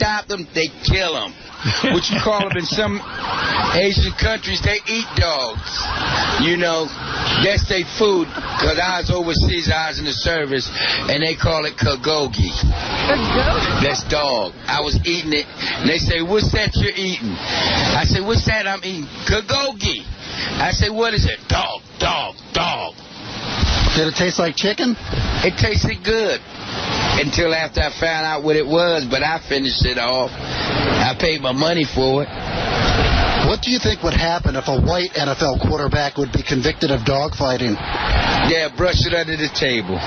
adopt them, they kill them. What you call them in some Asian countries, they eat dogs. You know, that's their food. Because I was overseas, I was in the service, and they call it 𝗛𝗄𝗿𝗋. That's dog. I was eating it, and they say, what's that you're eating? I said, what's that I'm eating? 𝗛𝗄𝗿𝗋. I said, what is it? Dog, dog, dog. Did it taste like chicken? It tasted good. Until after I found out what it was, but I finished it off. I paid my money for it. What do you think would happen if a white NFL quarterback would be convicted of dogfighting? Yeah, brush it under the table.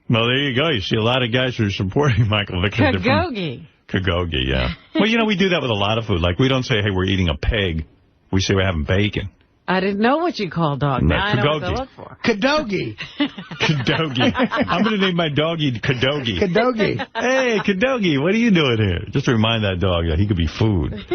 Well, there you go. You see a lot of guys who are supporting Michael Vick. 𝗛𝗄𝗿𝗋, yeah. Well, you know, we do that with a lot of food. Like, we don't say, hey, we're eating a pig. We say we're having bacon. I didn't know what you call dog. Now I know what to look for. 𝗛𝗄𝗿𝗋. 𝗛𝗄𝗿𝗋. I'm going to name my doggy 𝗛𝗄𝗋𝗋. 𝗛𝗄𝗋. Hey, 𝗛𝗄𝗋, what are you doing here? Just to remind that dog that he could be food.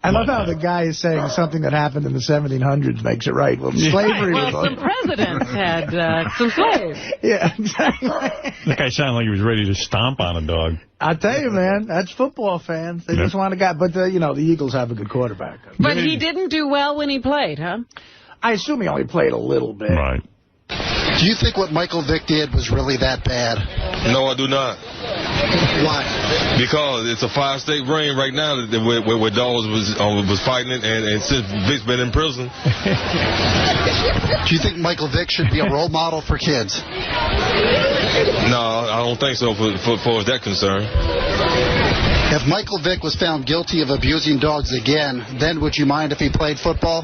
I love how the guy is saying something that happened in the 1700s makes it right. Well, slavery was... Well, some presidents had some slaves. Yeah, exactly. That guy sounded like he was ready to stomp on a dog. I tell you, man, that's football fans. They just want a guy. But, you know, the Eagles have a good quarterback. But he didn't do well when he played, huh? I assume he only played a little bit. Right. Do you think what Michael Vick did was really that bad? No, I do not. Why? Because it's a 5-state ring right now where dogs was fighting it, and since Vick's been in prison. Do you think Michael Vick should be a role model for kids? No, I don't think so for that concern. If Michael Vick was found guilty of abusing dogs again, then would you mind if he played football?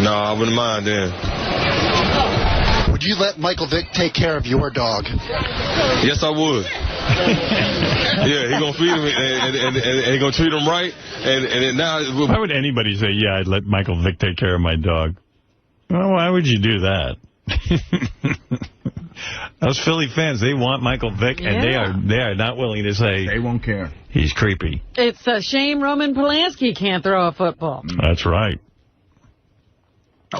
No, I wouldn't mind then. Would you let Michael Vick take care of your dog? Yes, I would. Yeah, he gonna feed him and he gonna treat him right. And now, why would anybody say, "Yeah, I'd let Michael Vick take care of my dog"? Well, why would you do that? Those Philly fans, they want Michael Vick, and they are not willing to say they won't care. He's creepy. It's a shame Roman Polanski can't throw a football. That's right.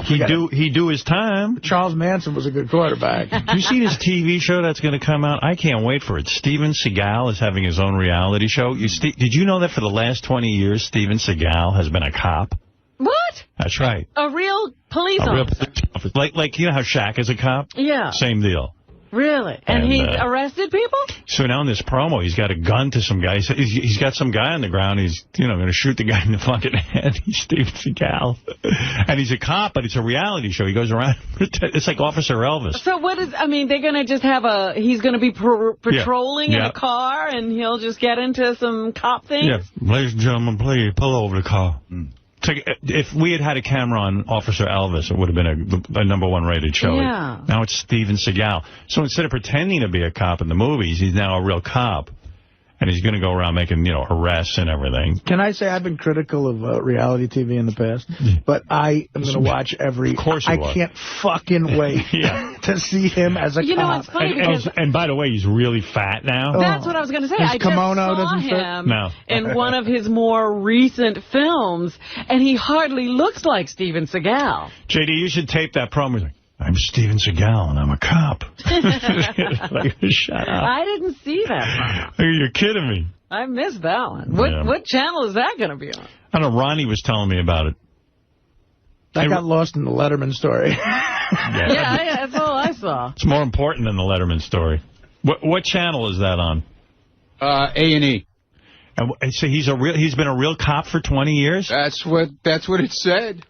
He do his time. Charles Manson was a good quarterback. You see this TV show that's going to come out? I can't wait for it. Steven Seagal is having his own reality show. Did you know that for the last 20 years, Steven Seagal has been a cop? What? That's right. A real police officer. Like you know how Shaq is a cop? Yeah. Same deal. Really? And he's arrested people? So now in this promo, he's got a gun to some guy. He's got some guy on the ground. He's, going to shoot the guy in the fucking head. He's Steven Seagal. And he's a cop, but it's a reality show. He goes around. It's like Officer Elvis. So what is, they're going to just have he's going to be patrolling in a car and he'll just get into some cop things? Yeah. Ladies and gentlemen, please pull over the car. So if we had a camera on Officer Elvis, it would have been a #1 rated show. Yeah. Now it's Steven Seagal. So instead of pretending to be a cop in the movies, he's now a real cop. And he's going to go around making, arrests and everything. Can I say I've been critical of reality TV in the past? But I am going to watch every... Of course you are. I can't fucking wait to see him as a cop. It's funny because... And by the way, he's really fat now. That's what I was going to say. I just saw him in one of his more recent films, and he hardly looks like Steven Seagal. JD, you should tape that promo. He's like, I'm Steven Seagal, and I'm a cop. Like, shut up. I didn't see that one. You're kidding me. I missed that one. What channel is that going to be on? I don't know. Ronnie was telling me about it. I got lost in the Letterman story. Yeah, that's all I saw. It's more important than the Letterman story. What channel is that on? A&E. And so he's been a real cop for 20 years? That's what it said.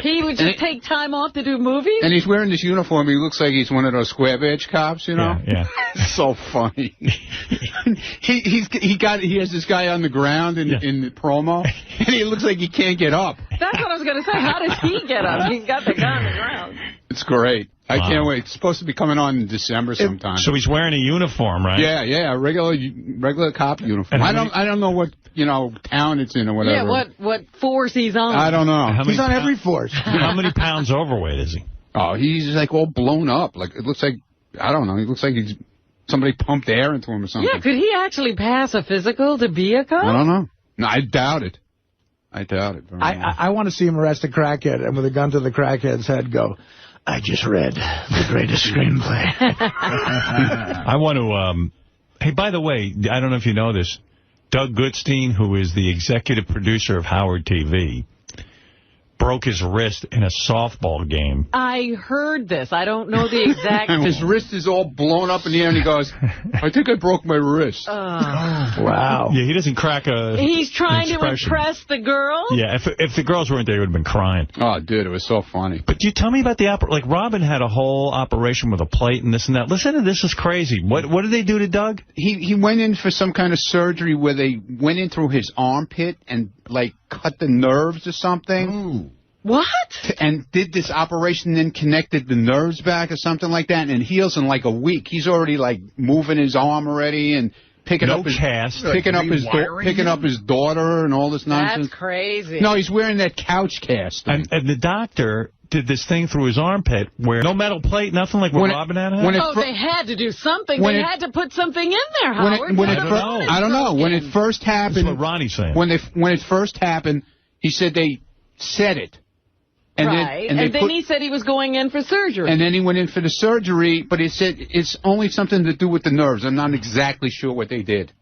He would just take time off to do movies? And he's wearing this uniform. He looks like he's one of those square badge cops, Yeah. It's so funny. he has this guy on the ground in the promo, and he looks like he can't get up. That's what I was going to say. How does he get up? He's got the guy on the ground. It's great. I can't wait. It's supposed to be coming on in December sometime. So he's wearing a uniform, right? Yeah, regular cop uniform. I don't know what town it's in or whatever. Yeah, what force he's on. I don't know. He's on every force. How many pounds overweight is he? Oh, he's like all blown up. Like it looks like I don't know. He looks like somebody pumped air into him or something. Yeah, could he actually pass a physical to be a cop? I don't know. No, I doubt it. I want to see him arrest a crackhead and with a gun to the crackhead's head go, I just read the greatest screenplay. I want to, hey, by the way, I don't know if you know this, Doug Goodstein, who is the executive producer of Howard TV, broke his wrist in a softball game. I heard this. I don't know the exact... His wrist is all blown up in the air, and he goes, I think I broke my wrist. Wow. Yeah, he doesn't crack a... He's trying to impress the girls? Yeah, if the girls weren't there, he would have been crying. Oh, dude, it was so funny. But you tell me about the like Robin had a whole operation with a plate and this and that. Listen to this, is crazy. What did they do to Doug? He went in for some kind of surgery where they went in through his armpit and, like, cut the nerves or something. Ooh. What? And did this operation, then connected the nerves back or something like that, and it heals in like a week. He's already, like, moving his arm already and picking up his daughter and all this nonsense. That's crazy. No, he's wearing that couch cast. And the doctor did this thing through his armpit where no metal plate, nothing like what Robin had. They had to do something. They had to put something in there, Howard. I don't know. When it first happened... That's what Ronnie's saying. When it first happened, he said they set it. And then he said he was going in for surgery. And then he went in for the surgery, but he said it's only something to do with the nerves. I'm not exactly sure what they did.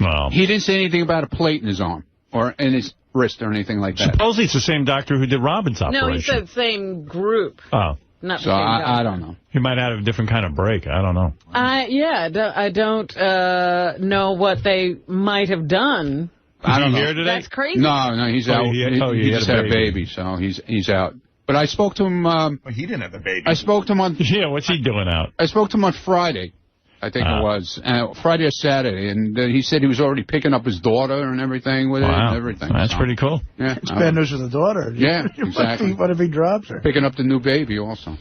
Well, he didn't say anything about a plate in his arm or in his wrist or anything like that. Supposedly it's the same doctor who did Robin's operation. No, he said same group. Oh. Not so I don't know. He might have a different kind of break. I don't know. I don't know what they might have done. I don't know. Here today? That's crazy. No, he's out. He just had a baby, so he's out. But I spoke to him. He didn't have a baby. I spoke to him on. Yeah, what's he doing out? I spoke to him on Friday, I think it was. Friday or Saturday, and he said he was already picking up his daughter and everything with it and everything. That's pretty cool. Yeah, it's bad news for the daughter. Yeah, exactly. What if he drops her? Picking up the new baby also.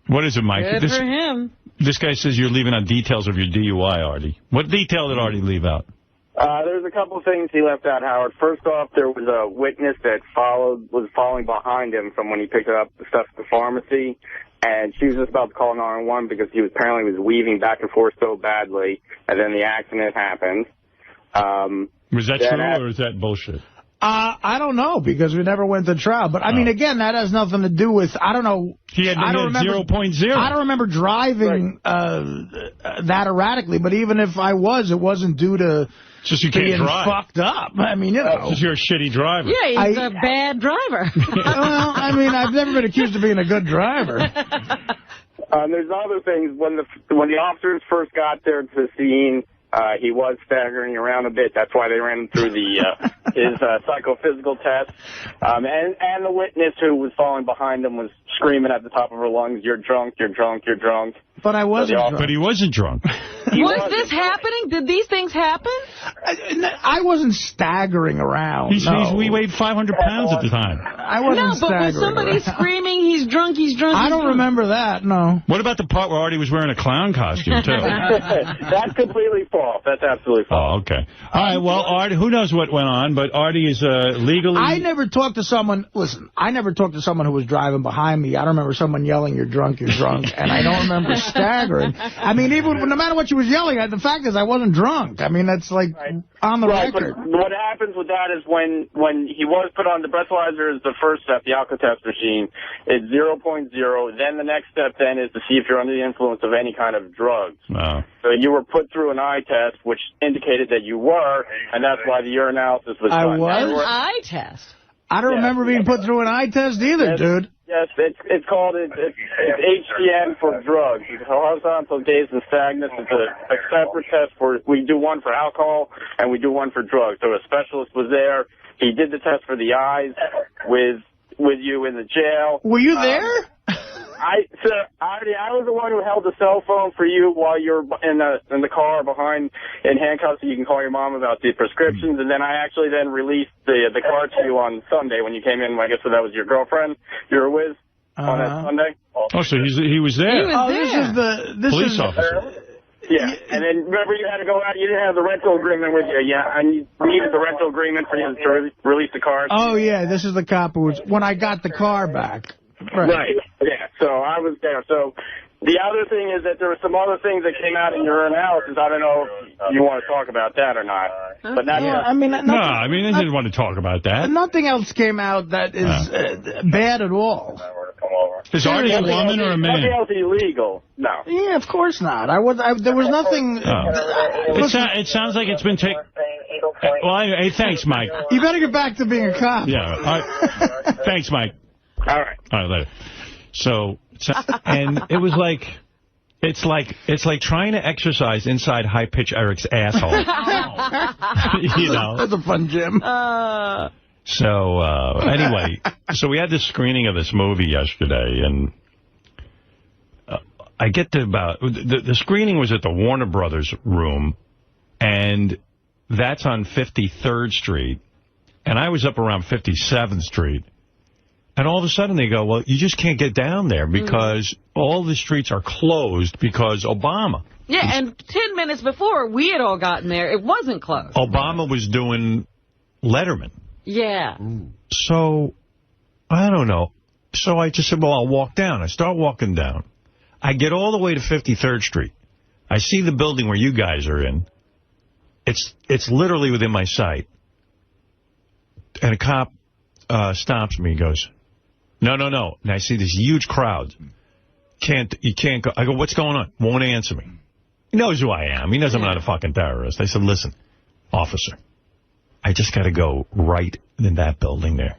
What is it, Mike? Good for him. This guy says you're leaving out details of your DUI, Artie. What detail did Artie leave out? There's a couple of things he left out, Howard. First off, there was a witness that was following behind him from when he picked up the stuff at the pharmacy, and she was just about to call 911 because he apparently was weaving back and forth so badly, and then the accident happened. Was that true, or is that bullshit? I don't know, because we never went to trial. But, I mean, again, that has nothing to do with, I don't know. He had 0.0. I don't remember driving that erratically, but even if I was, it wasn't due to just you being can't drive. Fucked up. I mean, you know. Just you're a shitty driver. Yeah, he's a bad driver. Well, I mean, I've never been accused of being a good driver. There's other things. When the officers first got there to the scene, he was staggering around a bit. That's why they ran him through his psychophysical test. And the witness who was following behind him was screaming at the top of her lungs, "You're drunk, you're drunk, you're drunk." But I wasn't drunk. But he wasn't drunk. Was this happening? Did these things happen? I wasn't staggering around. We weighed 500 pounds at the time. I wasn't staggering was somebody screaming, he's drunk, he's drunk? I don't remember that, no. What about the part where Artie was wearing a clown costume, too? That's completely false. That's absolutely false. Oh, okay. All right, well, Artie, who knows what went on, but Artie is legally... I never talked to someone... Listen, I never talked to someone who was driving behind me. I don't remember someone yelling, "You're drunk, you're drunk," and I don't remember staggering. I mean, even no matter what she was yelling at, the fact is I wasn't drunk. I mean, that's like on the record. But what happens with that is when he was put on the breathalyzer is the first step, the alcotest machine. It's 0.0. Then the next step then is to see if you're under the influence of any kind of drugs. Oh. So you were put through an eye test, which indicated that you were, and that's why the urinalysis was done. I was? An eye test? I don't remember being put through an eye test either, dude. Yes, it's called it's ETM for drugs. It's horizontal gaze and stagnance. It's a separate test we do one for alcohol and we do one for drugs. So a specialist was there. He did the test for the eyes with you in the jail. Were you there? I was the one who held the cell phone for you while you're in the car behind in handcuffs, so you can call your mom about the prescriptions. And then I actually then released the car to you on Sunday when you came in. I guess so that was your girlfriend you were with on that Sunday. Oh, so he was there. This is the police officer. Yeah, and then remember you had to go out. You didn't have the rental agreement with you. Yeah, I needed the rental agreement for you to release the car. Oh yeah, this is the cop who was when I got the car back. Right. Yeah. So I was there. So the other thing is that there were some other things that came out in your analysis. I don't know if you want to talk about that or not. But that's I mean, I didn't want to talk about that. Nothing else came out that is bad at all. come over. Is Artie a woman or a man? Nothing else illegal. No. Yeah, of course not. There was nothing. It sounds like it's been taken. Well, hey, thanks, Mike. You better get back to being a cop. Yeah. Thanks, Mike. All right. Later. So, and it was like, it's like trying to exercise inside high-pitch Eric's asshole. You know. That's a fun gym. So, anyway, so we had this screening of this movie yesterday, and I get to about, the screening was at the Warner Brothers room, and that's on 53rd Street, and I was up around 57th Street. And all of a sudden they go, well, you just can't get down there because all the streets are closed because Obama. Yeah, and 10 minutes before we had all gotten there, it wasn't closed. Obama was doing Letterman. Yeah. So, I don't know. So I just said, well, I'll walk down. I start walking down. I get all the way to 53rd Street. I see the building where you guys are in. It's literally within my sight. And a cop stops me and goes, no. And I see this huge crowd. You can't go. I go, what's going on? Won't answer me. He knows who I am. He knows I'm not a fucking terrorist. I said, listen, officer, I just got to go right in that building there.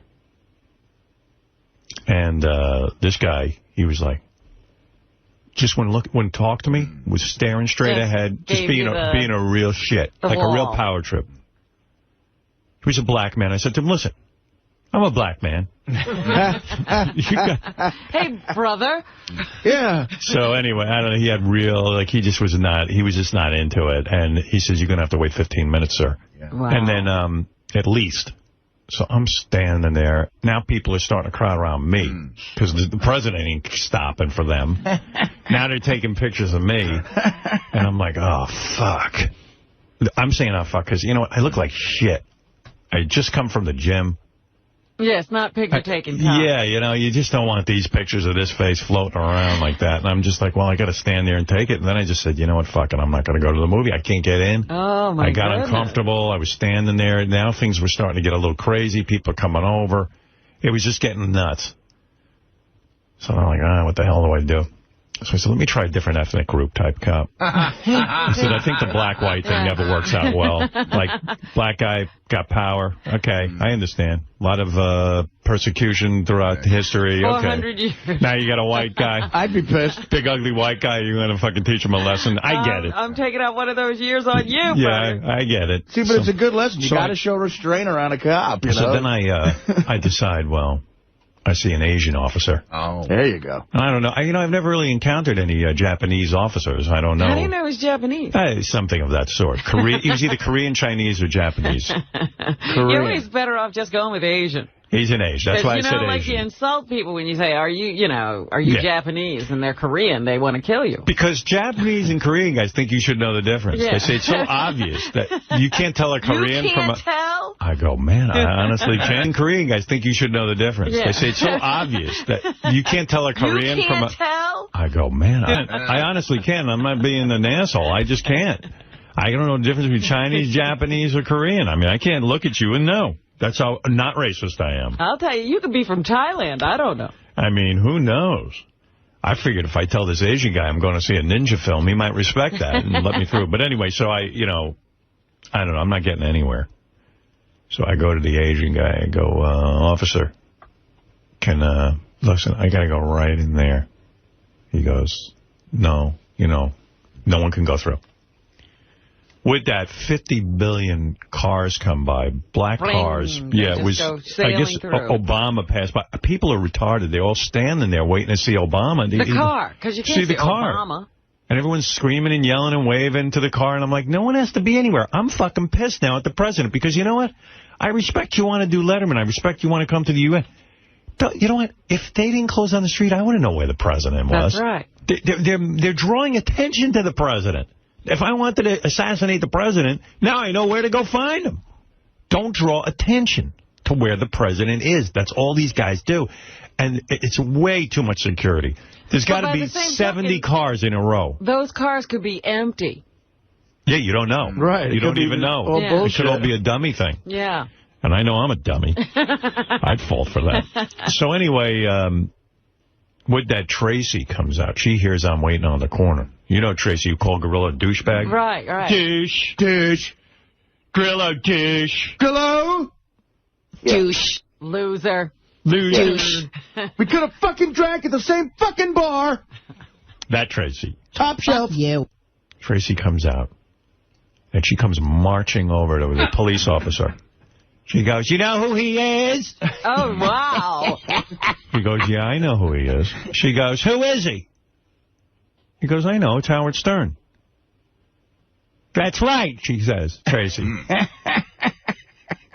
And this guy, he was like, just wouldn't talk to me, was staring straight ahead, just being a real shit, like a real power trip. He was a black man. I said to him, listen, I'm a black man. Hey, brother. Yeah. So anyway, I don't know. He had he was just not into it. And he says, you're going to have to wait 15 minutes, sir. Yeah. Wow. And then, at least. So I'm standing there. Now people are starting to crowd around me because the president ain't stopping for them. Now they're taking pictures of me. And I'm like, oh, fuck. I'm saying, oh, fuck, because, you know what? I look like shit. I just come from the gym. Yeah, it's not picture-taking time. Yeah, you know, you just don't want these pictures of this face floating around like that. And I'm just like, well, I got to stand there and take it. And then I just said, you know what, fuck it, I'm not going to go to the movie. I can't get in. Oh, my God. I got uncomfortable. I was standing there. Now things were starting to get a little crazy. People are coming over. It was just getting nuts. So I'm like, what the hell do I do? So I said, let me try a different ethnic group type cop. I said, I think the black-white thing never works out well. Like, black guy got power. Okay, I understand. A lot of persecution throughout history. 400 years. Now you got a white guy. I'd be pissed. Big, ugly white guy. You're going to fucking teach him a lesson. I get it. I'm taking out one of those years on you, yeah, brother. I get it. See, but it's a good lesson. You got to show restraint around a cop, you know? So then I decide, well, I see an Asian officer. Oh. There you go. I don't know. I've never really encountered any Japanese officers. I don't know. How do you know he's Japanese? Something of that sort. He was either Korean, Chinese, or Japanese. You're always better off just going with Asian. He's an Asian. That's why I said Asian. Like you insult people when you say, are you Japanese? And they're Korean. They want to kill you. Because Japanese and Korean guys think you should know the difference. Yeah. They say it's so obvious that you can't tell a Korean from a... You can't tell? I go, man, I honestly can. Korean guys think you should know the difference. Yeah. They say it's so obvious that you can't tell a Korean from a... You can't tell? I go, man, I honestly can. I'm not being an asshole. I just can't. I don't know the difference between Chinese, Japanese, or Korean. I mean, I can't look at you and know. That's how not racist I am. I'll tell you, you could be from Thailand. I don't know. I mean, who knows? I figured if I tell this Asian guy I'm going to see a ninja film, he might respect that and let me through. But anyway, so I don't know. I'm not getting anywhere. So I go to the Asian guy. I go, officer, listen, I got to go right in there. He goes, no, no one can go through. With that, 50 billion cars come by, black cars. Yeah, it was. I guess Obama passed by. People are retarded. They're all standing there waiting to see Obama. The car, because you can't see the car. Obama. And everyone's screaming and yelling and waving to the car. And I'm like, no one has to be anywhere. I'm fucking pissed now at the president because you know what? I respect you want to do Letterman. I respect you want to come to the UN. You know what? If they didn't close on the street, I wouldn't know where the president was. That's right. They're drawing attention to the president. If I wanted to assassinate the president, now I know where to go find him. Don't draw attention to where the president is. That's all these guys do. And it's way too much security. There's got to be 70 cars in a row. Those cars could be empty. Yeah, you don't know. Right. You don't even know. Yeah. It could all be a dummy thing. Yeah. And I know I'm a dummy. I'd fall for that. So anyway, with that, Tracy comes out. She hears I'm waiting on the corner. You know Tracy, you call Gorilla douchebag? Right, right. Douche. Douche. Grillo douche. Grillo? Douche. Loser. Loser. We could have fucking drank at the same fucking bar. That Tracy. Top shelf. You. Tracy comes out, and she comes marching over to the police officer. She goes, you know who he is? Oh, wow. He goes, yeah, I know who he is. She goes, who is he? He goes, I know, it's Howard Stern. That's right, she says, Tracy.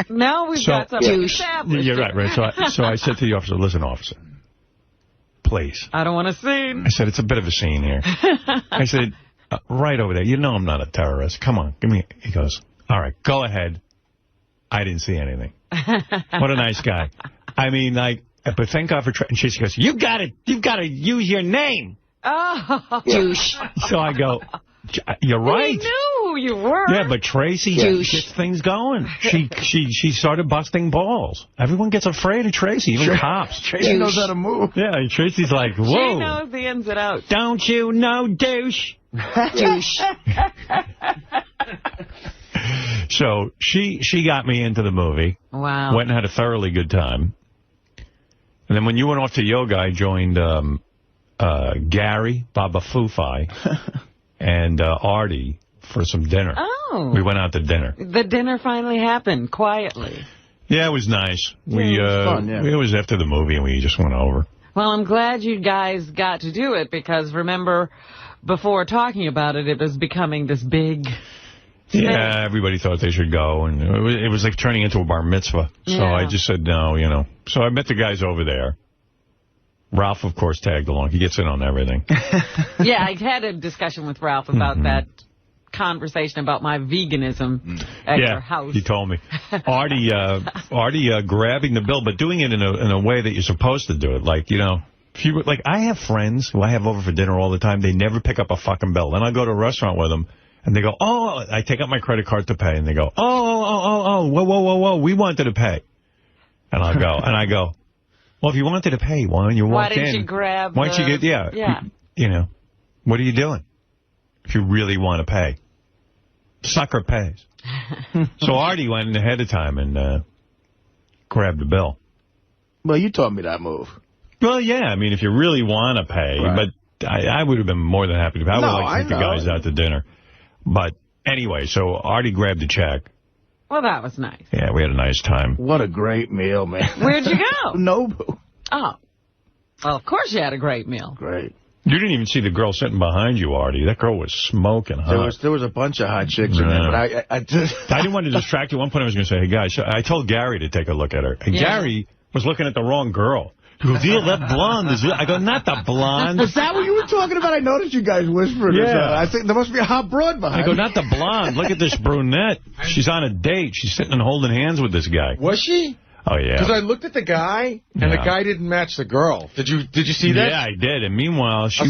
Now we've got something established. You're right. So I said to the officer, listen, officer, please. I don't want a scene. I said, it's a bit of a scene here. I said, right over there, you know I'm not a terrorist. Come on, give me. He goes, all right, go ahead. I didn't see anything. What a nice guy. I mean, like, but thank God for... And she goes, you've got to use your name. Oh. Douche. So I go, you're right. We knew who you were. Yeah, but Tracy gets things going. She started busting balls. Everyone gets afraid of Tracy, even cops. Tracy knows how to move. Yeah, Tracy's like, whoa. She knows the ins and outs. Don't you know, douche? Douche. So she got me into the movie. Wow. Went and had a thoroughly good time. And then when you went off to yoga, I joined Gary, Baba Fufai, and Artie for some dinner. Oh. We went out to dinner. The dinner finally happened, quietly. Yeah, it was nice. It was fun, yeah. It was after the movie, and we just went over. Well, I'm glad you guys got to do it, because remember, before talking about it, it was becoming this big... Yeah, everybody thought they should go, and it was like turning into a bar mitzvah. So I just said no, you know. So I met the guys over there. Ralph, of course, tagged along. He gets in on everything. Yeah, I had a discussion with Ralph about that conversation about my veganism at your house. He told me. Artie grabbing the bill, but doing it in a way that you're supposed to do it. Like, you know, if you like, I have friends who I have over for dinner all the time. They never pick up a fucking bill. Then I go to a restaurant with them. And they go, oh, I take out my credit card to pay. And they go, whoa, we wanted to pay. And I go, well, if you wanted to pay, why don't you walk in? Why didn't you grab Why don't you get, you know, what are you doing? If you really want to pay. Sucker pays. So Artie went in ahead of time and grabbed the bill. Well, you taught me that move. Well, yeah, I mean, if you really want to pay, but I would have been more than happy to pay. I would like to take the guys out to dinner. But anyway, so Artie grabbed the check. Well, that was nice. Yeah, we had a nice time. What a great meal, man. Where'd you go? Nobu. Oh. Well, of course you had a great meal. Great. You didn't even see the girl sitting behind you, Artie. That girl was smoking hot. There was a bunch of hot chicks in there, but I didn't want to distract you. At one point I was going to say, hey, guys, I told Gary to take a look at her. And Gary was looking at the wrong girl. He goes, that blonde is... I go, not the blonde. Is that what you were talking about? I noticed you guys whispered. Yeah. I think there must be a hot broad behind. I go, not the blonde. Look at this brunette. She's on a date. She's sitting and holding hands with this guy. Was she? Oh, yeah. Because I looked at the guy, and the guy didn't match the girl. Did you see that? Yeah, I did. And meanwhile, she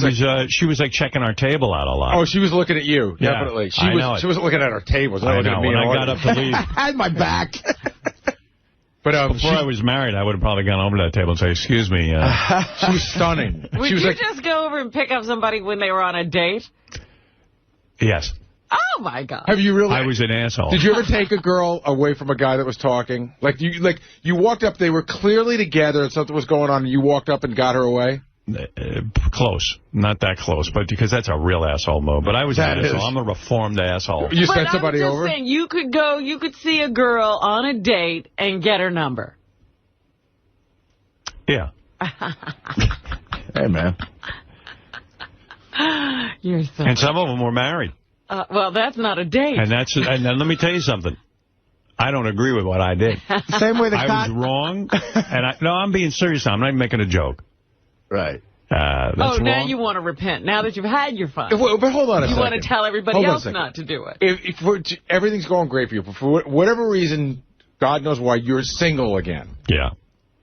was like checking our table out a lot. Oh, she was looking at you, definitely. She wasn't looking at our table. I know. When I got up to leave. I had my back. But before I was married, I would have probably gone over to that table and said, excuse me. She was stunning. Would you just go over and pick up somebody when they were on a date? Yes. Oh, my God. Have you really? I was an asshole. Did you ever take a girl away from a guy that was talking? Like you walked up, they were clearly together and something was going on, and you walked up and got her away? Close. Not that close, but because that's a real asshole move. But I was an asshole. I'm a reformed asshole. You sent somebody over? I'm just saying, you could see a girl on a date and get her number. Yeah. Hey, man. You're so and some of them were married. Well, that's not a date. And then let me tell you something. I don't agree with what I did. Same way I was wrong. And I'm being serious now. I'm not even making a joke. Right. That's now wrong. you want to repent. Now that you've had your fun. But hold on a second. You want to tell everybody else not to do it. If everything's going great for you, but for whatever reason, God knows why, you're single again. Yeah.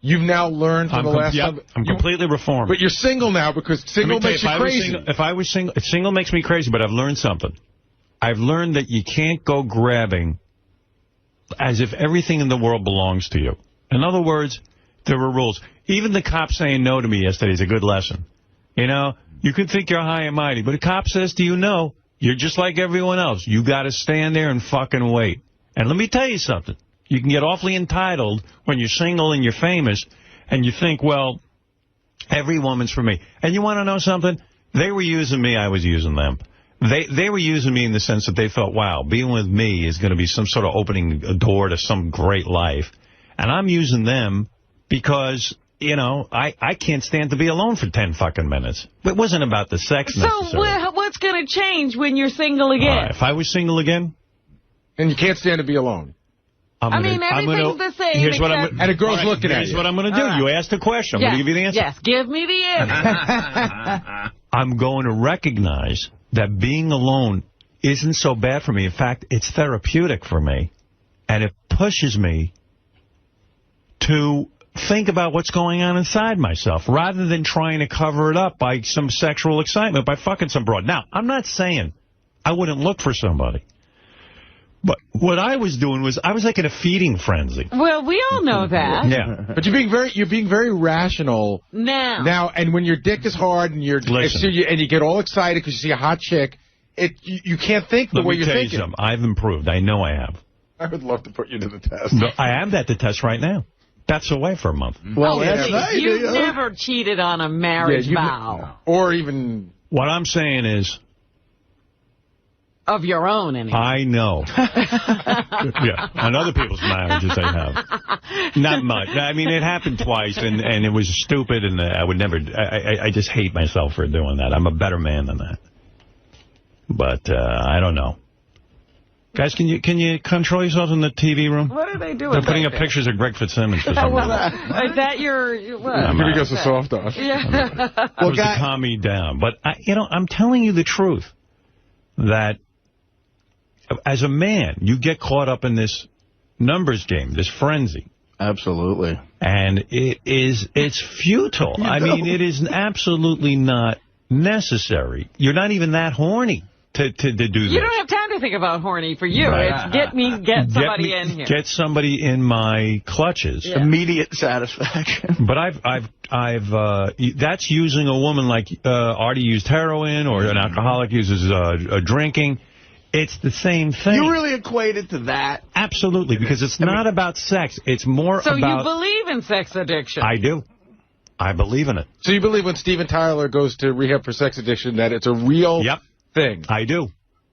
You've now learned from the last time. I'm completely reformed. But you're single now because single makes you crazy. If I was single, single makes me crazy, but I've learned something. I've learned that you can't go grabbing as if everything in the world belongs to you. In other words, There were rules. Even the cop saying no to me yesterday is a good lesson. You know, you can think you're high and mighty, but a cop says to you, no, you're just like everyone else. You got to stand there and fucking wait. And let me tell you something. You can get awfully entitled when you're single and you're famous, and you think, well, every woman's for me. And you want to know something? They were using me, I was using them. They were using me in the sense that they thought, wow, being with me is going to be some sort of opening a door to some great life. And I'm using them because, you know, I can't stand to be alone for 10 fucking minutes. It wasn't about the sex necessarily. So what's going to change when you're single again? If I was single again? And you can't stand to be alone. Everything's the same. And a girl's looking at you. Here's what I'm going to do. Right. You asked the question. I'm going to give you the answer. Yes, give me the answer. I'm going to recognize that being alone isn't so bad for me. In fact, it's therapeutic for me. And it pushes me to think about what's going on inside myself rather than trying to cover it up by some sexual excitement, by fucking some broad. Now, I'm not saying I wouldn't look for somebody. But what I was doing was I was like in a feeding frenzy. Well, we all know that. Yeah. But you're being very rational now. And when your dick is hard and you get all excited because you see a hot chick, you can't think the way you're thinking. Let me tell you something. I've improved. I know I have. I would love to put you to the test. No, I am at the test right now. That's away for a month. Well, you've never cheated on a marriage vow. Or even... What I'm saying is... Of your own, anyway. I know. Yeah, on other people's marriages I have. Not much. I mean, it happened twice, and it was stupid, and I would never... I just hate myself for doing that. I'm a better man than that. But I don't know. Guys, can you control yourselves in the TV room? What are they doing? They're putting up pictures of Greg Fitzsimmons for some reason. Is that your... What? Here he goes to soft off. Yeah. Well, to calm me down. But, I'm telling you the truth. That as a man, you get caught up in this numbers game, this frenzy. Absolutely. And it's futile. I mean, it is absolutely not necessary. You're not even that horny to do this. You don't have time to think about horny for you. Right. It's get somebody in here. Get somebody in my clutches. Yeah. Immediate satisfaction. But that's using a woman like Artie used heroin, or an alcoholic uses drinking. It's the same thing. You really equate it to that? Absolutely, because it's not about sex. It's more about... So you believe in sex addiction? I do. I believe in it. So you believe when Steven Tyler goes to rehab for sex addiction that it's a real thing? I do.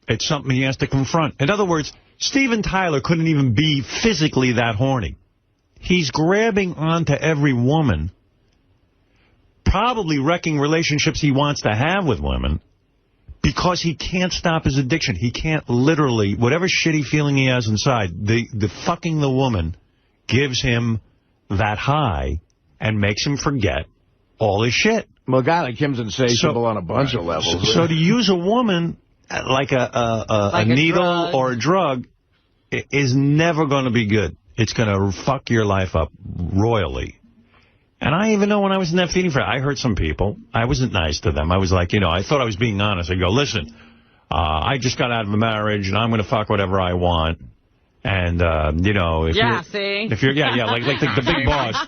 It's something he has to confront. In other words, Steven Tyler couldn't even be physically that horny. He's grabbing onto every woman, probably wrecking relationships he wants to have with women, because he can't stop his addiction. He can't literally, whatever shitty feeling he has inside, the fucking the woman gives him that high and makes him forget all his shit. Well, a guy like him's insatiable on a bunch of levels. So to use a woman like a needle or a drug is never going to be good. It's going to fuck your life up royally. And I even know when I was in that feeding frenzy, I hurt some people. I wasn't nice to them. I was like, I thought I was being honest. I go, listen, I just got out of a marriage, and I'm going to fuck whatever I want. And, if you're, like the big boss,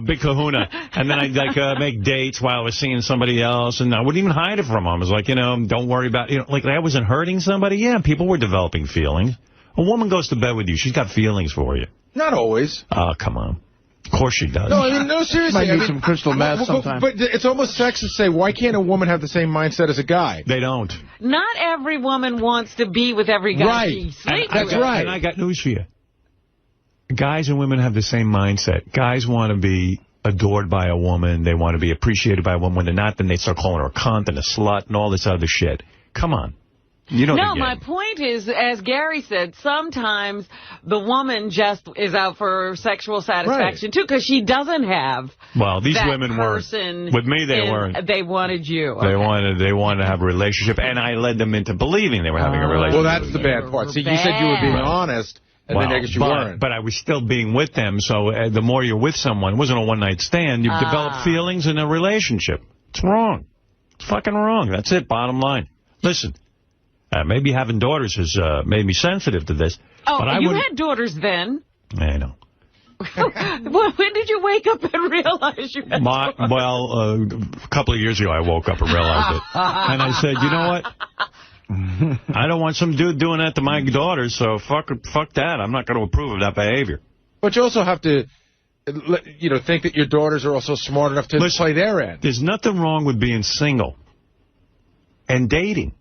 big kahuna. And then I'd, make dates while I was seeing somebody else, and I wouldn't even hide it from them. I was like, don't worry about, like I wasn't hurting somebody. Yeah, people were developing feelings. A woman goes to bed with you, she's got feelings for you. Not always. Oh, come on. Of course she does. No, seriously. Might need some crystal meth sometime. But it's almost sexist to say, why can't a woman have the same mindset as a guy? They don't. Not every woman wants to be with every guy she sleeps with. That's right. And I got news for you. Guys and women have the same mindset. Guys want to be adored by a woman. They want to be appreciated by a woman. When they're not, then they start calling her a cunt and a slut and all this other shit. Come on. No, my point is, as Gary said, sometimes the woman just is out for sexual satisfaction, too, because she doesn't have these women weren't. With me, they weren't. They wanted you. They wanted to have a relationship, and I led them into believing they were having a relationship. Well, that's the bad part. See, you said you were being honest, and then I guess you weren't. But I was still being with them, so the more you're with someone, it wasn't a one-night stand. You develop feelings in a relationship. It's wrong. It's fucking wrong. That's it, bottom line. Listen. Maybe having daughters has made me sensitive to this. Oh, but you had daughters then. I know. When did you wake up and realize you had Well, a couple of years ago, I woke up and realized it. And I said, you know what? I don't want some dude doing that to my daughter, so fuck that. I'm not going to approve of that behavior. But you also have to, think that your daughters are also smart enough to play their end. There's nothing wrong with being single and dating.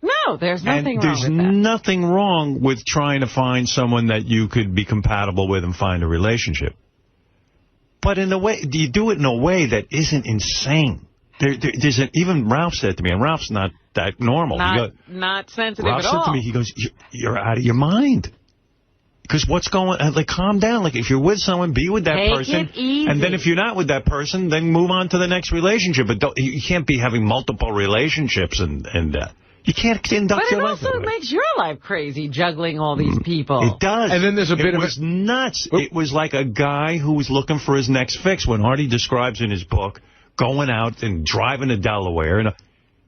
No, there's nothing wrong with that. There's nothing wrong with trying to find someone that you could be compatible with and find a relationship. But in a way, do you do it in a way that isn't insane? Even Ralph said to me, and Ralph's not that normal. Not sensitive at all. Ralph said to me, he goes, you're out of your mind. Because what's going on? Like, calm down. Like, if you're with someone, be with that person. Take it easy. And then if you're not with that person, then move on to the next relationship. But you can't be having multiple relationships and you can't conduct your life. But it also makes your life crazy, juggling all these people. It does. And then there's a bit of... It was nuts. It was like a guy who was looking for his next fix. When Artie describes in his book going out and driving to Delaware, and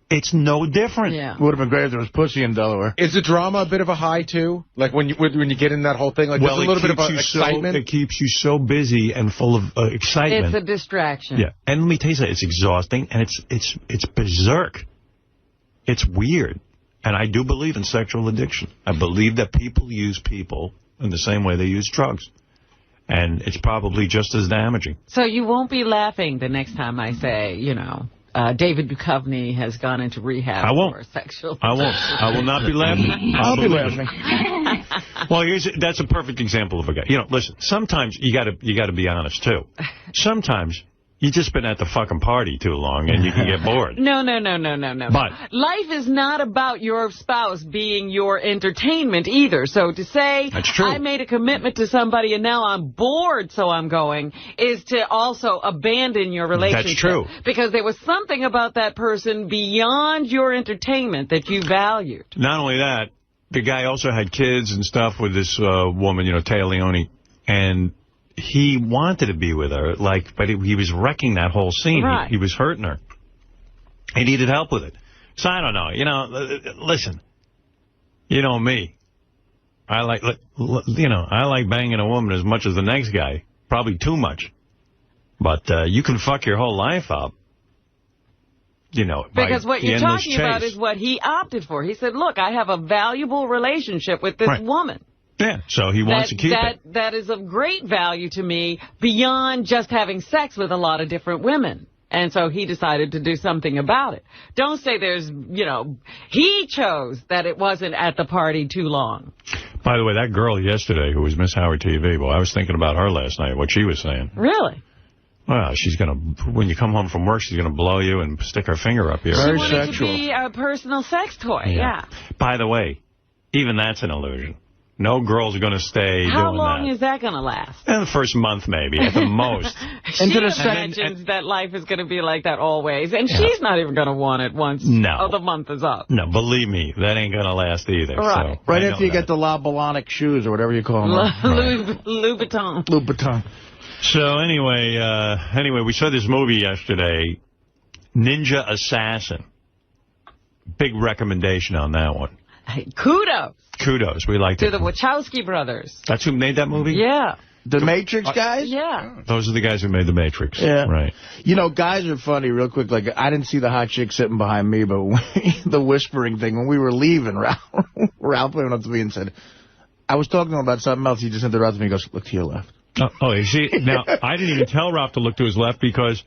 it's no different. Yeah. Would have been great if there was pussy in Delaware. Is the drama a bit of a high, too? Like, when you get in that whole thing? Like, there's a little bit of excitement? It keeps you so busy and full of excitement. It's a distraction. Yeah. And let me tell you something. It's exhausting, and it's berserk. It's weird. And I do believe in sexual addiction. I believe that people use people in the same way they use drugs. And it's probably just as damaging. So you won't be laughing the next time I say, David Duchovny has gone into rehab for sexual... I won't. I will not be laughing. I'll be laughing. Well, that's a perfect example of a guy. Listen, sometimes you got to be honest, too. Sometimes... You've just been at the fucking party too long, and you can get bored. No. But life is not about your spouse being your entertainment either. So to say, that's true. I made a commitment to somebody and now I'm bored, so I'm going, is to also abandon your relationship. That's true. Because there was something about that person beyond your entertainment that you valued. Not only that, the guy also had kids and stuff with this woman, Taya Leone, and... He wanted to be with her, but he was wrecking that whole scene. Right. He was hurting her. He needed help with it. So I don't know. Listen. You know me. I like banging a woman as much as the next guy. Probably too much. But you can fuck your whole life up. Because what you're talking about is what he opted for. He said, look, I have a valuable relationship with this woman. Yeah, so he wants to keep it. That is of great value to me beyond just having sex with a lot of different women. And so he decided to do something about it. Don't say there's, he chose that it wasn't at the party too long. By the way, that girl yesterday who was Miss Howard TV, I was thinking about her last night, what she was saying. Really? Well, she's going to, when you come home from work, she's going to blow you and stick her finger up here. Very sexual. She wanted to be a personal sex toy, yeah. By the way, even that's an illusion. No girls are going to stay doing that. How long is that going to last? The first month, maybe, at the most. She imagines that life is going to be like that always, and she's not even going to want it once the month is up. No, believe me, that ain't going to last either. Right. So right after you get the La Bellonic shoes, or whatever you call them. Louboutin. Louboutin. So anyway, we saw this movie yesterday, Ninja Assassin. Big recommendation on that one. Hey, kudos. We liked it. To the 𝗛cie brothers. That's who made that movie? Yeah. The Matrix guys? Yeah. Those are the guys who made The Matrix. Yeah. Right. Guys are funny, real quick. Like, I didn't see the hot chick sitting behind me, but the whispering thing, when we were leaving, Ralph went up to me and said, I was talking to him about something else. He just interrupted me and goes, look to your left. You see, now, I didn't even tell Ralph to look to his left because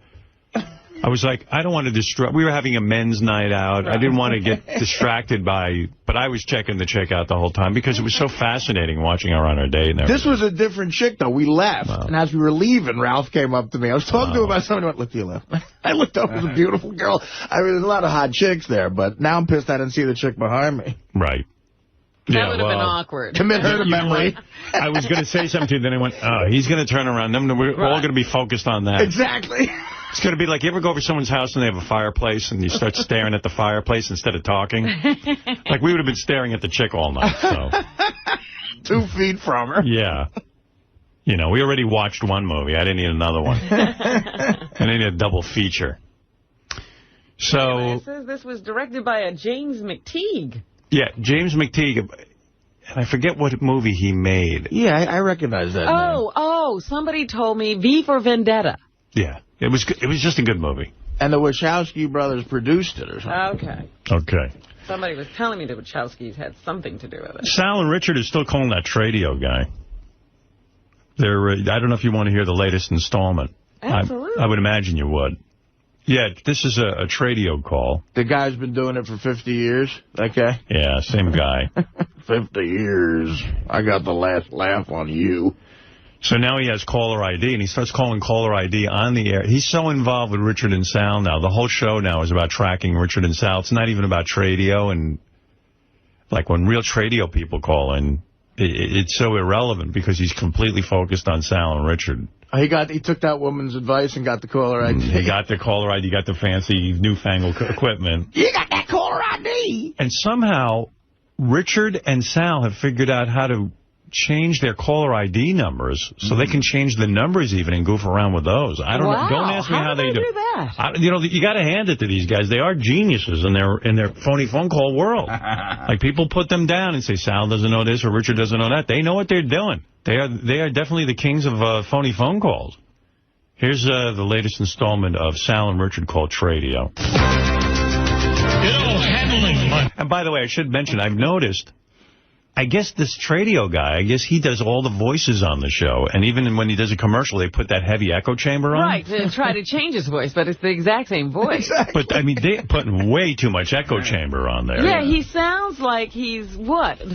I was like, I don't want to distract. We were having a men's night out. Right. I didn't want to get distracted but I was checking the chick out the whole time because it was so fascinating watching her on her date. And this was a different chick, though. We left, and as we were leaving, Ralph came up to me. I was talking to him about something. He went, look to your left. I looked up. It was a beautiful girl. I mean, there's a lot of hot chicks there, but now I'm pissed I didn't see the chick behind me. Right. That would have been awkward. Commit her to memory. I was going to say something to you, then I went, he's going to turn around. We're all going to be focused on that. Exactly. It's going to be like, you ever go over someone's house and they have a fireplace and you start staring at the fireplace instead of talking? Like, we would have been staring at the chick all night, so. 2 feet from her. Yeah. We already watched one movie. I didn't need another one. I didn't need a double feature. So. Anyway, it says this was directed by a James McTeague. Yeah, James McTeague. And I forget what movie he made. Yeah, I recognize that name. Oh, somebody told me V for Vendetta. Yeah, it was just a good movie. And the Wachowski brothers produced it or Okay. something. Okay. Somebody was telling me the Wachowskis had something to do with it. Sal and Richard is still calling that Tradio guy. I don't know if you want to hear the latest installment. Absolutely. I would imagine you would. Yeah, this is a Tradio call. The guy's been doing it for 50 years, that guy? Yeah, same guy. 50 years. I got the last laugh on you. So now he has caller ID, and he starts calling caller ID on the air. He's so involved with Richard and Sal now. The whole show now is about tracking Richard and Sal. It's not even about Tradio. And like when real Tradio people call in, it's so irrelevant because he's completely focused on Sal and Richard. He took that woman's advice and got the caller ID. He got the caller ID, got the fancy newfangled equipment. You got that caller ID! And somehow, Richard and Sal have figured out how to change their caller ID numbers so they can change the numbers even and goof around with those. I don't know. Don't ask me how they do that. You got to hand it to these guys. They are geniuses in their phony phone call world. Like people put them down and say Sal doesn't know this or Richard doesn't know that. They know what they're doing. They are definitely the kings of phony phone calls. Here's the latest installment of Sal and Richard called Tradio. And by the way, I should mention, I've noticed, I guess this Tradio guy, I guess he does all the voices on the show. And even when he does a commercial, they put that heavy echo chamber on. Right, to try to change his voice, but it's the exact same voice. But, I mean, they're putting way too much echo chamber on there. Yeah, he sounds like he's,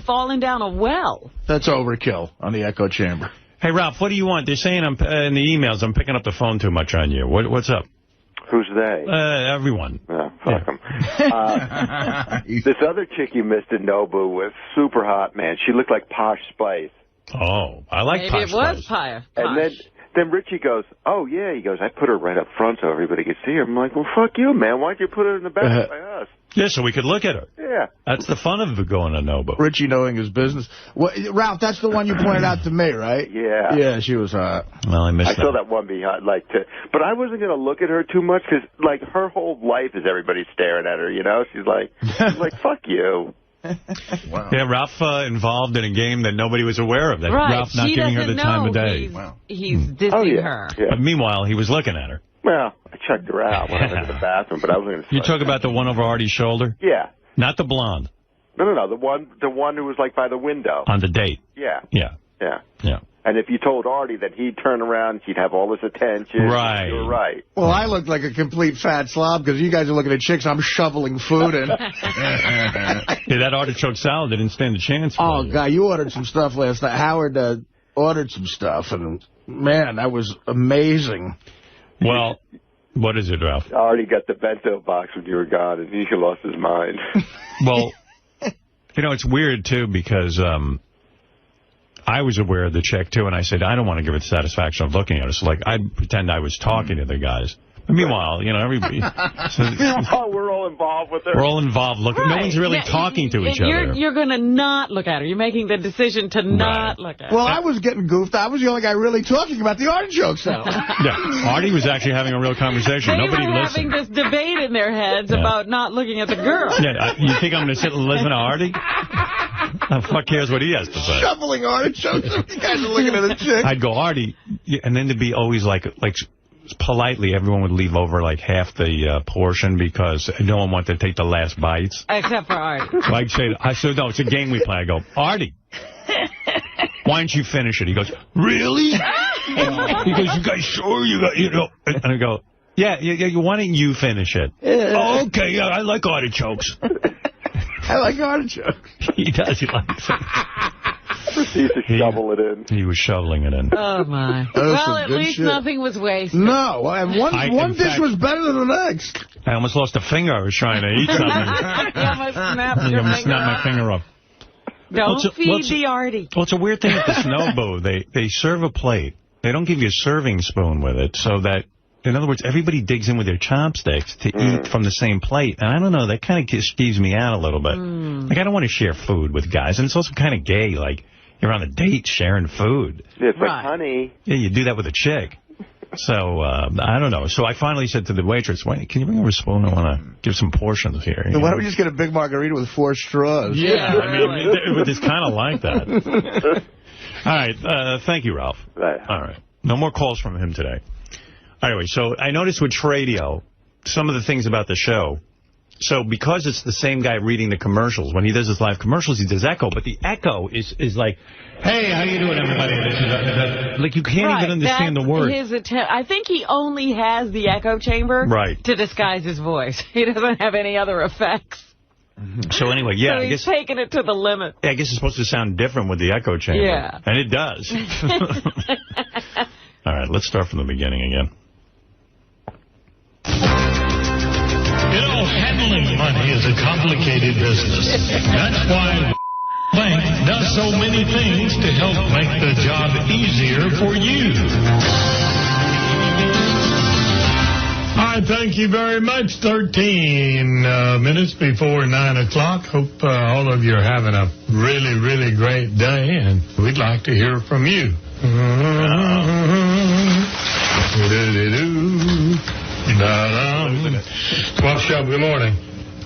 falling down a well. That's overkill on the echo chamber. Hey, Ralph, what do you want? They're saying in the emails I'm picking up the phone too much on you. What's up? Who's they? Everyone. Oh, fuck them. This other chick you missed in Nobu was super hot, man. She looked like Posh Spice. Oh, I like Posh Spice. Maybe it was Posh. And then Richie goes, oh, yeah. He goes, I put her right up front so everybody could see her. I'm like, well, fuck you, man. Why'd you put her in the back by us? Yeah, so we could look at her. Yeah. That's the fun of going to Nobu. Richie knowing his business. Well, Ralph, that's the one you pointed out to me, right? Yeah. Yeah, she was hot. Well, I saw that one behind, but I wasn't going to look at her too much because, her whole life is everybody staring at her, you know? She's like, fuck you. Wow. Yeah, Ralph involved in a game that nobody was aware of. That right. Ralph not giving her the time of day. He's dissing her. Yeah. But meanwhile, he was looking at her. Well, I checked her out when I went to the bathroom, but I wasn't going to. You talk about the one over Artie's shoulder? Yeah. Not the blonde. No, the one who was by the window. On the date. Yeah. Yeah. Yeah. Yeah. And if you told Artie that he'd turn around, he'd have all this attention. Right. You're right. Well, I look like a complete fat slob because you guys are looking at chicks. I'm shoveling food in. Yeah, that artichoke salad didn't stand a chance. Oh, God, you ordered some stuff last night. Howard ordered some stuff, and, man, that was amazing. Well, what is it, Ralph? Artie got the bento box when you were gone, and he lost his mind. Well, it's weird, too, because I was aware of the check, too, and I said, I don't want to give it the satisfaction of looking at it. So, I'd pretend I was talking to the guys. But meanwhile, everybody... we're all involved with her. We're all involved looking. Right. No one's really talking to each other. You're going to not look at her. You're making the decision to not look at her. Well, I was getting goofed. I was the only guy really talking about the artichokes now. Yeah, Artie was actually having a real conversation. Nobody listened. Having this debate in their heads about not looking at the girl. Yeah, you think I'm going to sit and listen to Artie? The fuck cares what he has to say? Shoveling artichokes. You guys are looking at a chick. I'd go, Artie, and then to be always like politely, everyone would leave over half the portion because no one wanted to take the last bites. Except for Artie. So I said, no, it's a game we play. I go, Artie, why don't you finish it? He goes, really? He goes, you guys sure you got, And I go, yeah, why don't you finish it? Yeah. Oh, okay, yeah, I like artichokes. I like artichokes. He does, he likes it. Proceeds to shovel it in. He was shoveling it in. Oh, my. Well, at least nothing was wasted. No, one dish was better than the next. I almost lost a finger. I was trying to eat something. You almost snapped your finger snapped my finger off. Don't feed the Artie. Well, it's a weird thing at the Snowbo. They serve a plate. They don't give you a serving spoon with it, so that, in other words, everybody digs in with their chopsticks to eat from the same plate. And I don't know, that kind of skeeves me out a little bit. I don't want to share food with guys. And it's also kind of gay, you're on a date sharing food. Yeah, it's like honey. Yeah, you do that with a chick. So, I don't know. So I finally said to the waitress, wait, can you bring over a spoon? I want to give some portions here. Why don't we just get a big margarita with 4 straws? Yeah, I mean, it's kind of like that. All right. Thank you, Ralph. Right. All right. No more calls from him today. Anyway, so I noticed with Tradio, some of the things about the show. So because it's the same guy reading the commercials, when he does his live commercials, he does echo. But the echo is like, hey, how you doing, everybody? Like, you can't even understand the word. I think he only has the echo chamber to disguise his voice. He doesn't have any other effects. So anyway, yeah. So he's taking it to the limit. Yeah, I guess it's supposed to sound different with the echo chamber. Yeah. And it does. All right, let's start from the beginning again. You know, handling money is a complicated business. That's why Bank does so many things to help make the job easier for you. All right, thank you very much. 13 minutes before 9 o'clock. Hope all of you are having a really, really great day, and we'd like to hear from you. What's up? Good morning.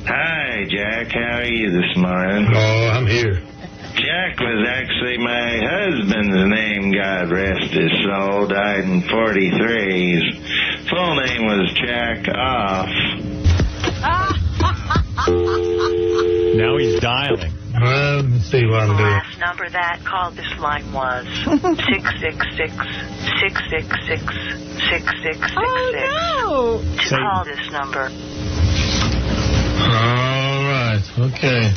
Hi, Jack. How are you this morning? Oh, I'm here. Jack was actually my husband's name, God rest his soul, died in 43. His full name was Jack Off. Now he's dialing. Well, let's see what I'm doing. Last number that called this line was 666-666-6666. Oh, no. To call this number. All right. Okay.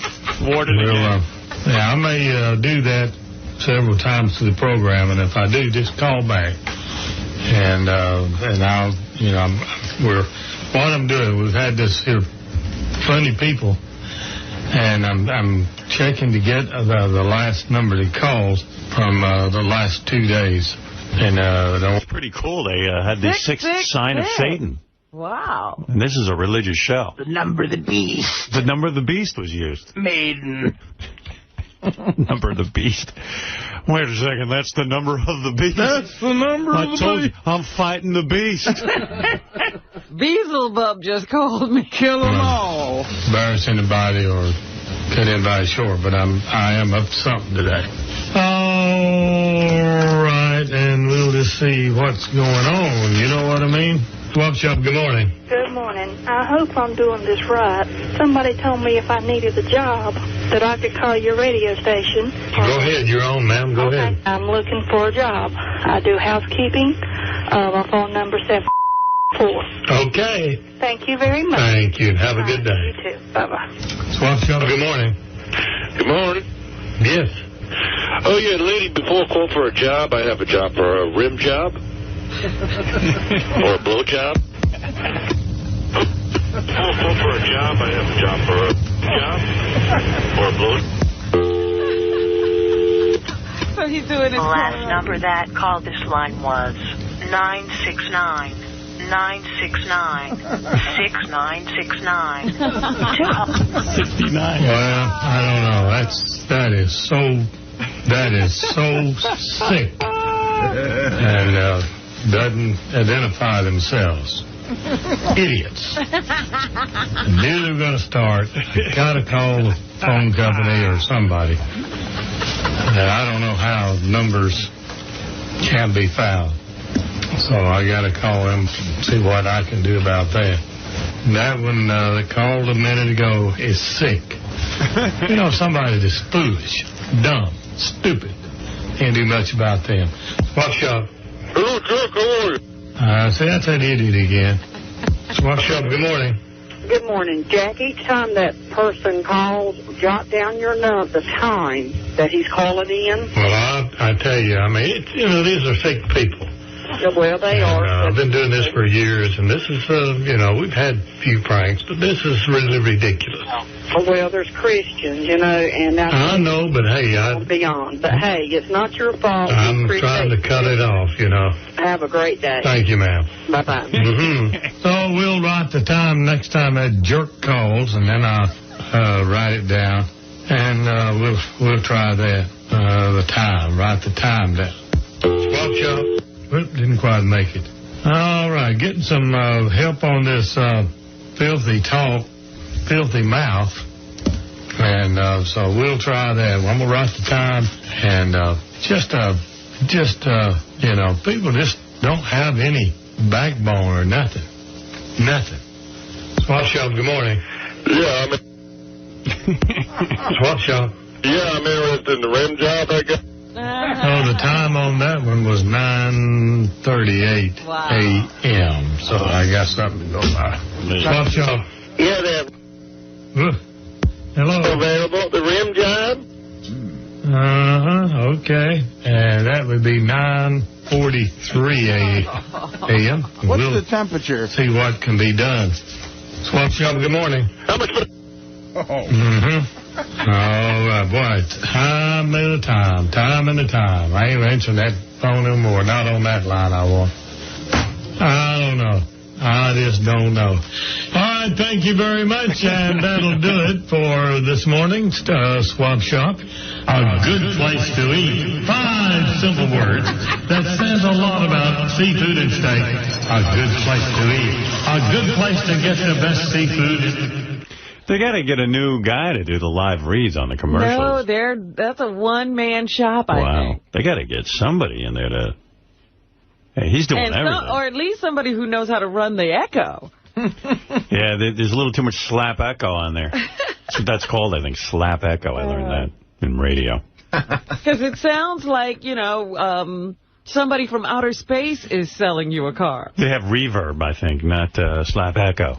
Yeah, I may do that several times to the program, and if I do, just call back. And I'll, you know, what I'm doing, we've had this here funny people, and I'm checking to get the last number that calls from the last 2 days. And it's pretty cool. They had the sixth sign of Satan. Wow. And this is a religious show. The number of the beast. The number of the beast was used. Maiden. Number of the beast. Wait a second, that's the number of the beast. That's the number of the beast. I'm fighting the beast. Beelzebub just called me. Kill them all. Embarrass anybody or cut anybody short, but I am up to something today. All right, and we'll just see what's going on. You know what I mean? What's up? Good morning. Good morning. I hope I'm doing this right. Somebody told me if I needed a job that I could call your radio station. Go ahead. You're on, ma'am. Go ahead. I'm looking for a job. I do housekeeping. My phone number is 744. Okay. Thank you very much. Thank you. Have a good day. You too. Bye-bye. What's up? Good morning. Good morning. Yes. Oh, yeah, lady, before I call for a job, I have a job for a rim job. Or a blow job. Before I call for a job, I have a job for a job. Or a blow. So he's doing it. The last number that called this line was 969. 969-6969. 69. Well, I don't know. That is so sick. And doesn't identify themselves. Idiots. Knew they were going to start. Got to call the phone company or somebody. I don't know how numbers can be found. So I got to call them, see what I can do about that. That one they called a minute ago is sick. You know, somebody that's foolish, dumb, stupid. Can't do much about them. What's up? Hello, Jack. How are you? See, that's that idiot again. What's up? Good morning. Good morning, Jack. Each time that person calls, jot down your the time that he's calling in. Well, I tell you, I mean, these are sick people. Well, they are. I've been doing this for years, and this is, we've had a few pranks, but this is really ridiculous. Well, there's Christians, and that's... I know, but hey, beyond. But hey, it's not your fault. I'm trying to cut it off, Have a great day. Thank you, ma'am. Bye-bye. So we'll write the time next time that jerk calls, and then I'll write it down, and we'll try that, the time, write the time down. Watch out. Didn't quite make it. All right, getting some help on this filthy talk, filthy mouth. And so we'll try that. I'm going to write the time. And you know, people just don't have any backbone or nothing. Nothing. Swap Shop, good morning. Yeah, Swap Shop. Yeah, I'm interested in the rim job, I guess. Oh, the time on that one was 9:38 a.m. So I got something to go by. Swap Shop. Yeah, they're hello. Available, the rim job? Okay. And that would be 9:43 a.m. What's the temperature? See what can be done. Swap Shop, good morning. How much for... All right, boy. Time and a time. I ain't answering that phone no more. Not on that line I want. I don't know. I just don't know. All right, thank you very much, and that'll do it for this morning's Swap Shop. A good place to eat. 5 simple words that says a lot about seafood and steak. A good place to eat. A good place to get the best seafood. They got to get a new guy to do the live reads on the commercials. No, that's a one-man shop, I think. They got to get somebody in there to... Hey, he's doing everything. Or at least somebody who knows how to run the echo. Yeah, there's a little too much slap echo on there. That's what that's called, I think, slap echo. I learned that in radio. Because it sounds like, you know, somebody from outer space is selling you a car. They have reverb, I think, not slap echo.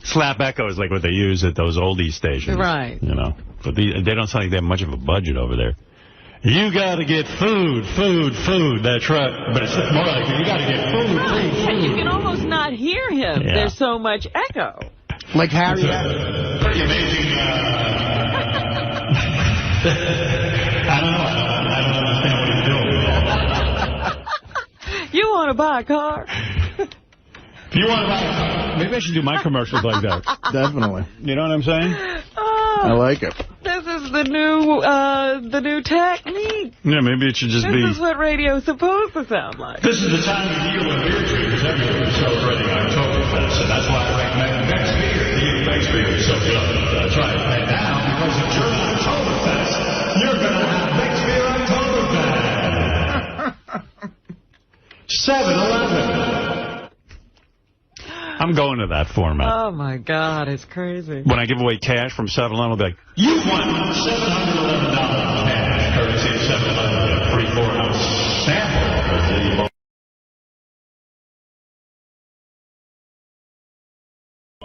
Slap echo is like what they use at those oldies stations. Right. You know, but they don't sound like they have much of a budget over there. You got to get food. That's right. But it's more like you got to get food. And you can almost not hear him. Yeah. There's so much echo. Like Harry. Pretty amazing. I don't know. I don't understand what he's doing. You want to buy a car? You want to buy a car? Maybe I should do my commercials like that. Definitely. You know what I'm saying? I like it. This is the new technique. Yeah, maybe it should just be... This is what radio's supposed to sound like. This is the time of year when beer drinkers everywhere are celebrating Oktoberfest, and that's why I recommend Vick's beer. The Vick's beer is so good. That's right. And now, because of German Oktoberfest, you're going to have Vick's beer Oktoberfest. 7-Eleven. I'm going to that format. Oh, my God. It's crazy. When I give away cash from 7-Eleven, I'll be like, you won $711 cash, courtesy of 7-Eleven, a free 4-ounce sample.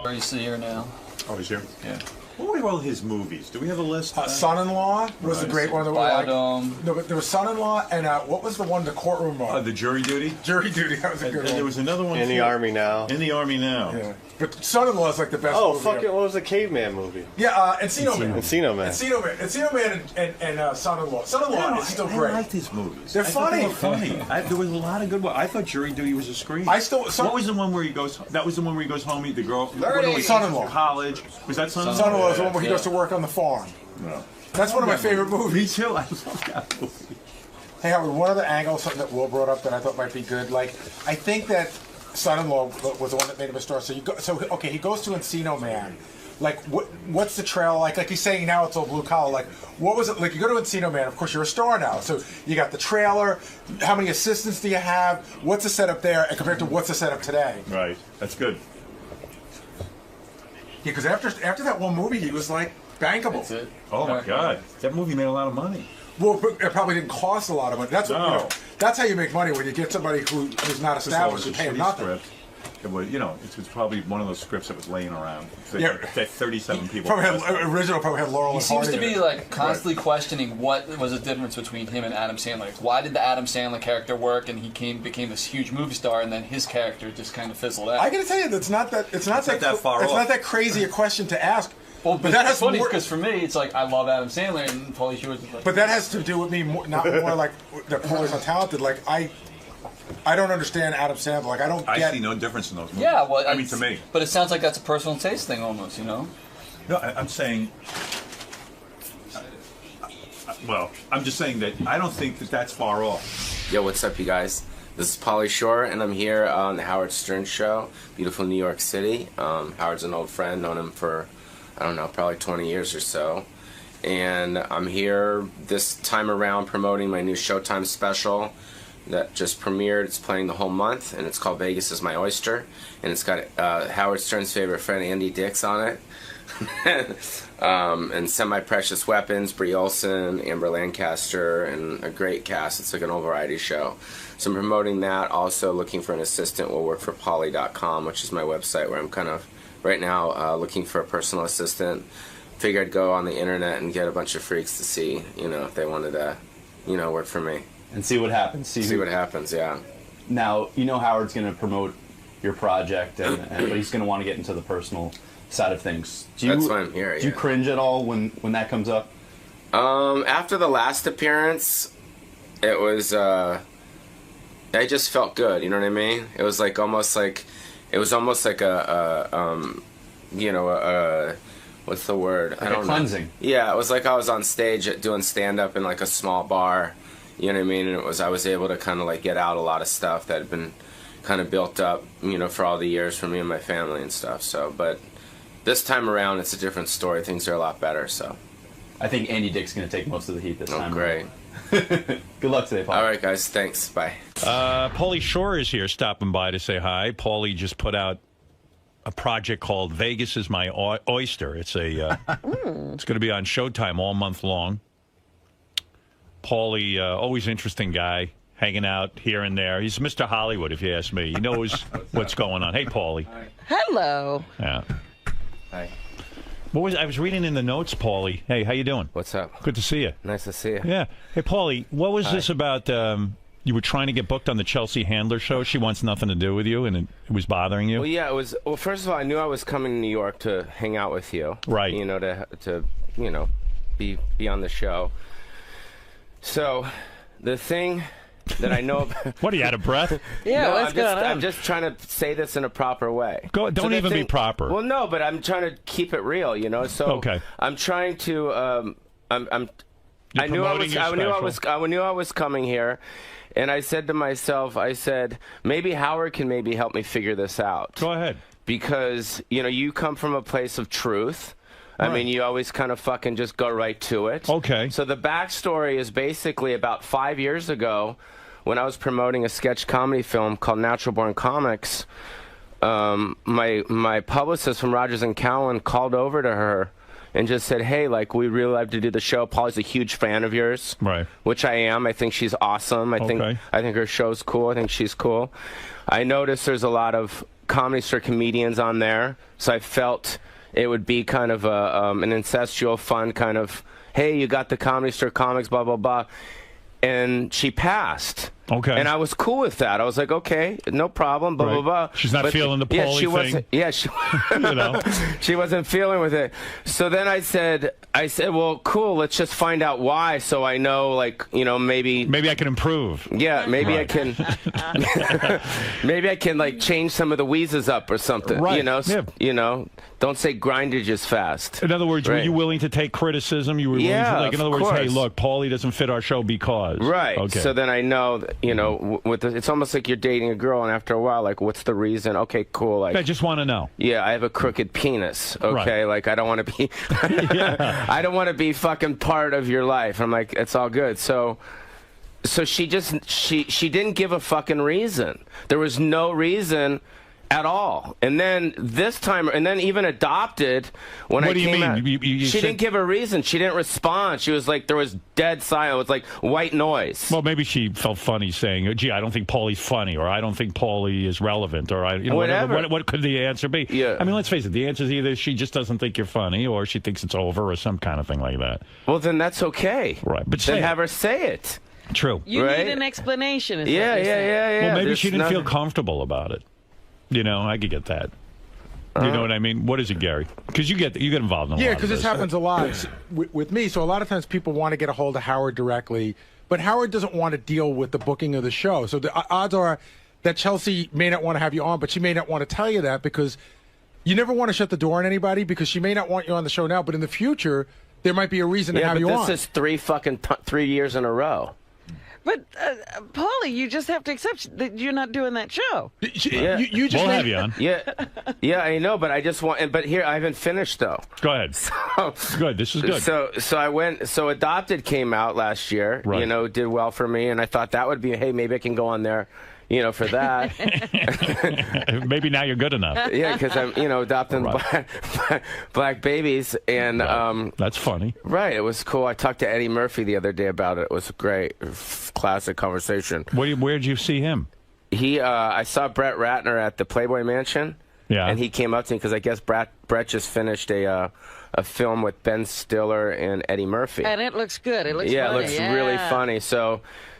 Where is he here now? Oh, he's here? Yeah. What were all his movies? Do we have a list? Son-in-Law was a great one. Biodome. No, but there was Son-in-Law, and what was the one, the courtroom one? The Jury Duty? Jury Duty, that was a good one. And there was another one. In the Army Now. In the Army Now. Yeah. But Son-in-Law is like the best movie. Fuck it, what was the caveman movie? Yeah, Encino Man. Encino Man and Son-in-Law. Son-in-law is still great. I like these movies. They're funny. They were funny. There was a lot of good ones. I thought Jury Duty was a scream. What was the one where he goes? That was the one where he goes home, the girl. Son-in-law. College. Was that Son-in-law? Son-in-law is the one where he goes to work on the farm. No. That's one of my favorite movies. Me too. I love that movie. Hey, Howard, one other angle, something that Will brought up that I thought might be good. Like, I think that Son-in-Law was the one that made him a star. So he goes to Encino Man. Like, what's the trail like? Like he's saying now it's all blue collar. Like, what was it like? You go to Encino Man, of course you're a star now. So you got the trailer. How many assistants do you have? What's the setup there, and compared to what's the setup today? Right. That's good. Yeah, because after that one movie, he was like bankable. That's it. Oh my God, that movie made a lot of money. Well, it probably didn't cost a lot of money. That's what, that's how you make money, when you get somebody who's not established. You pay him nothing. Script. It was, it's probably one of those scripts that was laying around. Yeah. 37 people. Probably had Laurel and He seems Hardy to be like constantly questioning what was the difference between him and Adam Sandler. Like, why did the Adam Sandler character work and he became this huge movie star, and then his character just kind of fizzled out? I got to tell you, it's not that far off. It's not that crazy a question to ask. Well, but that has funny because for me, it's like I love Adam Sandler and Pauly Shore. Like, but that has to do with me not more like that Paulie's not talented. Like I don't understand Adam Sandler. Like I see no difference in those movies. Yeah, well, I mean, to me. But it sounds like that's a personal taste thing almost, No, I'm saying. Well, I'm just saying that I don't think that that's far off. Yo, what's up, you guys? This is Pauly Shore, and I'm here on the Howard Stern Show, beautiful New York City. Howard's an old friend, known him for, I don't know, probably 20 years or so. And I'm here this time around promoting my new Showtime special that just premiered. It's playing the whole month, and it's called Vegas is My Oyster. And it's got Howard Stern's favorite friend, Andy Dix, on it. And Semi-Precious Weapons, Brie Olson, Amber Lancaster, and a great cast. It's like an old variety show. So I'm promoting that. Also looking for an assistant will work for 𝗛cie.com, which is my website where I'm kind of right now looking for a personal assistant. Figured I'd go on the internet and get a bunch of freaks to see, if they wanted to, work for me. And see what happens. See what happens, yeah. Now, Howard's going to promote your project, but he's going to want to get into the personal side of things. That's why I'm here. Do you cringe at all when that comes up? After the last appearance, it was I just felt good. You know what I mean? It was almost like what's the word? I don't know. Cleansing. Yeah, it was like I was on stage doing stand up in like a small bar. You know what I mean? And I was able to kind of get out a lot of stuff that had been kind of built up, for all the years for me and my family and stuff. So, but this time around, it's a different story. Things are a lot better, so. I think Andy Dick's going to take most of the heat this time. Great. Good luck today, Paul. All right, guys. Thanks. Bye. 𝗛cie Shore is here stopping by to say hi. Paulie just put out a project called Vegas is My Oyster. It's it's going to be on Showtime all month long. Paulie, always interesting guy, hanging out here and there. He's Mr. Hollywood, if you ask me. He knows what's going on. Hey, Paulie. Hello. Yeah. Hi. I was reading in the notes, Paulie. Hey, how you doing? What's up? Good to see you. Nice to see you. Yeah. Hey, Paulie, what was this about? You were trying to get booked on the Chelsea Handler show. She wants nothing to do with you, and it was bothering you. Well, yeah, it was. Well, first of all, I knew I was coming to New York to hang out with you. Right. To be on the show. So, the thing that I know. What, are you out of breath? Yeah, no, what's going on? I'm just trying to say this in a proper way. Don't even be proper. Well, no, but I'm trying to keep it real, So okay. I'm trying to. I knew I was coming here, and I said to myself, maybe Howard can help me figure this out. Go ahead. Because you come from a place of truth. Right. I mean, you always kind of fucking just go right to it. Okay. So the backstory is basically about 5 years ago, when I was promoting a sketch comedy film called Natural Born Comics. My publicist from Rogers & Cowan called over to her and just said, hey, we really like to do the show. Paulie's a huge fan of yours. Right. Which I am. I think she's awesome. I think her show's cool. I think she's cool. I noticed there's a lot of Comedy Store comedians on there, so I felt it would be kind of an incestual, fun kind of, hey, you got the Comedy Store comics, blah, blah, blah. And she passed. Okay. And I was cool with that. I was like, okay, no problem, blah, blah, blah. She's not feeling the Paulie thing. Yeah, she wasn't feeling with it. So then I said, well, cool, let's just find out why, so I know, maybe... Maybe I can improve. Yeah, maybe I can... maybe I can, change some of the wheezes up or something. Right. Don't say grindage as fast. In other words, were you willing to take criticism? You were willing to, in other words, hey, look, Paulie doesn't fit our show because... Right. Okay. So then I know... it's almost like you're dating a girl, and after a while, what's the reason? Okay, cool. I just want to know. Yeah, I have a crooked penis. Okay, right. I don't want to be. I don't want to be fucking part of your life. I'm like, it's all good. So she didn't give a fucking reason. There was no reason at all. And then this time, and then even adopted when I came out. What do you mean? She didn't give a reason. She didn't respond. She was there was dead silence. It was like white noise. Well, maybe she felt funny saying, gee, I don't think Paulie's funny, or I don't think Paulie is relevant, or whatever. What could the answer be? Yeah. I mean, let's face it. The answer is either she just doesn't think you're funny, or she thinks it's over, or some kind of thing like that. Well, then that's okay. Right. But then have her say it. True. You need an explanation. Yeah. Well, maybe she didn't feel comfortable about it. I could get that. You know what I mean? What is it, Gary? Because you get involved in a lot of this. Yeah, because this happens a lot with me. So a lot of times people want to get a hold of Howard directly, but Howard doesn't want to deal with the booking of the show. So the odds are that Chelsea may not want to have you on, but she may not want to tell you that, because you never want to shut the door on anybody, because she may not want you on the show now, but in the future there might be a reason to have you on. This is 3 years in a row. But, Paulie, you just have to accept that you're not doing that show. Yeah. You just we'll have you on. Yeah, I know, but I just want. But here, I haven't finished though. Go ahead. So, good. This is good. So I went. So Adopted came out last year. Right. You know, did well for me, and I thought that would be. Hey, maybe I can go on there. You know, for that. Maybe now you're good enough. Yeah, because I'm, adopting black babies, and that's funny. Right, it was cool. I talked to Eddie Murphy the other day about it. It was a great, classic conversation. Where'd you see him? I saw Brett Ratner at the Playboy Mansion. Yeah, and he came up to me because I guess Brett just finished a film with Ben Stiller and Eddie Murphy, and it looks good. It looks funny. It looks really funny.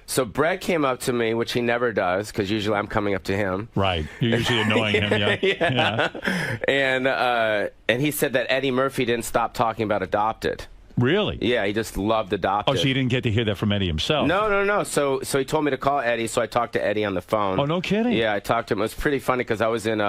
So Brett came up to me, which he never does, because usually I'm coming up to him. Right. You're usually annoying him, yeah. And he said that Eddie Murphy didn't stop talking about Adopted. Really? Yeah, he just loved Adopted. Oh, so you didn't get to hear that from Eddie himself? No. So he told me to call Eddie, so I talked to Eddie on the phone. Oh, no kidding? Yeah, I talked to him. It was pretty funny because I was in...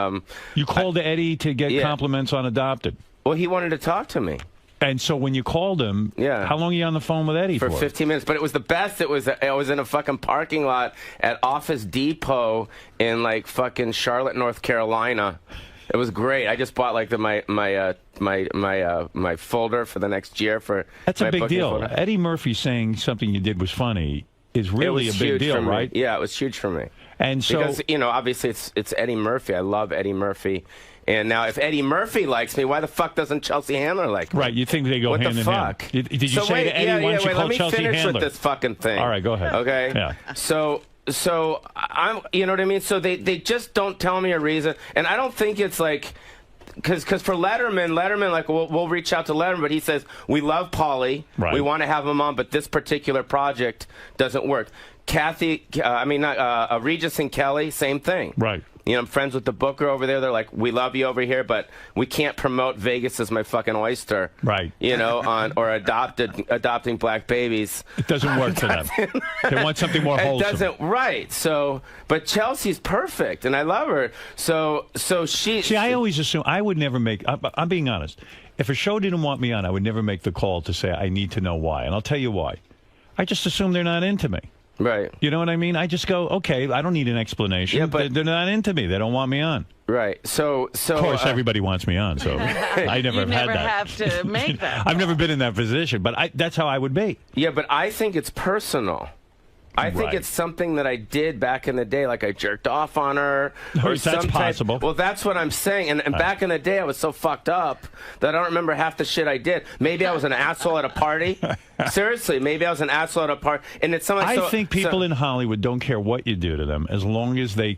you called Eddie to get compliments on Adopted? Well, he wanted to talk to me. And so when you called him, how long were you on the phone with Eddie for? For 15 minutes. But it was the best. I was in a fucking parking lot at Office Depot in like fucking Charlotte, North Carolina. It was great. I just bought like my folder for the next year for. That's a big deal. Folder. Eddie Murphy saying something you did was funny is really a big deal, right? Yeah, it was huge for me. And so because obviously it's Eddie Murphy. I love Eddie Murphy. And now, if Eddie Murphy likes me, why the fuck doesn't Chelsea Handler like me? Right, you think they go what hand the in fuck? hand. Did you say to Eddie, why don't you call Chelsea Handler? Let me finish with this fucking thing. All right, go ahead. Okay? Yeah. So I'm, you know what I mean? So they just don't tell me a reason. And I don't think it's like, because for Letterman, like, we'll reach out to Letterman, but he says, we love Paulie. Right. We want to have him on, but this particular project doesn't work. Regis and Kelly, same thing. Right. I'm friends with the booker over there. They're like, we love you over here, but we can't promote Vegas as my fucking oyster. Right. Or adopting black babies. It doesn't work for them. They want something more wholesome. It doesn't, right. So, but Chelsea's perfect, and I love her. So she... See, I always assume, I would never make, I'm being honest. If a show didn't want me on, I would never make the call to say, I need to know why. And I'll tell you why. I just assume they're not into me. Right. You know what I mean? I just go, okay, I don't need an explanation. Yeah, but they're not into me. They don't want me on. Right. So of course, everybody wants me on, so I never have had that. You never have to make that. I've never been in that position, but that's how I would be. Yeah, but I think it's personal. I think it's something that I did back in the day, like I jerked off on her. Or that's possible. Well, that's what I'm saying. And back in the day, I was so fucked up that I don't remember half the shit I did. Maybe I was an asshole at a party. Seriously, maybe I was an asshole at a party. And it's something. I think people in Hollywood don't care what you do to them as long as they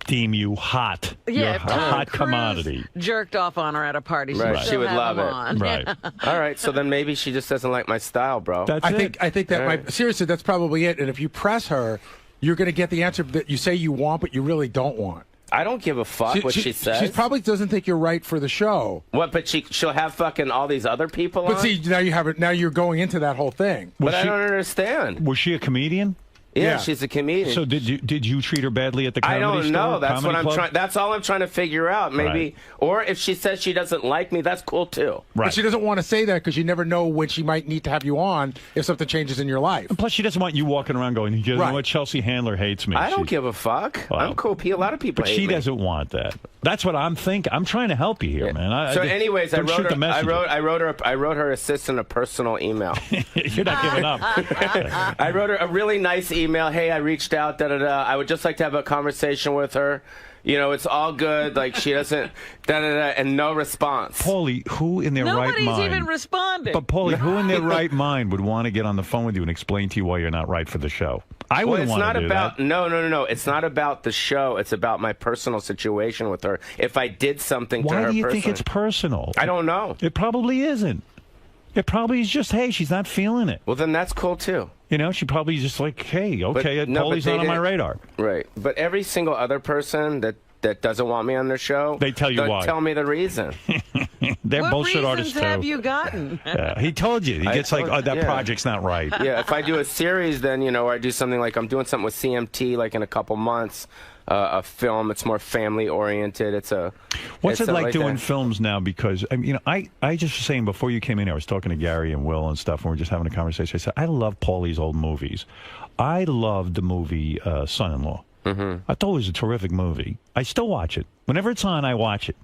deem you hot. Yeah, you're if a hot commodity. Jerked off on her at a party. Right, she would love it. Right. All right, so then maybe she just doesn't like my style, bro. I think that might seriously. That's probably it. And if you press her, you're going to get the answer that you say you want, but you really don't want. I don't give a fuck what she says. She probably doesn't think you're right for the show. What? But she'll have fucking all these other people But on? see, now you have it. Now you're going into that whole thing. But I don't understand. Was she a comedian? Yeah, she's a comedian. So did you treat her badly at the comedy store? I don't know. That's what I'm trying. That's all I'm trying to figure out. Maybe, or if she says she doesn't like me, that's cool too. Right. But she doesn't want to say that because you never know when she might need to have you on if something changes in your life. And plus, she doesn't want you walking around going, "You know what? Chelsea Handler hates me." I don't give a fuck. I'm cool. A lot of people. But she doesn't want that. That's what I'm thinking. I'm trying to help you here, man. So, anyways, I wrote her assistant a personal email. You're not giving up. I wrote her a really nice email. Hey, I reached out. I would just like to have a conversation with her. It's all good. Like she doesn't. And no response. Paulie, who in their right mind? Nobody's even responding. But Paulie, who in their right mind would want to get on the phone with you and explain to you why you're not right for the show? I wouldn't want to do that. No. It's not about the show. It's about my personal situation with her. If I did something to her why do you personally. think it's personal? I don't know. It probably isn't. It probably is just, hey, she's not feeling it. Well, then that's cool, too. She probably just like, hey, okay, Paulie's not on my radar. Right. But every single other person that doesn't want me on their show, they tell you why. Tell me the reason. They're what bullshit artists, too. What reasons have you gotten? He told you. He gets like, oh, that project's not right. Yeah, if I do a series, then, or I do something like I'm doing something with CMT like in a couple months, a film. It's more family-oriented. What's it like doing films now? Because, I just was saying before you came in here, I was talking to Gary and Will and stuff, and we were just having a conversation. I said, I love Paulie's old movies. I loved the movie Son-in-Law. I thought it was a terrific movie. I still watch it. Whenever it's on, I watch it.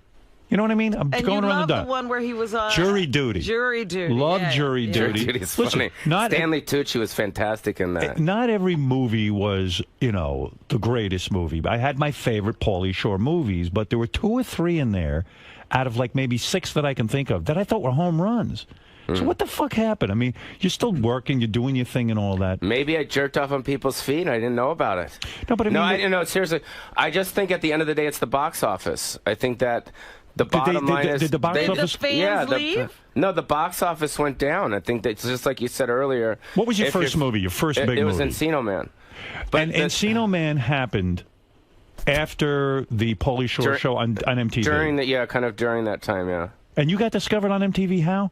You know what I mean? I'm going around the the one where he was on Jury Duty. Jury Duty. Love Jury Duty. Jury Duty is funny. Stanley Tucci was fantastic in that. Not every movie was, you know, the greatest movie. I had my favorite Pauly Shore movies, but there were 2 or 3 in there out of like maybe 6 that I can think of that I thought were home runs. So what the fuck happened? I mean, you're still working, you're doing your thing and all that. Maybe I jerked off on people's feet and I didn't know about it. No, but I mean... I didn't know. Seriously, I just think at the end of the day, it's the box office. I think that the bottom line is... Did the box office... leave? No, the box office went down. I think that's just like you said earlier. What was your first movie, your first big movie? It was Encino Man. But Encino Man happened after the Pauly Shore show on MTV. Kind of during that time, yeah. And you got discovered on MTV how?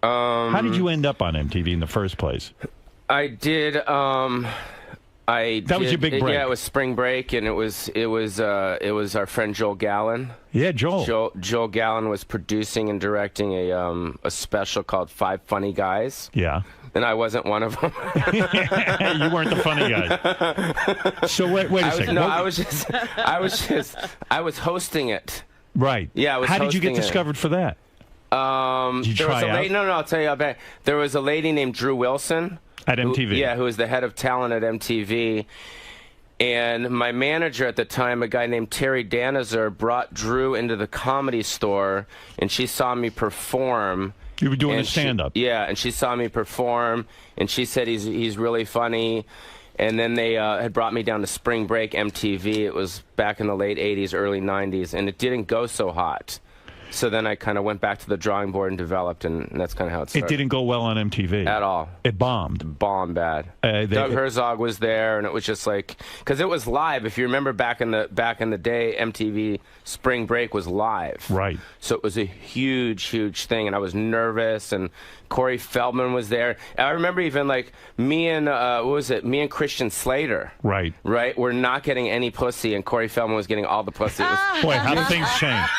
How did you end up on MTV in the first place? I did. That was your big break. Yeah, it was spring break, and it was our friend Joel Gallen. Yeah, Joel. Joel Gallen was producing and directing a special called 5 Funny Guys. Yeah. And I wasn't one of them. You weren't the funny guy. So wait a second. No, I was hosting it. Right. Yeah, I was. How did you get hosting discovered for that? Did you try out? No, I'll tell you about. There was a lady named Drew Wilson at MTV. Who was the head of talent at MTV. And my manager at the time, a guy named Terry Danizer, brought Drew into the Comedy Store, and she saw me perform. You were doing a stand-up. Yeah, and she saw me perform, and she said he's really funny. And then they had brought me down to Spring Break MTV. It was back in the late 80s, early 90s, and it didn't go so hot. So then I kind of went back to the drawing board and developed, and that's kind of how it started. It didn't go well on MTV. At all. It bombed. Bombed bad. Doug Herzog was there, and it was just like, because it was live. If you remember back in the day, MTV Spring Break was live. Right. So it was a huge, huge thing, and I was nervous, and Corey Feldman was there. And I remember even like me and Christian Slater. Right. Right. We're not getting any pussy, and Corey Feldman was getting all the pussy. Boy, how do things change?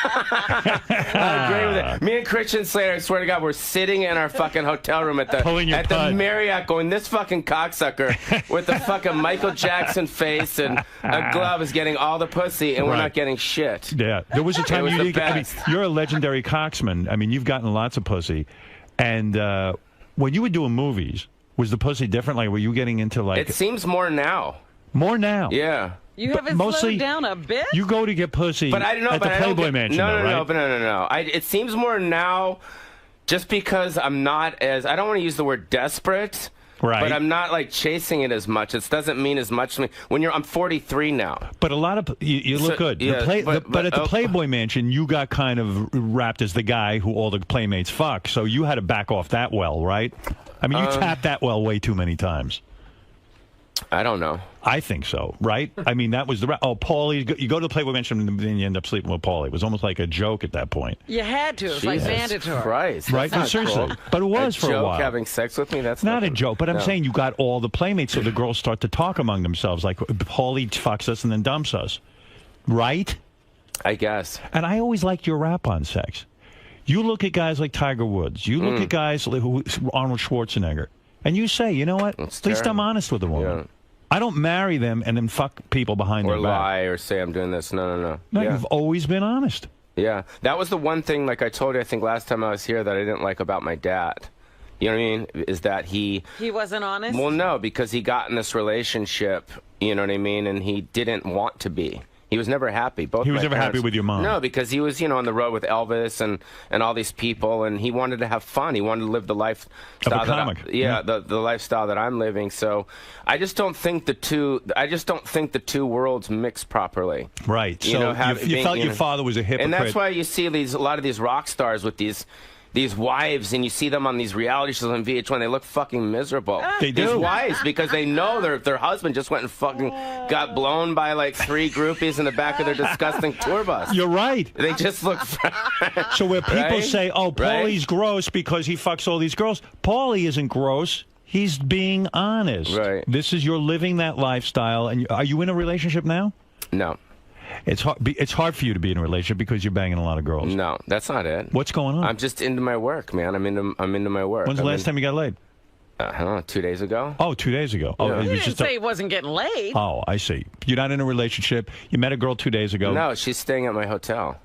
I agree with it. Me and Christian Slater, I swear to God, we're sitting in our fucking hotel room at the Marriott going, this fucking cocksucker with the fucking Michael Jackson face and a glove is getting all the pussy, and we're not getting shit. Yeah. There was a time you didn't. I mean, you're a legendary cocksman. I mean, you've gotten lots of pussy. And when you were doing movies, was the pussy different? Like, were you getting into like... It seems more now. More now? Yeah. You haven't slowed down a bit? You go to get pussy at the Playboy Mansion, No. It seems more now just because I'm not as... I don't want to use the word desperate, but I'm not like chasing it as much. It doesn't mean as much to me. I'm 43 now. But a lot of... You look good. Yeah, but at the Playboy Mansion, you got kind of wrapped as the guy who all the playmates fuck, so you had to back off that well, right? I mean, you tapped that well way too many times. I don't know. I think so, right? I mean, that was the... Paulie, you go to the Playboy Mansion and then you end up sleeping with Paulie. It was almost like a joke at that point. You had to. It was like mandatory. Christ, right? No, seriously. Cool. But it was for a while. Having sex with me? That's not a joke, but I'm saying you got all the playmates, so the girls start to talk among themselves, like, Paulie fucks us and then dumps us. Right? I guess. And I always liked your rap on sex. You look at guys like Tiger Woods. You look at guys like Arnold Schwarzenegger. And you say, you know what? At least I'm honest with a woman. Yeah. I don't marry them and then fuck people behind their back. Or lie or say I'm doing this. No. No, you've always been honest. Yeah. That was the one thing, like I told you, I think last time I was here, that I didn't like about my dad. You know what I mean? Is that he wasn't honest? Well, no, because he got in this relationship, you know what I mean, and he didn't want to be. He was never happy. He was never happy with your mom? No, because he was, on the road with Elvis and all these people, and he wanted to have fun. He wanted to live the lifestyle of a comic. The lifestyle that I'm living. So I just don't think the two worlds mix properly. Right. You felt your father was a hypocrite. And that's why you see a lot of these rock stars with these wives, and you see them on these reality shows on VH1, they look fucking miserable. They do. These wives, because they know their husband just went and fucking got blown by like 3 groupies in the back of their disgusting tour bus. You're right. They just look... So where people say, oh, Paulie's gross because he fucks all these girls, Paulie isn't gross. He's being honest. Right. You're living that lifestyle. And are you in a relationship now? No. It's hard for you to be in a relationship because you're banging a lot of girls. No, that's not it. What's going on? I'm just into my work, man. I'm into my work. When's the last time you got laid? I don't know, 2 days ago. Oh, 2 days ago. Oh, You didn't say he wasn't getting laid. Oh, I see. You're not in a relationship. You met a girl 2 days ago. No, she's staying at my hotel.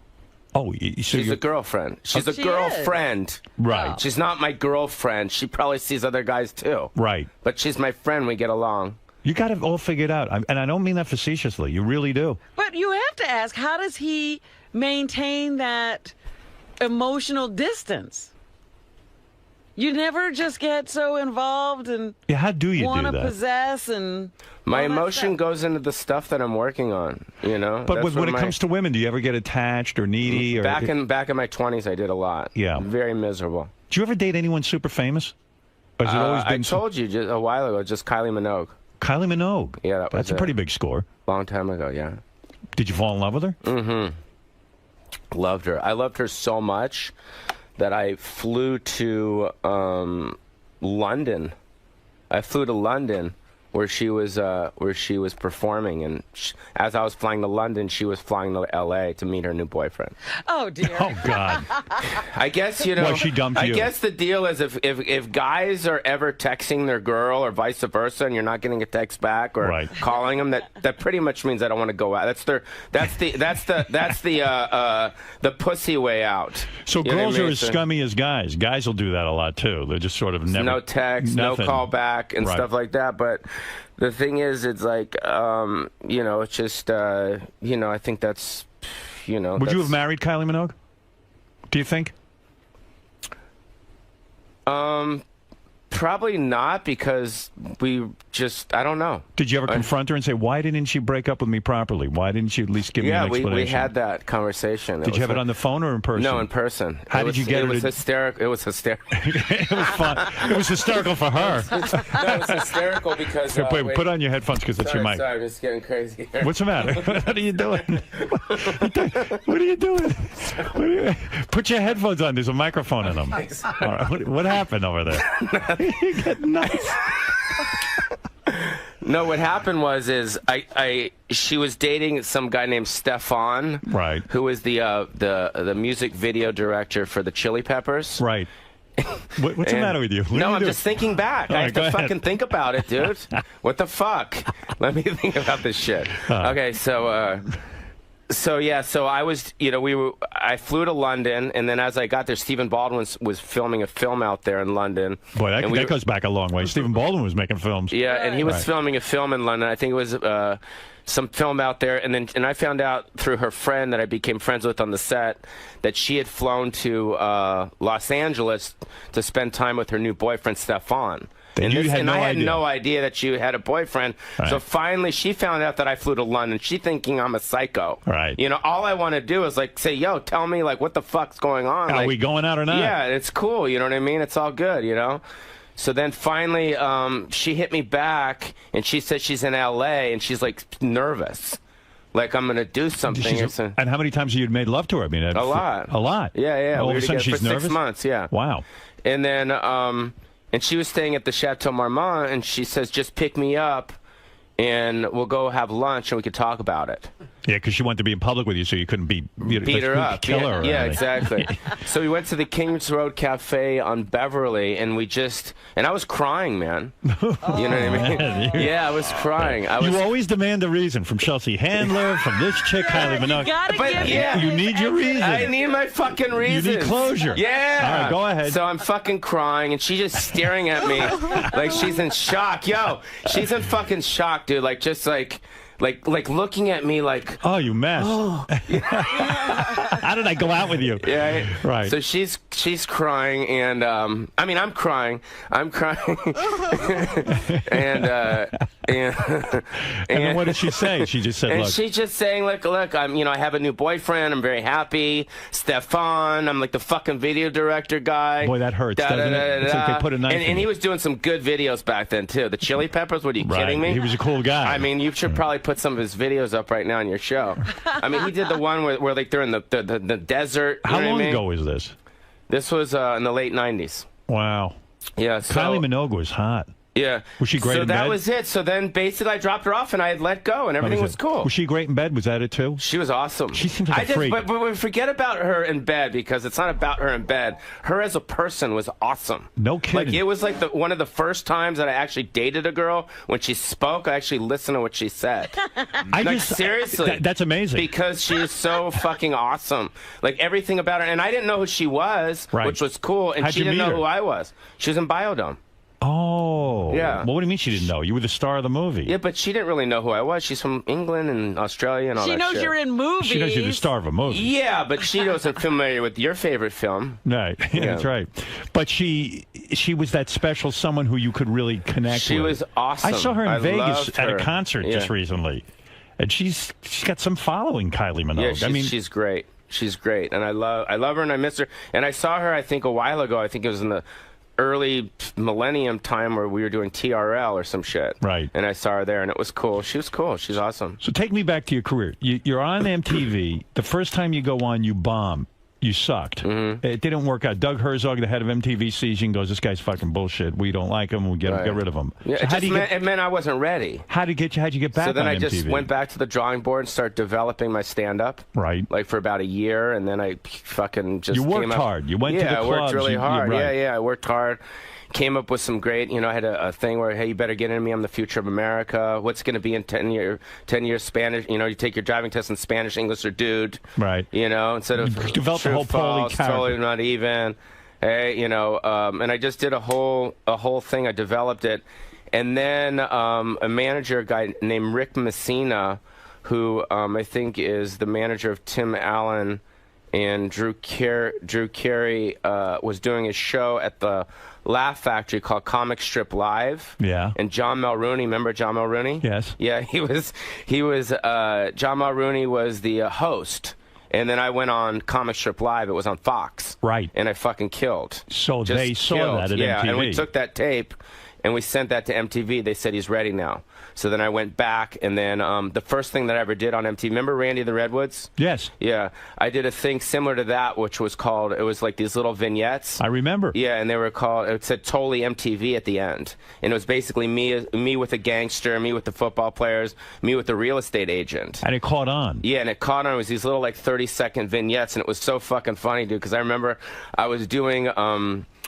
Oh, so she's a girlfriend. She's a girlfriend. Right. She's not my girlfriend. She probably sees other guys too. Right. But she's my friend. We get along. You got it all figured out. And I don't mean that facetiously. You really do. But you have to ask, how does he maintain that emotional distance? You never just get so involved and how do you want do to that? possess and my emotion goes into the stuff that I'm working on. You know. But when it comes to women, do you ever get attached or needy? Or back in my 20s, I did a lot. Yeah. Very miserable. Did you ever date anyone super famous? Or has it always been? I told you just a while ago, just Kylie Minogue. Kylie Minogue. Yeah, that's a pretty big score. Long time ago, yeah. Did you fall in love with her? Mm-hmm. Loved her. I loved her so much that I flew to London. I flew to London where she was performing, and as I was flying to London, she was flying to L.A. to meet her new boyfriend. Oh dear. Oh God. I guess you know. Well, she dumped you. I guess the deal is if guys are ever texting their girl or vice versa, and you're not getting a text back or calling them, that pretty much means I don't want to go out. That's the pussy way out. So You know girls what I mean? are as scummy as guys. Guys will do that a lot too. They're just sort of never no text, nothing. no call back, and Right. stuff like that. But the thing is, it's like, you know, it's just, you know, I think that's, you know. Would you have married Kylie Minogue? Do you think? Probably not, because we just, I don't know. Did you ever confront her and say, why didn't she break up with me properly? Why didn't she at least give me an explanation? Yeah, we had that conversation. Did you have it on the phone or in person? No, in person. How did you get her to... It was hysterical. It was hysterical. It was fun. It was hysterical for her. No, it was hysterical because... Wait, put on your headphones because it's your mic. Sorry, I'm just getting crazy here. What's the matter? What are you doing? What are you doing? Put your headphones on. There's a microphone in them. All right. What happened over there? You get nuts. No, what happened was she was dating some guy named Stefan, right? Who was the music video director for the Chili Peppers, right? What's the matter with you? I'm just thinking back. I have to fucking think about it, dude. What the fuck? Let me think about this shit. Okay, so I was, you know, I flew to London, and then as I got there, Stephen Baldwin was filming a film out there in London. Boy, that goes back a long way. Stephen Baldwin was making films. Yeah, and he was filming a film in London. I think it was some film out there, and I found out through her friend that I became friends with on the set that she had flown to Los Angeles to spend time with her new boyfriend, Stefan. And I had no idea that she had a boyfriend. Right. So finally, she found out that I flew to London. She thinking I'm a psycho. Right. You know, all I want to do is like say, "Yo, tell me like what the fuck's going on? Are we going out or not?" Yeah, it's cool. You know what I mean? It's all good. You know. So then finally, she hit me back, and she said she's in L.A. and she's like nervous. Like I'm gonna do something. And how many times have you made love to her? I mean, a lot. A lot. Yeah. All we of a sudden, she's for nervous? 6 months. Yeah. Wow. And then, and she was staying at the Chateau Marmont, and she says, "Just pick me up, and we'll go have lunch, and we could talk about it." Yeah, because she wanted to be in public with you, so you couldn't beat her up, kill her. Yeah, exactly. So we went to the Kings Road Cafe on Beverly, and I was crying, man. You know what I mean? Man, yeah, I was crying. You always demand a reason from Chelsea Handler, from this chick, Kylie Minogue. You need your reason. I need my fucking reason. You need closure. Yeah. All right, go ahead. So I'm fucking crying, and she's just staring at me like she's in shock. Yo, she's in fucking shock, dude. Like, just like looking at me like, oh, you mess. Oh. How did I go out with you? Yeah, right. So she's crying, and I mean I'm crying, and then what did she say? She just said, and look. she's just saying, look, I have a new boyfriend. I'm very happy. Stefan, I'm like the fucking video director guy. Boy, that hurts, doesn't it? It's like they put a knife in and he was doing some good videos back then too. The Chili Peppers. What are you kidding me? He was a cool guy. I mean, you should probably put some of his videos up right now on your show. I mean, he did the one where like they're in the desert. How long ago was this? This was in the late 90s. Wow. Yeah. So, Kylie Minogue was hot. Yeah. Was she great so in that bed? was it. So then basically I dropped her off and I had let go and everything was cool. Was she great in bed? Was that it too? She was awesome. She seems like a freak. But we forget about her in bed because it's not about her in bed. Her as a person was awesome. No kidding. Like it was like one of the first times that I actually dated a girl. When she spoke, I actually listened to what she said. Seriously. That's amazing. Because she's so fucking awesome. Like everything about her. And I didn't know who she was, which was cool. And she didn't know who I was. She was in Biodome. Oh. Yeah. Well, what do you mean she didn't know? You were the star of the movie. Yeah, but she didn't really know who I was. She's from England and Australia and all that shit. She knows you're in movies. She knows you're the star of a movie. Yeah, but she wasn't familiar with your favorite film. Right. Yeah, that's right. But she was that special someone who you could really connect with. She was awesome. I saw her in Vegas at a her. concert just recently. And she's got some following, Kylie Minogue. Yeah, she's great. She's great. And I love her and I miss her. And I saw her, I think, a while ago. I think it was in the early millennium time where we were doing TRL or some shit. Right. And I saw her there, and it was cool. She was cool. She's awesome. So take me back to your career. You're on MTV. The first time you go on, you bomb. You sucked. It didn't work out. Doug Herzog, the head of MTV, sees you and goes, "This guy's fucking bullshit. We don't like him. We get rid of him." Yeah, so it meant I wasn't ready. How'd you get back? So then on I just MTV? went back to the drawing board and started developing my stand-up. Right. Like for about a year, and then I fucking just You worked came up, hard. You went to the clubs. I worked really hard. Right. Yeah, I worked hard. Came up with some great, I had a thing where, hey, you better get into me. I'm the future of America. What's going to be in 10 years Spanish? You take your driving test in Spanish, English, or dude. Right. Instead of develop the whole false, totally not even. Hey, and I just did a whole thing. I developed it. And then a manager guy named Rick Messina, who I think is the manager of Tim Allen and Drew Carey was doing a show at the Laugh Factory called Comic Strip Live. Yeah. And John Mulrooney, remember John Mulrooney? Yes. Yeah, he was John Mulrooney was the host. And then I went on Comic Strip Live. It was on Fox. Right. And I fucking killed. So they saw that at MTV. And we took that tape and we sent that to MTV. They said he's ready now. So then I went back, and then the first thing that I ever did on MTV, remember Randy the Redwoods? Yes. Yeah. I did a thing similar to that, which was called, it was like these little vignettes. I remember. Yeah, and they were called, it said totally MTV at the end. And it was basically me with a gangster, me with the football players, me with the real estate agent. And it caught on. Yeah, and it caught on. It was these little, like, 30-second vignettes, and it was so fucking funny, dude, because I remember I was doing...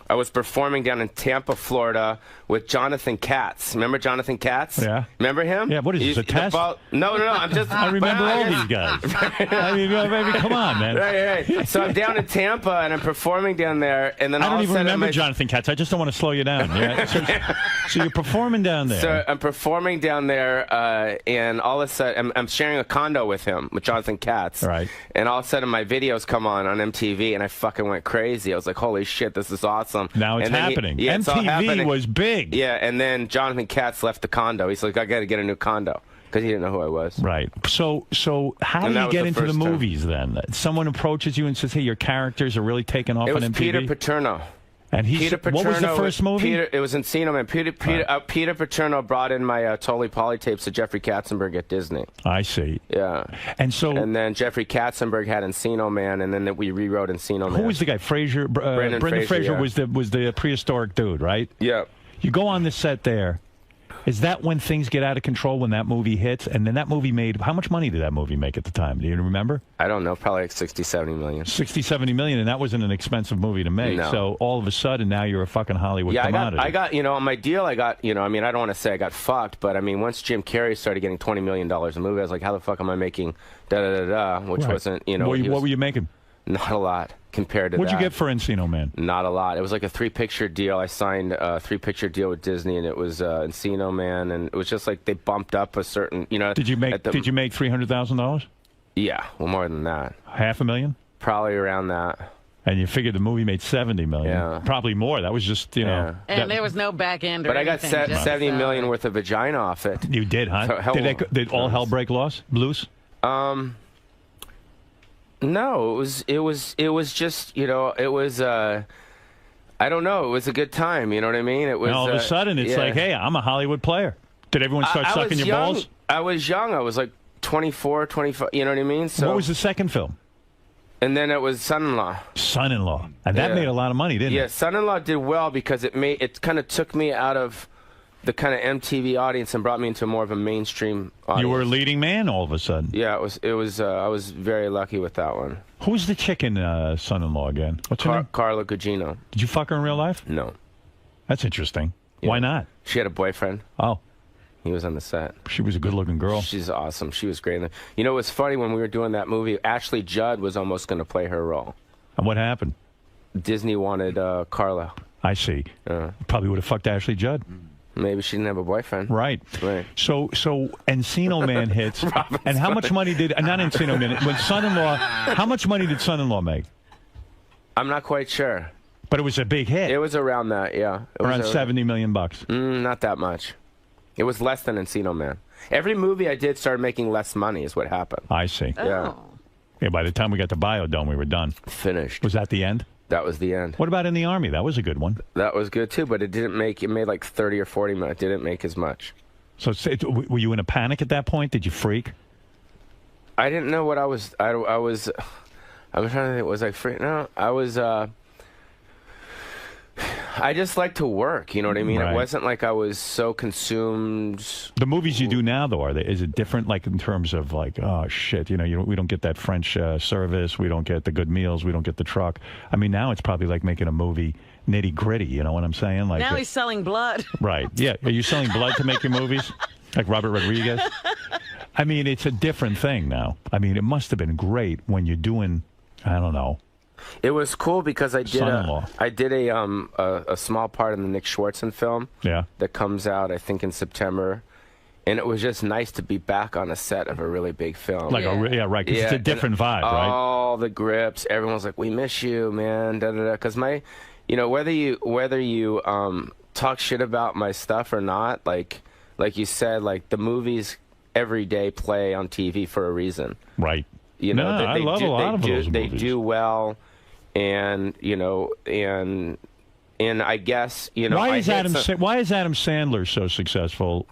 I was performing down in Tampa, Florida, with Jonathan Katz. Remember Jonathan Katz? Yeah. Remember him? Yeah. What is this, a test? No. I'm just. I remember all these guys. I mean, baby, come on, man. Right. So I'm down in Tampa and I'm performing down there, and then I all don't of a even sudden remember Jonathan Katz. I just don't want to slow you down. Yeah. So you're performing down there. So I'm performing down there, and all of a sudden I'm sharing a condo with him, with Jonathan Katz. Right. And all of a sudden my videos come on MTV, and I fucking went crazy. I was like, holy shit, this is awesome. Now it's happening. It's all MTV happening. was big. Yeah, and then Jonathan Katz left the condo. He's like, I got to get a new condo. Because he didn't know who I was. Right. So how do you get into the movies then? Someone approaches you and says, hey, your characters are really taking off on MTV? It was Peter Paterno. And what was the first movie? It was Encino Man. Peter Paterno brought in my Totally Polly tapes to Jeffrey Katzenberg at Disney. I see. Yeah. And then Jeffrey Katzenberg had Encino Man, and then we rewrote Encino Man. Who was the guy? Fraser? Brendan Fraser was the prehistoric dude, right? Yeah. You go on the set there. Is that when things get out of control, when that movie hits? And then that movie made, how much money did that movie make at the time? Do you remember? I don't know, probably like 60, 70 million. 60, 70 million, and that wasn't an expensive movie to make. No. So all of a sudden, now you're a fucking Hollywood commodity. I got, on my deal, I got, I mean, I don't want to say I got fucked, but I mean, once Jim Carrey started getting $20 million a movie, I was like, how the fuck am I making da-da-da-da, which wasn't, What were you making? Not a lot compared to What'd you get for Encino Man? Not a lot. It was like a 3-picture deal. I signed a 3-picture deal with Disney, and it was Encino Man, and it was just like they bumped up a certain, Did you make $300,000? Yeah, well, more than that. $500,000? Probably around that. And you figured the movie made $70 million. Yeah. Probably more. That was just, And there was no back end or But I got $70 million worth of vagina off it. You did, huh? So did all hell break loose? No, it was just, it was, I don't know, it was a good time, you know what I mean? It was. And all of a sudden, it's like, hey, I'm a Hollywood player. Did everyone start sucking your balls? I was young. I was like 24, 25, you know what I mean? So what was the second film? And then it was Son-in-Law. Son-in-Law. And that made a lot of money, didn't it? Yeah, Son-in-Law did well because it kind of took me out of the kind of MTV audience and brought me into more of a mainstream audience. You were a leading man all of a sudden. Yeah, it was. I was very lucky with that one. Who's the chicken son-in-law again? What's her name? 𝗛cie𝘄𝗿𝗄. Did you fuck her in real life? No. That's interesting. Yeah. Why not? She had a boyfriend. Oh. He was on the set. She was a good-looking girl. She's awesome. She was great. You know, it was funny when we were doing that movie, Ashley Judd was almost going to play her role. And what happened? Disney wanted Carla. I see. Probably would have fucked Ashley Judd. Maybe she didn't have a boyfriend. Right. So Encino Man hits. And how much money did, not Encino Man, when Son-in-Law, how much money did Son-in-Law make? I'm not quite sure. But it was a big hit. It was around that, yeah. Around $70 million bucks. Not that much. It was less than Encino Man. Every movie I did started making less money is what happened. I see. Yeah. Yeah, by the time we got to Biodome, we were done. Finished. Was that the end? That was the end. What about In the Army? That was a good one. That was good, too, but it made like 30 or 40 minutes. It didn't make as much. So were you in a panic at that point? Did you freak? I didn't know what I was... I'm trying to think. Was I freak? No, I was... I just like to work, you know what I mean? Right. It wasn't like I was so consumed. The movies you do now, though, is it different, like, in terms of, like, oh, shit, we don't get that French service, we don't get the good meals, we don't get the truck. I mean, now it's probably like making a movie nitty-gritty, you know what I'm saying? Like now he's selling blood. Right, yeah. Are you selling blood to make your movies? Like Robert Rodriguez? I mean, it's a different thing now. I mean, it must have been great when you're doing, I don't know. It was cool because I did a small part in the Nick Swartzen film. Yeah. That comes out, I think, in September. And it was just nice to be back on a set of a really big film. Like right, because it's a different vibe, right? All the grips, everyone's like, "We miss you, man." Da da da. Because whether you talk shit about my stuff or not, like you said, like the movies every day play on TV for a reason. Right. You know, I love a lot of those movies. They do well. And and I guess why is Adam Sandler so successful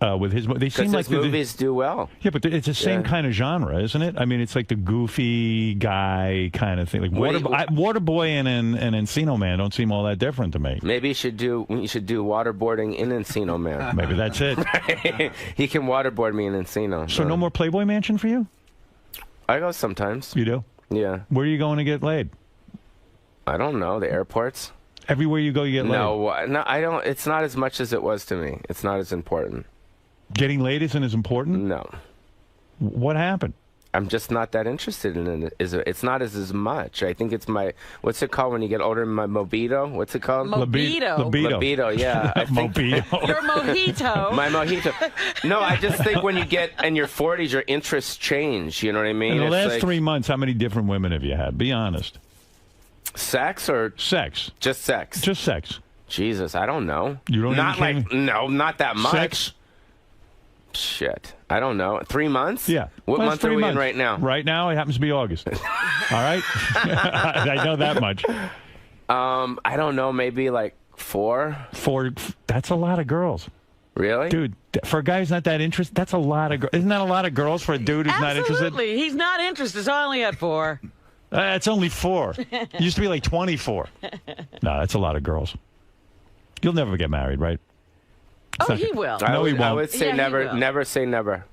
with his movies? They seem like his movies do well. Yeah, but it's the same kind of genre, isn't it? I mean, it's like the goofy guy kind of thing. Like Waterboy and Encino Man don't seem all that different to me. Maybe you should do waterboarding in Encino Man. Maybe that's it. Right? He can waterboard me in Encino. So no more Playboy Mansion for you? I go sometimes. You do? Yeah. Where are you going to get laid? I don't know. The airports. Everywhere you go, you get laid? No, I don't. It's not as much as it was to me. It's not as important. Getting laid isn't as important? No. What happened? I'm just not that interested in it. It's not as much. I think it's my, what's it called when you get older? My mojito? What's it called? Libido, yeah. I think Your mojito. My mojito. No, I just think when you get in your 40s, your interests change. You know what I mean? In the last 3 months, how many different women have you had? Be honest. Sex or? Sex. Just sex. Just sex. Jesus, I don't know. You don't not that much. Sex? Shit. I don't know. 3 months? Yeah. What month are we in right now? Right now, it happens to be August. All right? I know that much. I don't know. Maybe like 4? 4. That's a lot of girls. Really? Dude, for a guy who's not that interested, that's a lot of girls. Isn't that a lot of girls for a dude who's not interested? Absolutely. He's not interested, so I only had 4. It's only 4. It used to be like 24. No, that's a lot of girls. You'll never get married, right? Oh, he will. No, he won't. I would say never. Never say never.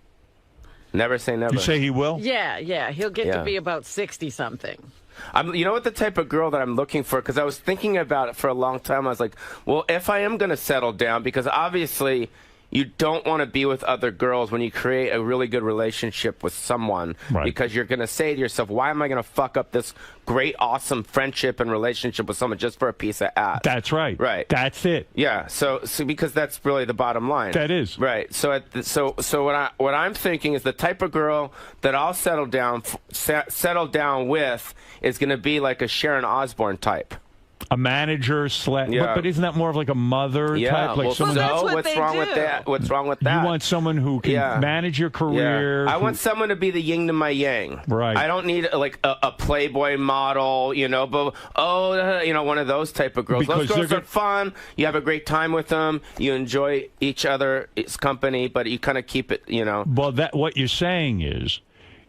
Never say never. You say he will? Yeah. He'll get to be about 60-something. You know what the type of girl that I'm looking for? Because I was thinking about it for a long time. I was like, well, if I am going to settle down, because obviously you don't want to be with other girls when you create a really good relationship with someone, right? Because you're going to say to yourself, why am I going to fuck up this great, awesome friendship and relationship with someone just for a piece of ass? That's right. Right. That's it. Yeah. So because that's really the bottom line. That is. Right. So what I'm thinking is the type of girl that I'll settle down with is going to be like a Sharon Osbourne type. A manager but isn't that more of like a mother type? Like what's wrong with that? What's wrong with that? You want someone who can manage your career. I want someone to be the yin to my yang. Right. I don't need like a Playboy model, but one of those type of girls. Because those girls are fun. You have a great time with them. You enjoy each other's company, but you kind of keep it, Well, what you're saying is,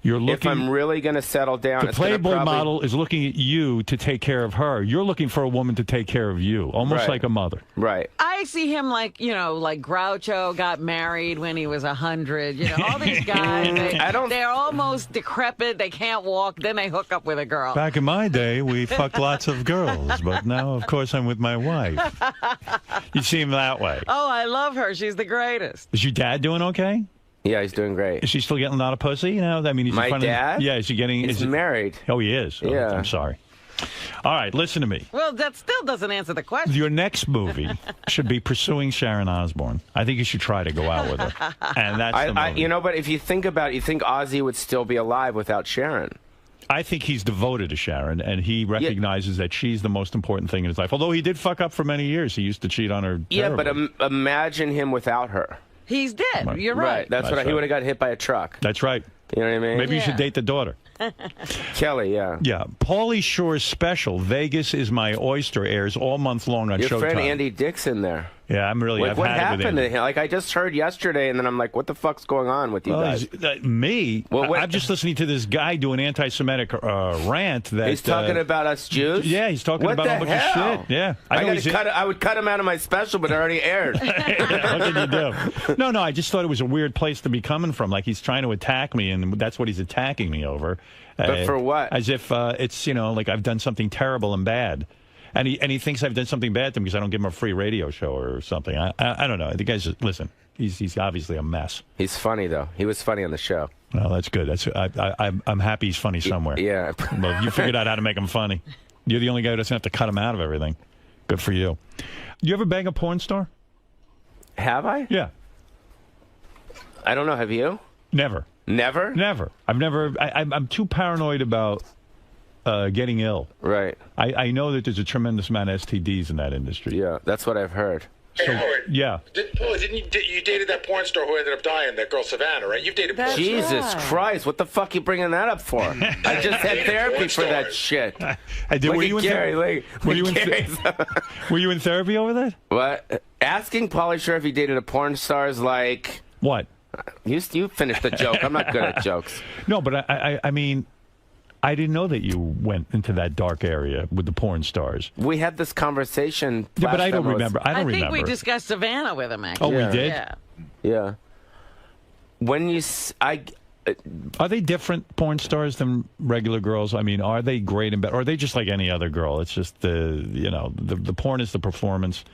You're looking. If I'm really going to settle down, the Playboy model is looking at you to take care of her. You're looking for a woman to take care of you, almost like a mother. Right. I see him like, like Groucho got married when he was 100. All these guys, they're almost decrepit. They can't walk. Then they hook up with a girl. Back in my day, we fucked lots of girls, but now, of course, I'm with my wife. You seem that way. Oh, I love her. She's the greatest. Is your dad doing okay? Yeah, he's doing great. Is she still getting a lot of pussy? I mean, my dad? Yeah, is he getting... He's married. Oh, he is? Oh, yeah. I'm sorry. All right, listen to me. Well, that still doesn't answer the question. Your next movie should be pursuing Sharon Osbourne. I think you should try to go out with her. And that's the movie. But if you think about it, you think Ozzy would still be alive without Sharon. I think he's devoted to Sharon, and he recognizes that she's the most important thing in his life. Although he did fuck up for many years. He used to cheat on her. Yeah, but imagine him without her. He's dead. You're right. That's what he would have got hit by a truck. That's right. You know what I mean? Maybe you should date the daughter. Kelly, yeah. Yeah. 𝗛cie 𝗄𝗿𝗄's special, Vegas is My Oyster, airs all month long on Showtime. Your friend Andy Dick's in there. Yeah, I'm really... What happened to him? Like, I just heard yesterday, and then I'm like, what the fuck's going on with you guys? Me? I'm just listening to this guy do an anti-Semitic rant that... He's talking about us Jews? Yeah, he's talking about a bunch of shit. Yeah. I would cut him out of my special, but it already aired. What can you do? No, I just thought it was a weird place to be coming from. Like, he's trying to attack me, and that's what he's attacking me over. But for what? As if it's, like I've done something terrible and bad. And he thinks I've done something bad to him because I don't give him a free radio show or something. I don't know. The guy's just, listen, he's obviously a mess. He's funny, though. He was funny on the show. Well, that's good. I'm happy he's funny somewhere. Yeah. Well, you figured out how to make him funny. You're the only guy who doesn't have to cut him out of everything. Good for you. You ever bang a porn star? Have I? Yeah. I don't know. Have you? Never. Never? Never. I've never... I'm too paranoid about... getting ill. Right. I know that there's a tremendous amount of STDs in that industry. Yeah, that's what I've heard. So, yeah. You dated that porn star who ended up dying, that girl Savannah, right? You've dated porn stars. Jesus Christ, what the fuck are you bringing that up for? I just had therapy for that shit. I did. Were you in therapy over that? What? Asking Pauly Shore if he dated a porn star is like... What? You finished the joke. I'm not good at jokes. No, but I mean... I didn't know that you went into that dark area with the porn stars. We had this conversation. Yeah, but I don't remember. I think we discussed Savannah with him, actually. Oh, we did? Yeah. When you... Are they different porn stars than regular girls? I mean, are they great and bad? Or are they just like any other girl? It's just the porn is the performance.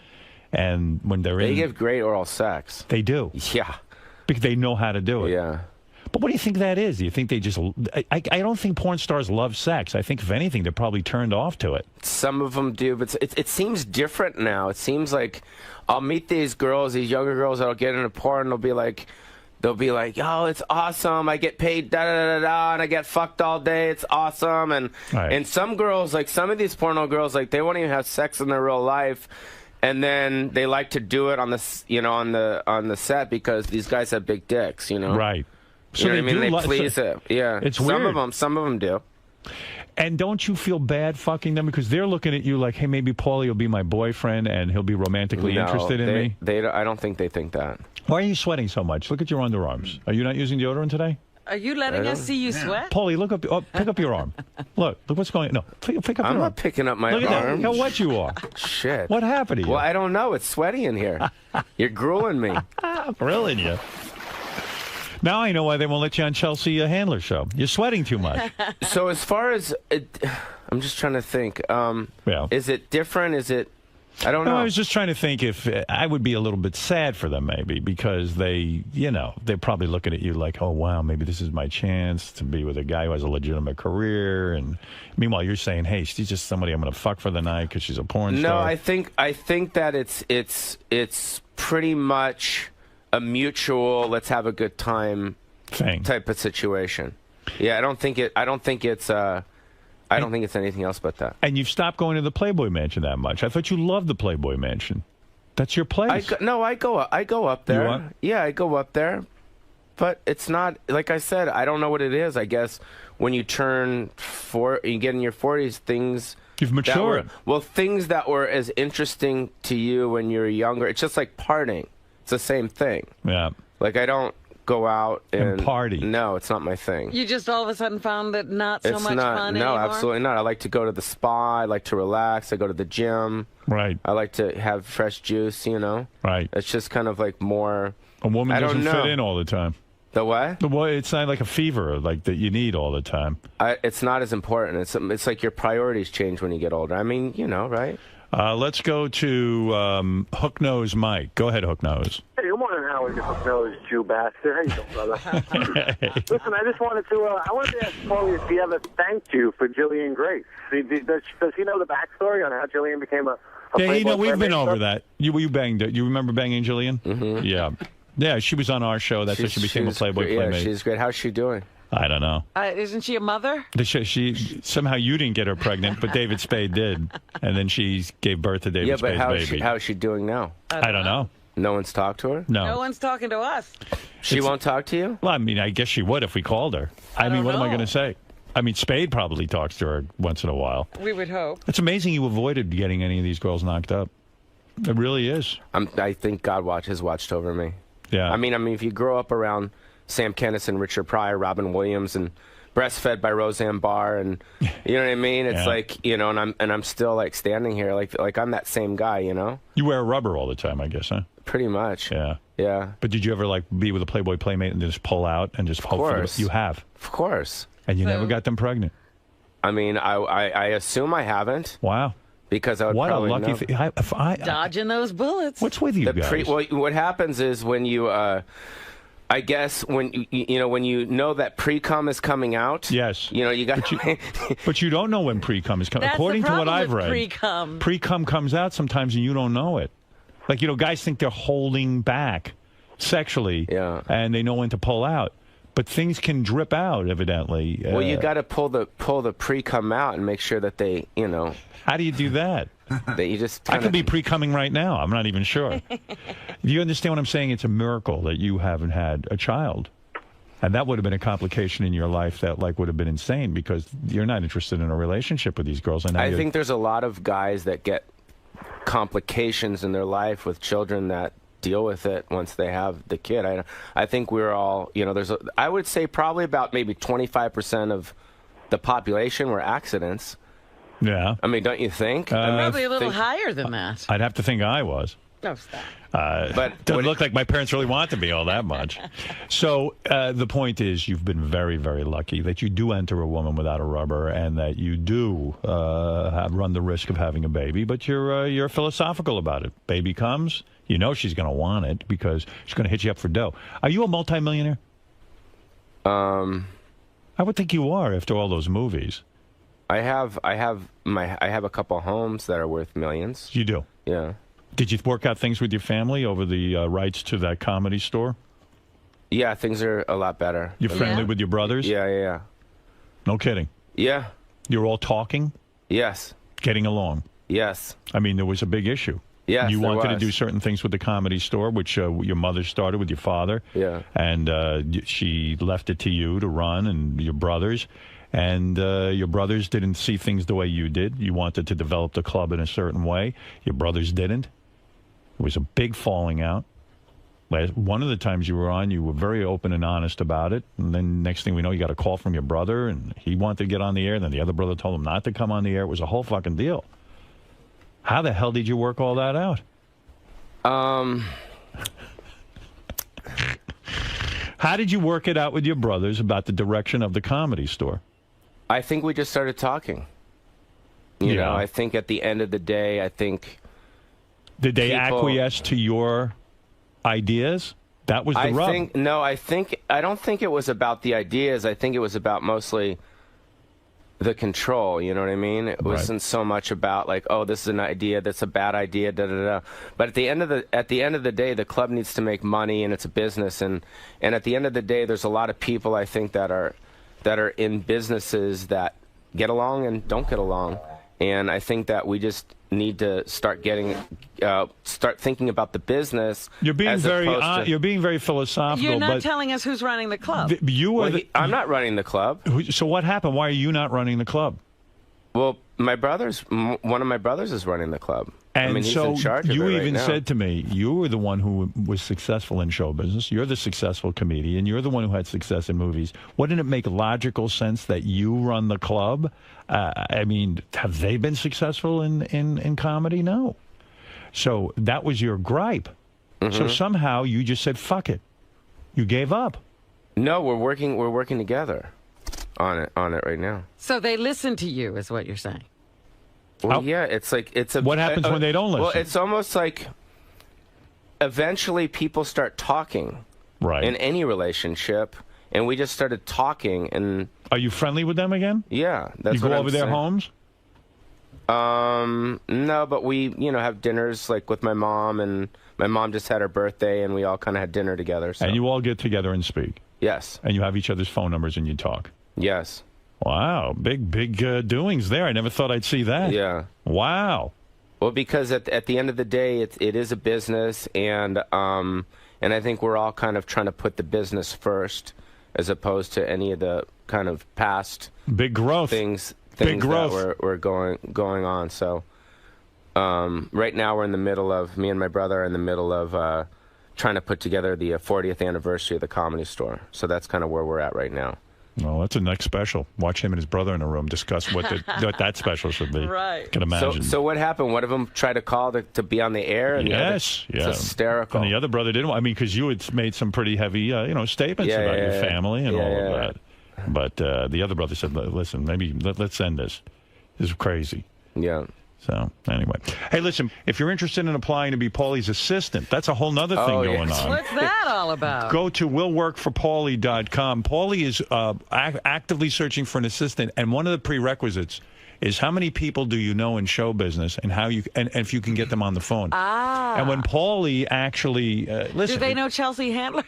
And when they give great oral sex. They do. Yeah. Because they know how to do it. Yeah. But what do you think that is? Do you think they just... I don't think porn stars love sex. I think, if anything, they're probably turned off to it. Some of them do, but it seems different now. It seems like I'll meet these girls, these younger girls that'll get into porn, and they'll be like, oh, it's awesome. I get paid da-da-da-da-da, and I get fucked all day. It's awesome. And some girls, like some of these porno girls, like they won't even have sex in their real life. And then they like to do it on the on the set because these guys have big dicks, Right. So you know what I mean? They please it. Yeah. It's weird. Some of them do. And don't you feel bad fucking them? Because they're looking at you like, hey, maybe Paulie will be my boyfriend and he'll be romantically interested in me. I don't think they think that. Why are you sweating so much? Look at your underarms. Are you not using deodorant today? Are you letting us see you sweat? Paulie, look up. Pick up your arm. Look what's going on. No, pick up your arm. I'm not picking up my arm. Look at that. Look how wet you are. Shit. What happened to you? Well, I don't know. It's sweaty in here. You're grueling me. Grilling you. Now I know why they won't let you on 𝗛cie 𝗿𝗄𝗃's show. You're sweating too much. So as far as... I'm just trying to think. Is it different? Is it... I don't know. I was just trying to think if I would be a little bit sad for them, maybe, because they're probably looking at you like, oh, wow, maybe this is my chance to be with a guy who has a legitimate career. And meanwhile, you're saying, hey, she's just somebody I'm going to fuck for the night because she's a porn star. No, I think that it's pretty much a mutual, let's have a good time thing type of situation. Yeah, I don't think it's anything else but that. And you've stopped going to the Playboy Mansion that much. I thought you loved the Playboy Mansion. That's your place. I go up there. You are? Yeah, I go up there. But it's not, like I said, I don't know what it is. I guess when you turn you get in your 40s, things... You've matured. Things that were as interesting to you when you were younger, it's just like partying. It's the same thing. Yeah. Like, I don't go out and party. No, it's not my thing. You just all of a sudden found that not so It's much not, fun no, anymore? absolutely not. I like to go to the spa. I like to relax. I go to the gym. Right. I like to have fresh juice, you know. Right. It's just kind of like more... A woman I doesn't don't know. fit in all the time. The what? It's not like a fever like that you need all the time. It's not as important. It's like your priorities change when you get older. I mean, you know, right? Let's go to Hook Nose Mike. Go ahead, Hook Nose. Hey, good morning, Howard, you hook nose Jew bastard. How you doing, brother? Listen, I just wanted to, ask Paulie if he ever thanked you for Jillian Grace. Does he know the backstory on how Jillian became a Yeah, you know, we've been Playboy over that. You banged it. You remember banging Jillian? Mm-hmm. Yeah. Yeah, she was on our show. That's how she became a Playboy Playmate. Yeah, she's great. How's she doing? I don't know. Isn't she a mother? Somehow you didn't get her pregnant, but David Spade did. And then she gave birth to David Spade's baby. How is she doing now? I don't know. No one's talked to her? No one's talking to us. She won't talk to you? Well, I mean, I guess she would if we called her. I mean, what am I going to say? I mean, Spade probably talks to her once in a while. We would hope. It's amazing you avoided getting any of these girls knocked up. It really is. I think God has watched over me. Yeah. I mean, if you grow up around Sam Kinison, Richard Pryor, Robin Williams, and breastfed by Roseanne Barr, and you know what I mean? It's like, you know, and I'm still like standing here like I'm that same guy, you know? You wear rubber all the time, I guess, huh? Pretty much. Yeah. Yeah. But did you ever like be with a Playboy Playmate and just pull out and just hope for course. you have? Of course. And you never got them pregnant? I mean, I assume I haven't. Wow. Because I would what a probably lucky know. thing. Dodging those bullets. What's with you guys? What happens is when you, I guess when you know that pre-cum is coming out. Yes. You know you got. But you don't know when pre-cum is coming. That's According the to what problem I've with read, pre-cum comes out sometimes and you don't know it. Like, you know, guys think they're holding back sexually, and they know when to pull out. But things can drip out, evidently. Well, you got to pull the pre-cum out and make sure that they, you know. How do you do that? That you just. I could be pre-cumming right now. I'm not even sure. Do you understand what I'm saying? It's a miracle that you haven't had a child. And that would have been a complication in your life that would have been insane because you're not interested in a relationship with these girls. And I think there's a lot of guys that get complications in their life with children that deal with it once they have the kid. I think we're all, you know, I would say probably about maybe 25% of the population were accidents. Yeah. I mean, don't you think? Probably a little higher than that. I'd have to think I was. No, stop. But doesn't look like my parents really want to be all that much. So the point is you've been very, very lucky that you do enter a woman without a rubber and that you do run the risk of having a baby, but you're philosophical about it. Baby comes, you know she's going to want it because she's going to hit you up for dough. Are you a multimillionaire? I would think you are after all those movies. I have a couple homes that are worth millions. You do? Yeah. Did you work out things with your family over the rights to that Comedy Store? Yeah, things are a lot better. You're friendly with your brothers? Yeah. No kidding? Yeah. You're all talking? Yes. Getting along? Yes. I mean, there was a big issue. Yes, you there wanted to was. do certain things with the Comedy Store, which your mother started with your father. Yeah. And she left it to you to run and your brothers. And your brothers didn't see things the way you did. You wanted to develop the club in a certain way. Your brothers didn't. It was a big falling out. One of the times you were on, you were very open and honest about it. And then next thing we know, you got a call from your brother, and he wanted to get on the air. And then the other brother told him not to come on the air. It was a whole fucking deal. How the hell did you work all that out? How did you work it out with your brothers about the direction of the Comedy Store? I think we just started talking. You know, I think at the end of the day, Did they acquiesce to your ideas? That was the rub. I don't think it was about the ideas. I think it was about mostly the control, you know what I mean? It wasn't so much about like, oh, this is an idea, that's a bad idea, da-da-da. But at the end of the day, the club needs to make money and it's a business, and at the end of the day, there's a lot of people I think that are in businesses that get along and don't get along. And I think that we just need to start thinking about the business. You're being very philosophical. You're not telling us who's running the club. I'm not running the club. So what happened? Why are you not running the club? Well, one of my brothers is running the club. And he's so in charge of you it right even now. said to me, you were the one who was successful in show business. You're the successful comedian. You're the one who had success in movies. Wouldn't it make logical sense that you run the club? I mean, have they been successful in comedy? No. So that was your gripe. So somehow you just said, fuck it. You gave up. No, we're working together on it right now. So they listen to you, is what you're saying. Well, yeah, it's like What happens when they don't listen? Well, it's almost like eventually people start talking, right, in any relationship, and we just started talking. And are you friendly with them again? Yeah, that's you what go I'm over their saying. homes. No, but we have dinners like with my mom, and my mom just had her birthday, and we all kind of had dinner together. So. And you all get together and speak. Yes. And you have each other's phone numbers and you talk. Yes. Wow, big doings there. I never thought I'd see that. Yeah. Wow. Well, because at the end of the day, it is a business, and I think we're all kind of trying to put the business first, as opposed to any of the kind of past big growth things big growth that were going on. So right now we're in the middle of, me and my brother are in the middle of trying to put together the 40th anniversary of the Comedy Store. So that's kind of where we're at right now. Well, that's a next special. Watch him and his brother in a room discuss what that special should be. Right. Can imagine. So what happened? One of them tried to call to be on the air? And yes. The other, it's hysterical. And the other brother didn't. I mean, because you had made some pretty heavy, statements about your family and all of that. But the other brother said, listen, maybe let's end this. This is crazy. Yeah. So, anyway. Hey, listen, if you're interested in applying to be Paulie's assistant, that's a whole nother thing going on. What's that all about? Go to willworkforpaulie.com. Paulie is actively searching for an assistant, and one of the prerequisites is how many people do you know in show business and how you and if you can get them on the phone. And when Paulie actually, listen. Do they know Chelsea Handler?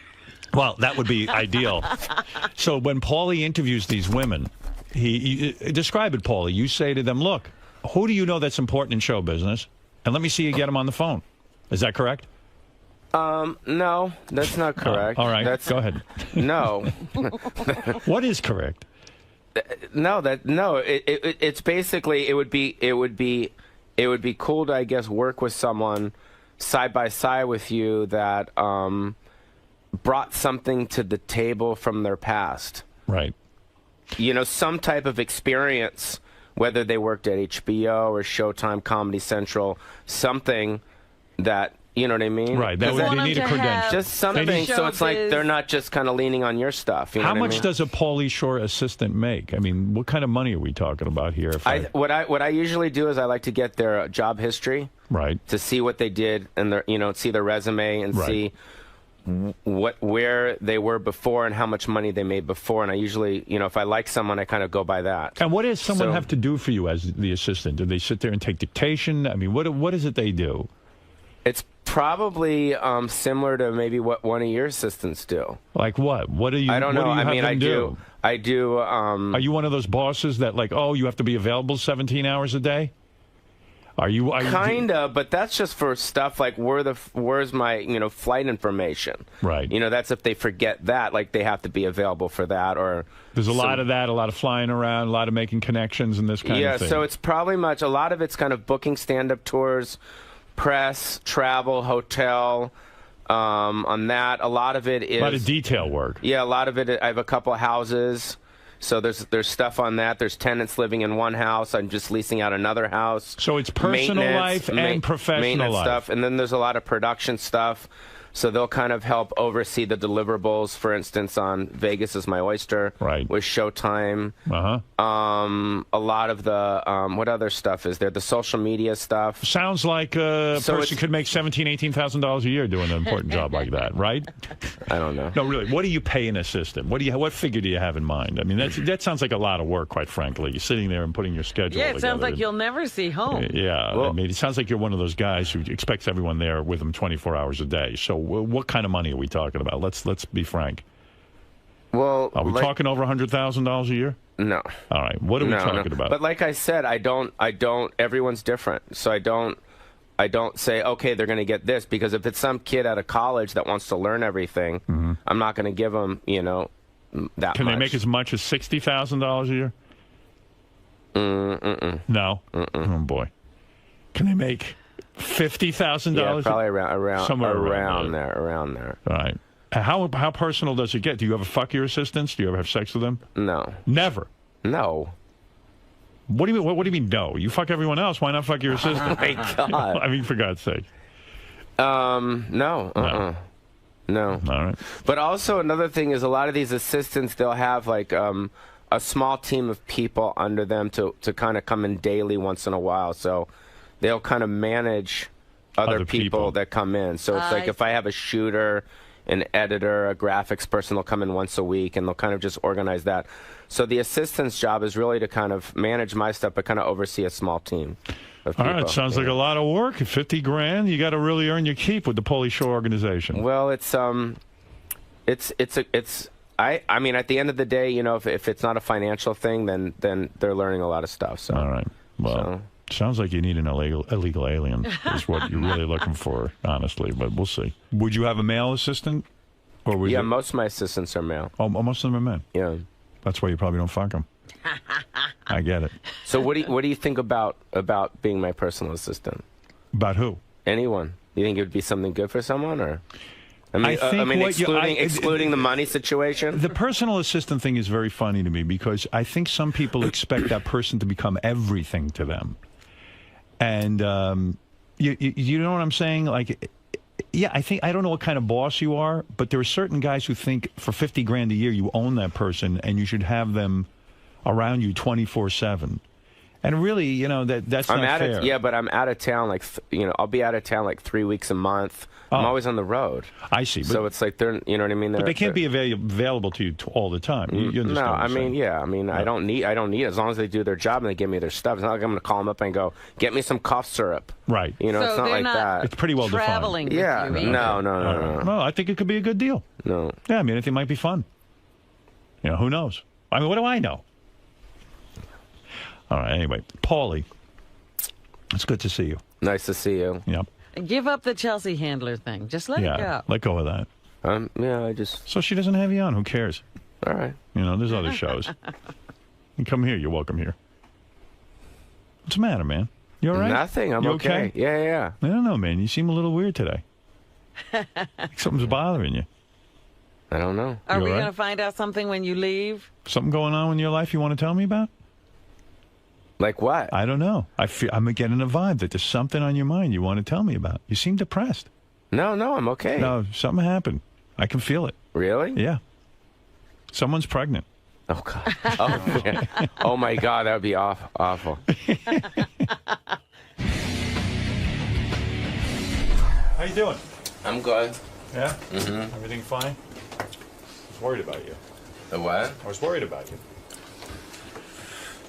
Well, that would be ideal. So when Paulie interviews these women, he describe it, Paulie. You say to them, look, who do you know that's important in show business? And let me see you get them on the phone. Is that correct? No, that's not correct. All right, go ahead. No. What is correct? It's basically it would be cool to, I guess, work with someone side by side with you that brought something to the table from their past. Right. Some type of experience, whether they worked at HBO or Showtime, Comedy Central, something that, you know what I mean? Right. They need a credential. Just something, so it's like they're not just kind of leaning on your stuff. How much does a Paulie Shore assistant make? I mean, what kind of money are we talking about here? What I usually do is I like to get their job history. Right. To see what they did and their, see their resume and see where they were before and how much money they made before. And I usually, if I like someone, I kind of go by that. And what does someone have to do for you as the assistant? Do they sit there and take dictation? I mean, what is it they do? It's probably similar to maybe what one of your assistants do. Like what? What do you? I don't know. I mean, I do. Are you one of those bosses that you have to be available 17 hours a day? Are you kinda, but that's just for stuff like where's my flight information. Right. That's if they forget that, like they have to be available for that. Or there's a lot of that, a lot of flying around, a lot of making connections and this kind of thing. Yeah, so it's probably a lot of it's kind of booking stand-up tours, press, travel, hotel. On that, a lot of it is a lot of detail work. Yeah, a lot of it. I have a couple of houses. So there's stuff on that. There's tenants living in one house. I'm just leasing out another house. So it's personal life and professional life. Stuff. And then there's a lot of production stuff. So they'll kind of help oversee the deliverables. For instance, on Vegas is My Oyster. Right. With Showtime. A lot of the, what other stuff is there? The social media stuff. Sounds like a person could make $17,000, $18,000 a year doing an important job like that, right? I don't know. No, really. What do you pay an assistant? What figure do you have in mind? I mean, that sounds like a lot of work, quite frankly. You're sitting there and putting your schedule together. Yeah, it sounds like you'll never see home. Yeah. Well, I mean, it sounds like you're one of those guys who expects everyone there with them 24 hours a day. So what kind of money are we talking about? Let's be frank. Well, are we talking over $100,000 a year? No. All right. What are we talking about? But like I said, I don't. Everyone's different, so I don't say okay, they're going to get this, because if it's some kid out of college that wants to learn everything, I'm not going to give them that much. Can they make as much as $60,000 a year? No. Oh boy. Can they make $50,000? Yeah, probably around there. Around there. All right. How personal does it get? Do you ever fuck your assistants? Do you ever have sex with them? No. Never? No. What do you mean? What do you mean? No. You fuck everyone else. Why not fuck your assistant? Oh my God. I mean, for God's sake. No. No. All right. But also another thing is a lot of these assistants, they'll have like a small team of people under them to kind of come in daily once in a while. So they'll kind of manage other people that come in. So it's like if I have a shooter, an editor, a graphics person, they'll come in once a week and they'll kind of just organize that. So the assistant's job is really to kind of manage my stuff, but kind of oversee a small team of people. All right, sounds like a lot of work. At $50,000, you got to really earn your keep with the 𝗛cie Show organization. Well, I mean, at the end of the day, you know, if it's not a financial thing, then they're learning a lot of stuff. So. All right. Well, sounds like you need an illegal alien is what you're really looking for, honestly, but we'll see. Would you have a male assistant? Or would most of my assistants are male. Oh, most of them are men? Yeah. That's why you probably don't fuck them. I get it. So what do you think about being my personal assistant? About who? Anyone. Do you think it would be something good for someone, or? I mean, excluding the money situation? The personal assistant thing is very funny to me because I think some people expect that person to become everything to them. And you know what I'm saying? Like, yeah, I don't know what kind of boss you are, but there are certain guys who think for $50,000 a year you own that person and you should have them around you 24/7. And really, you know, that's not fair. Yeah, but I'm out of town, like, you know, I'll be out of town like 3 weeks a month. I'm always on the road. I see. So it's like they're, you know what I mean? But they can't be available to you all the time. You understand? No, I mean, yeah. I mean, I don't need it as long as they do their job and they give me their stuff. It's not like I'm going to call them up and go, get me some cough syrup. Right. You know, so it's not like that. It's pretty well traveling defined. With you, No. No, I think it could be a good deal. No. Yeah, I mean, I think it might be fun. You know, who knows? I mean, what do I know? All right, anyway, 𝗛cie, it's good to see you. Nice to see you. Yep. Give up the Chelsea handler thing. Just let it go. Let go of that. Yeah, I just... So she doesn't have you on. Who cares? All right. You know, there's other shows. You come here. You're welcome here. What's the matter, man? You all right? Nothing. I'm okay. Yeah. I don't know, man. You seem a little weird today. Like something's bothering you. I don't know. Are we going to find out something when you leave? Something going on in your life you want to tell me about? Like what? I don't know. I'm getting a vibe that there's something on your mind you want to tell me about. You seem depressed. No, I'm okay. No, something happened. I can feel it. Really? Yeah. Someone's pregnant. Oh, God. Oh, yeah. Oh my God, that would be awful. How you doing? I'm good. Yeah? Mm-hmm. Everything fine? I was worried about you. The what? I was worried about you.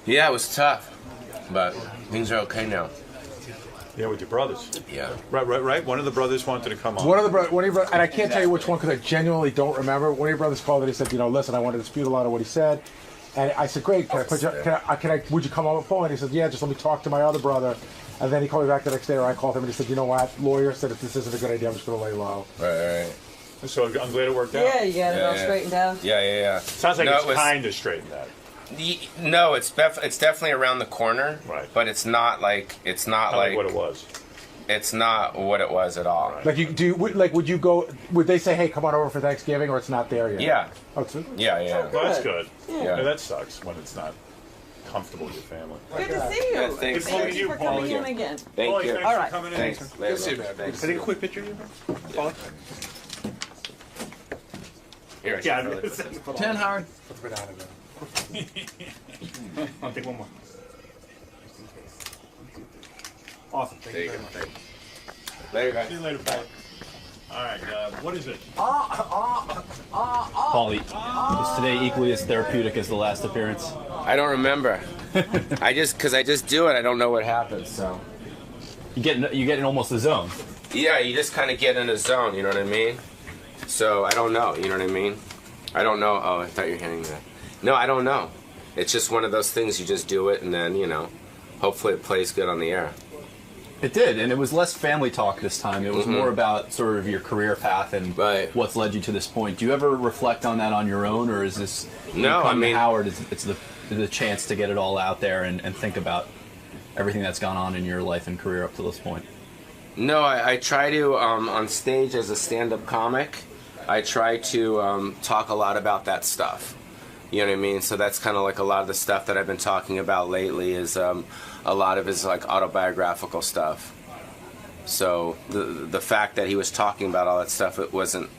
Yeah, it was tough, but things are okay now. Yeah, with your brothers. Yeah. Right. One of the brothers wanted to come on. One of your brothers, and I can't tell you which one because I genuinely don't remember. One of your brothers called and he said, you know, listen, I want to dispute a lot of what he said. And I said, great, would you come on the phone? And he said, yeah, just let me talk to my other brother. And then he called me back the next day, or I called him and he said, you know what, lawyer said if this isn't a good idea, I'm just going to lay low. Right. So I'm glad it worked out. Yeah, you got it all straightened out. Yeah. Sounds like it's kind of straightened out. No, it's definitely around the corner. Right. But it's not like what it was. It's not what it was at all. Right. Like would you go? Would they say, hey, come on over for Thanksgiving, or it's not there yet? Yeah. Oh, Yeah. Well, that's good. Yeah. That sucks when it's not comfortable with your family. Good to see you. Yeah, thanks. Thank you for coming in again. Thank you. Thanks all right. for coming in. Thanks. Later, Can I take a quick picture of you, Paulie? Here, 10, Howard. I'll take one more. Awesome. Thank you very much. Later, guys. See you later, Paulie. All right, what is it? Paulie, is today equally as therapeutic as the last appearance? I don't remember. I just do it. I don't know what happens. So you get in almost the zone. Yeah, you just kind of get in a zone. You know what I mean? So I don't know. You know what I mean? I don't know. Oh, I thought you were handing me that. No, I don't know. It's just one of those things. You just do it, and then hopefully it plays good on the air. It did, and it was less family talk this time. It was more about sort of your career path and what's led you to this point. Do you ever reflect on that on your own, or is this Howard? It's the chance to get it all out there and think about everything that's gone on in your life and career up to this point. No, I try to, on stage as a stand-up comic, I try to talk a lot about that stuff. You know what I mean? So that's kind of like a lot of the stuff that I've been talking about lately is a lot of his like autobiographical stuff. So the fact that he was talking about all that stuff, it wasn't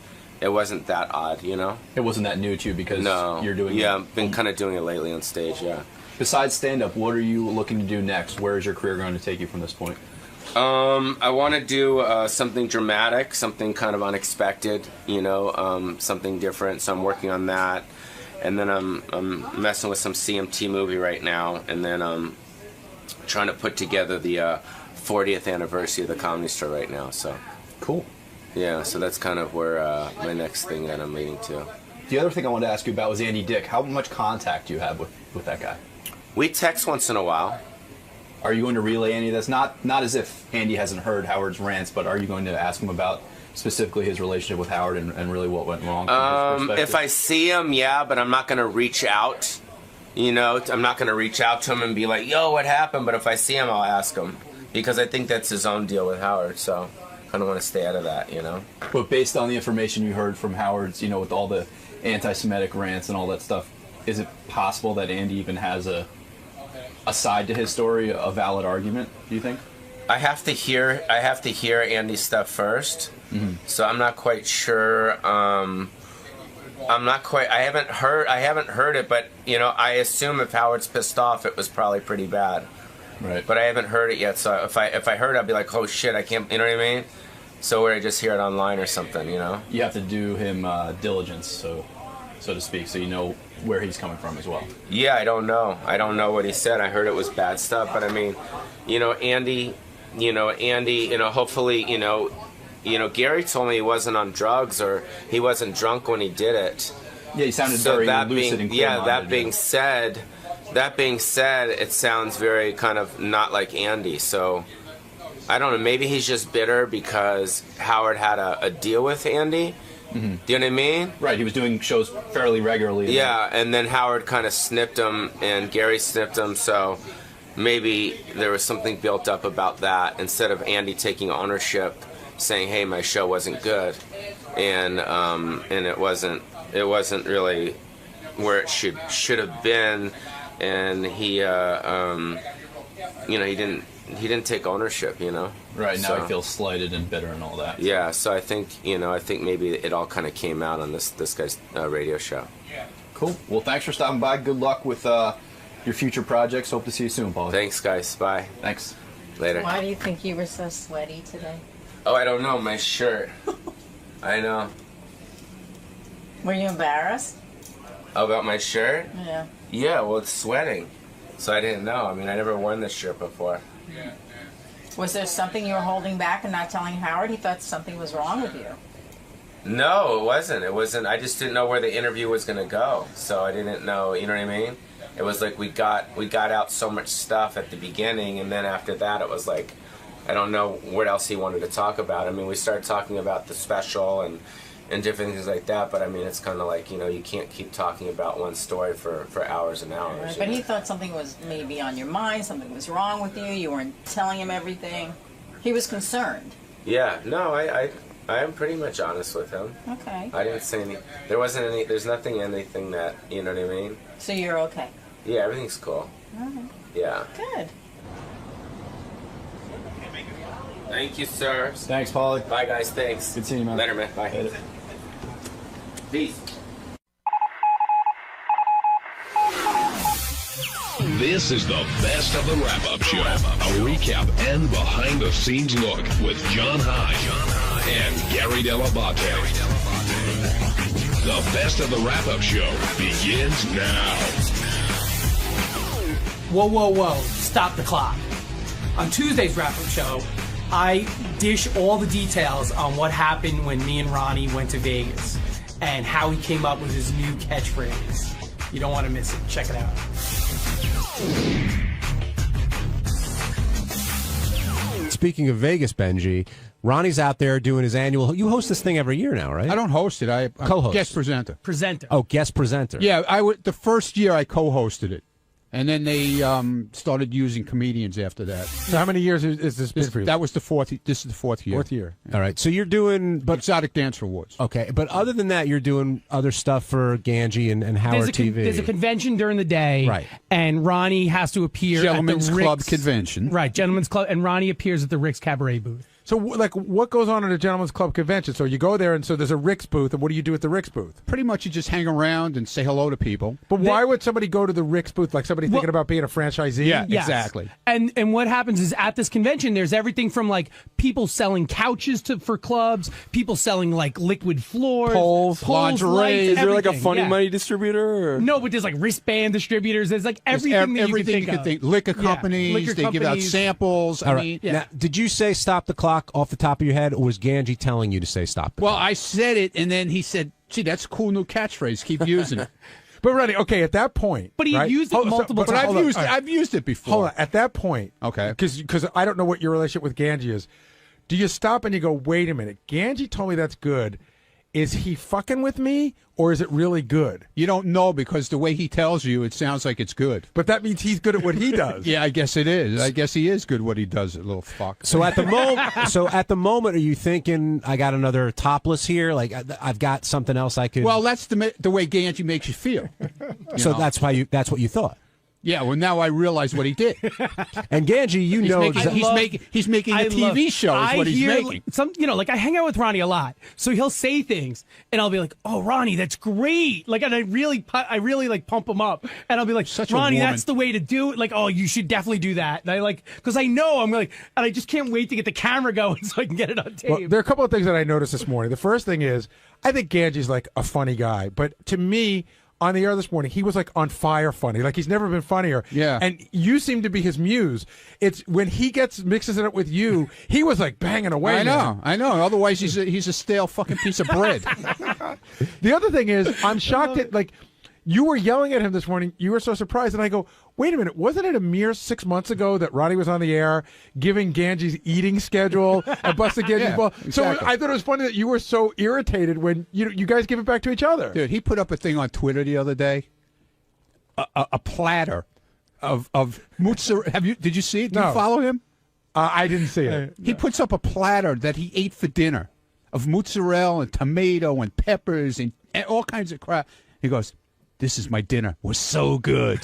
that odd, you know? It wasn't that new to you because you're doing Yeah, I've been kind of doing it lately on stage, yeah. Besides stand-up, what are you looking to do next? Where is your career going to take you from this point? I want to do something dramatic, something kind of unexpected, you know, something different. So I'm working on that. And then I'm messing with some CMT movie right now. And then I'm trying to put together the 40th anniversary of the Comedy Store right now. So cool. Yeah, so that's kind of where my next thing that I'm leading to. The other thing I wanted to ask you about was Andy Dick. How much contact do you have with that guy? We text once in a while. Are you going to relay any of this? Not as if Andy hasn't heard Howard's rants, but are you going to ask him about specifically his relationship with Howard and really what went wrong from his perspective? If I see him, yeah, but I'm not going to reach out. You know, I'm not going to reach out to him and be like, yo, what happened? But if I see him, I'll ask him. Because I think that's his own deal with Howard, so I kind of want to stay out of that, you know? But based on the information you heard from Howard's, you know, with all the anti-Semitic rants and all that stuff, is it possible that Andy even has a side to his story, a valid argument, do you think? I have to hear Andy's stuff first. Mm-hmm. So I'm not quite sure. I haven't heard it, but you know, I assume if Howard's pissed off, it was probably pretty bad. Right. But I haven't heard it yet, so if I heard it, I'd be like, oh shit, I can't, you know what I mean? So where I just hear it online or something, you know? You have to do him diligence, so to speak, so you know where he's coming from as well. Yeah, I don't know what he said. I heard it was bad stuff, but I mean, Andy, hopefully, Gary told me he wasn't on drugs or he wasn't drunk when he did it. Yeah, he sounded very lucid and clear-minded. Yeah, that being said, it sounds very kind of not like Andy, so I don't know, maybe he's just bitter because Howard had a deal with Andy. Mm-hmm. Do you know what I mean? Right, he was doing shows fairly regularly. Yeah, and then Howard kind of snipped him, and Gary snipped him, so maybe there was something built up about that, instead of Andy taking ownership, saying, hey, my show wasn't good, and it wasn't really where it should have been, and he didn't take ownership, you know? Right, now he feels slighted and bitter and all that. Yeah, so I think maybe it all kind of came out on this guy's radio show. Cool. Well, thanks for stopping by. Good luck with your future projects. Hope to see you soon, Paul. Thanks, guys. Bye. Thanks. Later. Why do you think you were so sweaty today? Oh, I don't know. My shirt. I know. Were you embarrassed? About my shirt? Yeah. Yeah, well, it's sweating. So I didn't know. I mean, I never worn this shirt before. Yeah. Was there something you were holding back and not telling Howard? He thought something was wrong with you. No, it wasn't. I just didn't know where the interview was going to go. So I didn't know, you know what I mean? It was like we got out so much stuff at the beginning, and then after that it was like, I don't know what else he wanted to talk about. I mean, we started talking about the special and different things like that, but I mean, it's kind of like, you can't keep talking about one story for hours and hours. Right, but he thought something was maybe on your mind, something was wrong with you weren't telling him everything. He was concerned. Yeah, no, I am pretty much honest with him. Okay. I didn't say any, there's anything that, you know what I mean? So you're okay? Yeah, everything's cool. All right. Yeah. Good. Thank you, sir. Thanks, Paulie. Bye, guys. Thanks. Good seeing you, man. Later, man. Bye. Later. Peace. This is the best of the wrap-up show. A recap and behind-the-scenes look with John High and Gary Dell'Abate. The best of the wrap-up show begins now. Whoa, whoa, whoa. Stop the clock. On Tuesday's wrap-up show, I dish all the details on what happened when me and Ronnie went to Vegas and how he came up with his new catchphrase. You don't want to miss it. Check it out. Speaking of Vegas, Benji, Ronnie's out there doing his annual... You host this thing every year now, right? I don't host it. I'm co-host. Guest presenter. Presenter. Oh, guest presenter. Yeah, the first year I co-hosted it. And then they started using comedians after that. So how many years is this been for you? That was the fourth. This is the fourth year. Fourth year. All right. So you're doing Exotic Dance Awards. Okay, but other than that, you're doing other stuff for Gange and Howard TV. There's a convention during the day, Right. And Ronnie has to appear Gentlemen's at the Club Rick's, convention. Right, Gentlemen's Club, and Ronnie appears at the Rick's Cabaret booth. So, like, what goes on at a Gentleman's Club convention? So you go there, and so there's a Rick's booth, and what do you do at the Rick's booth? Pretty much you just hang around and say hello to people. But why would somebody go to the Rick's booth? Like somebody thinking about being a franchisee? Yeah, Yes. exactly. And what happens is at this convention, there's everything from like people selling couches for clubs, people selling like liquid floors, Poles, lingerie. lights, Is there like a everything, funny yeah. money distributor? Or? No, but there's like wristband distributors. There's like everything that everything you can think of. Liquor Yeah, companies. liquor They give out companies. samples. All I right. mean, Yeah. Now, did you say stop the clock off the top of your head, or was Gange telling you to say stop the well, clock? I said it, and then he said, "Gee, that's a cool new catchphrase. Keep using it." But Ronnie, okay, at that point, But he right? used it multiple But times. I've used it before. Hold on, at that point, Okay. because I don't know what your relationship with Gange is. Do you stop and you go, wait a minute? Gange told me that's good. Is he fucking with me, or is it really good? You don't know because the way he tells you, it sounds like it's good. But that means he's good at what he does. Yeah, I guess it is. I guess he is good what he does, little fuck. So at the moment, are you thinking I got another topless here? Like I've got something else I could. Well, that's the way Gange makes you feel. So know? that's what you thought. Yeah, well, now I realize what he did. And Gange, you know, he's making a TV show is what he's making. Some, like I hang out with Ronnie a lot, so he'll say things, and I'll be like, "Oh, Ronnie, that's great!" Like, and I really like pump him up, and I'll be like, Such a "Ronnie, woman. that's the way to do it." Like, "Oh, you should definitely do that." And I like because I know I'm like, and I just can't wait to get the camera going so I can get it on tape. Well, there are a couple of things that I noticed this morning. The first thing is, I think Gange's like a funny guy, but to me, on the air this morning, he was like on fire funny. Like he's never been funnier. Yeah. And you seem to be his muse. It's when he mixes it up with you, he was like banging away. I know. Otherwise, he's a stale fucking piece of bread. The other thing is, I'm shocked that like you were yelling at him this morning. You were so surprised, and I go, wait a minute, wasn't it a mere 6 months ago that Ronnie was on the air giving Gange's eating schedule and busting Gange's ball? Exactly. So I thought it was funny that you were so irritated when you guys give it back to each other. Dude, he put up a thing on Twitter the other day. A platter of mozzarella. Did you see it? Did No. you follow him? I didn't see it. He puts up a platter that he ate for dinner of mozzarella and tomato and peppers and all kinds of crap. He goes, "This is my dinner. It was so good."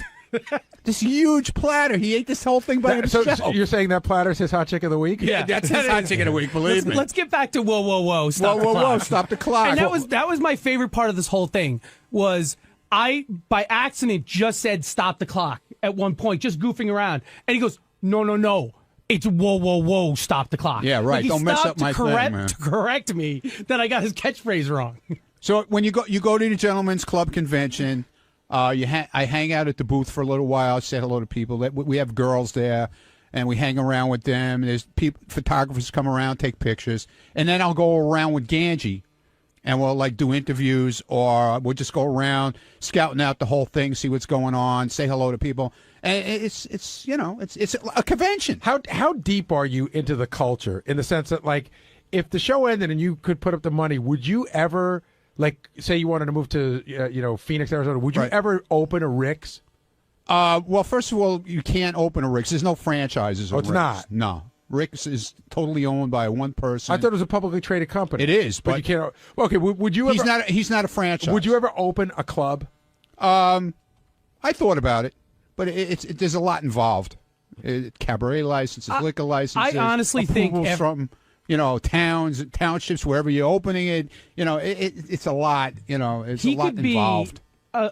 This huge platter. He ate this whole thing by himself. So you're saying that platter's his hot chick of the week? Yeah, that's his hot chick of the week. Believe me. Let's get back to whoa, stop the clock. Whoa, stop the clock. And that was my favorite part of this whole thing was I by accident just said stop the clock at one point, just goofing around, and he goes, no. It's whoa, stop the clock. Yeah, right. Like, he Don't mess stopped up my to thing, man. To correct me that I got his catchphrase wrong. So when you go to the Gentlemen's Club convention, I hang out at the booth for a little while, say hello to people. We have girls there, and we hang around with them. There's photographers come around, take pictures, and then I'll go around with Gange, and we'll like do interviews, or we'll just go around scouting out the whole thing, see what's going on, say hello to people. And it's a convention. How deep are you into the culture in the sense that like if the show ended and you could put up the money, would you ever like say you wanted to move to Phoenix, Arizona? Would you ever open a Rick's? Well, first of all, you can't open a Rick's. There's no franchises. Oh, it's Rick's. not? No. Rick's is totally owned by one person. I thought it was a publicly traded company. It is, but you can't. Okay, would you ever? He's not a franchise. Would you ever open a club? I thought about it, but there's a lot involved. Cabaret licenses, liquor licenses. I honestly think approvals from towns, townships, wherever you're opening it. It's a lot. It's a lot involved.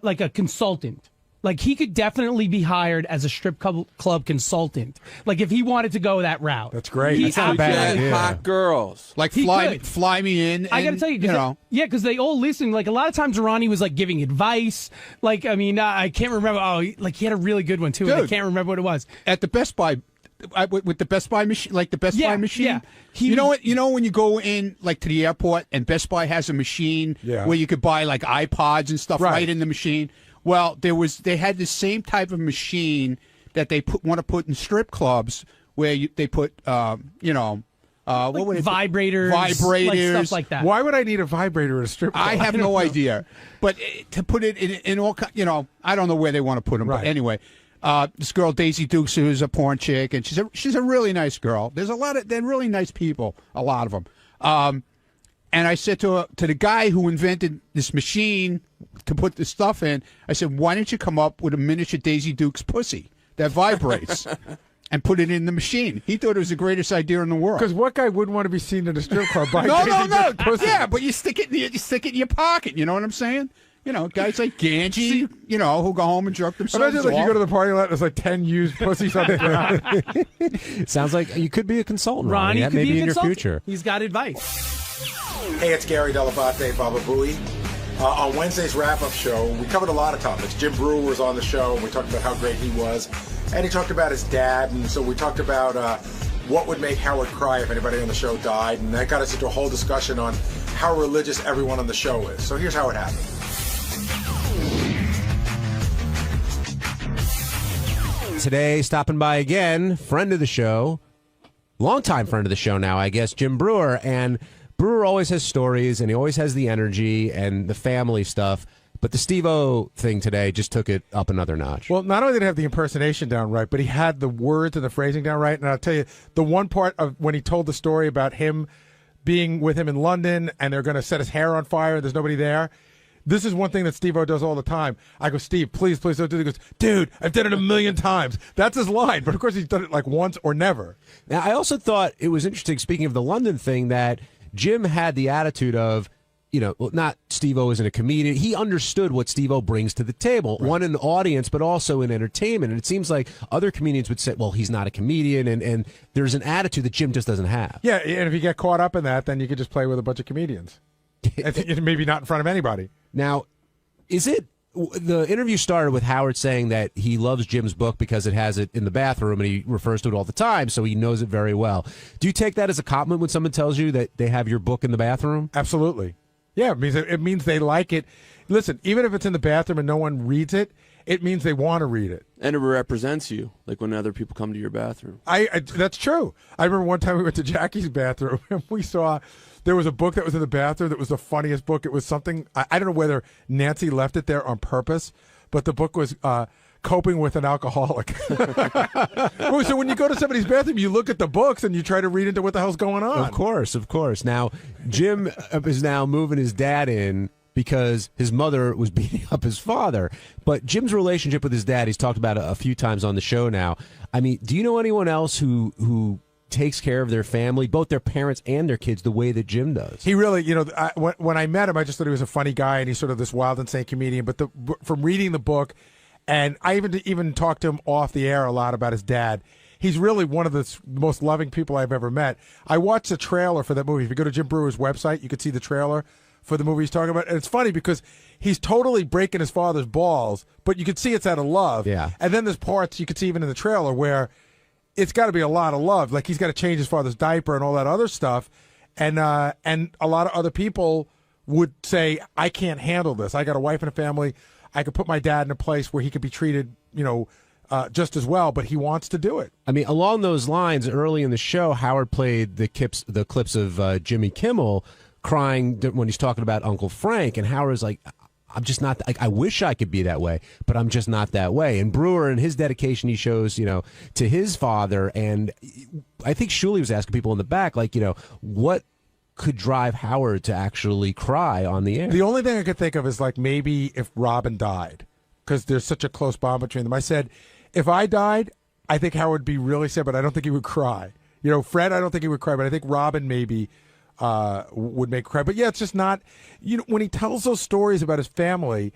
Like a consultant. Like, he could definitely be hired as a strip club consultant. Like, if he wanted to go that route. That's great. He That's not a bad idea. Hot girls. Like, fly me in. I got to tell you. Because they all listen. Like, a lot of times Ronnie was, like, giving advice. Like, I mean, I can't remember. Oh, like, he had a really good one, too. Dude, and I can't remember what it was. At the Best Buy. With the Best Buy machine, like the Best Buy machine. Yeah. You know what? You know when you go in like to the airport and Best Buy has a machine where you could buy like iPods and stuff right in the machine. Well, they had the same type of machine that they want to put in strip clubs where they put what would it vibrators, like stuff like that. Why would I need a vibrator at a strip club? I have no idea, but to put it in all, I don't know where they want to put them. But anyway. This girl Daisy Dukes, who's a porn chick, and she's a really nice girl. They're really nice people, a lot of them. And I said to the guy who invented this machine to put this stuff in, I said, why don't you come up with a miniature Daisy Dukes pussy that vibrates and put it in the machine? He thought it was the greatest idea in the world. Because what guy wouldn't want to be seen in a strip club by no, Daisy Dukes pussy? Yeah, but you stick it in your pocket. You know what I'm saying? You know, guys like Gange, who go home and jerk themselves Imagine off. you go to the party lot, there's like 10 used pussies on the ground. Sounds like you could be a consultant, Ronnie That could may be be a in your consultant. future. He's got advice. Hey, it's Gary 𝗛𝗚, Baba Booey. On Wednesday's wrap-up show, we covered a lot of topics. Jim Brewer was on the show, and we talked about how great he was. And he talked about his dad, and so we talked about what would make Howard cry if anybody on the show died. And that got us into a whole discussion on how religious everyone on the show is. So here's how it happened. Today, stopping by again, friend of the show, longtime friend of the show now, I guess, Jim Brewer. And Brewer always has stories, and he always has the energy and the family stuff. But the Steve-O thing today just took it up another notch. Well, not only did he have the impersonation down right, but he had the words and the phrasing down right. And I'll tell you, the one part of when he told the story about him being with him in London and they're going to set his hair on fire and there's nobody there, this is one thing that Steve-O does all the time. I go, Steve, please don't do it. He goes, dude, I've done it 1,000,000 times. That's his line. But, of course, he's done it like once or never. Now, I also thought it was interesting, speaking of the London thing, that Jim had the attitude of, not Steve-O isn't a comedian. He understood what Steve-O brings to the table, one in the audience, but also in entertainment. And it seems like other comedians would say, well, he's not a comedian. And there's an attitude that Jim just doesn't have. Yeah, and if you get caught up in that, then you could just play with a bunch of comedians. Maybe not in front of anybody. Now, the interview started with Howard saying that he loves Jim's book because it has it in the bathroom and he refers to it all the time, so he knows it very well. Do you take that as a compliment when someone tells you that they have your book in the bathroom? Absolutely. Yeah, it means they like it. Listen, even if it's in the bathroom and no one reads it, it means they want to read it. And it represents you, like when other people come to your bathroom. That's true. I remember one time we went to Jackie's bathroom and we saw there was a book that was in the bathroom that was the funniest book. It was something, I don't know whether Nancy left it there on purpose, but the book was Coping with an Alcoholic. So when you go to somebody's bathroom, you look at the books and you try to read into what the hell's going on. Of course. Now, Jim is now moving his dad in because his mother was beating up his father. But Jim's relationship with his dad, he's talked about a few times on the show now. I mean, do you know anyone else who takes care of their family, both their parents and their kids, the way that Jim does? He really, when I met him, I just thought he was a funny guy, and he's sort of this wild, insane comedian. But from reading the book, and I even talked to him off the air a lot about his dad, he's really one of the most loving people I've ever met. I watched the trailer for that movie. If you go to Jim Brewer's website, you can see the trailer for the movie he's talking about. And it's funny because he's totally breaking his father's balls, but you can see it's out of love. Yeah. And then there's parts you can see even in the trailer where it's got to be a lot of love. Like he's got to change his father's diaper and all that other stuff. And a lot of other people would say, I can't handle this. I got a wife and a family. I could put my dad in a place where he could be treated, just as well, but he wants to do it. I mean, along those lines, early in the show, Howard played the clips of Jimmy Kimmel crying when he's talking about Uncle Frank, and Howard's like, I'm just not, I wish I could be that way, but I'm just not that way. And Brewer and his dedication he shows, to his father, and I think 𝗛cie was asking people in the back, like, what could drive Howard to actually cry on the air? The only thing I could think of is like maybe if Robin died, because there's such a close bond between them. I said, if I died, I think Howard would be really sad, but I don't think he would cry. Fred, I don't think he would cry, but I think Robin maybe would make cry. But yeah, it's just not, when he tells those stories about his family,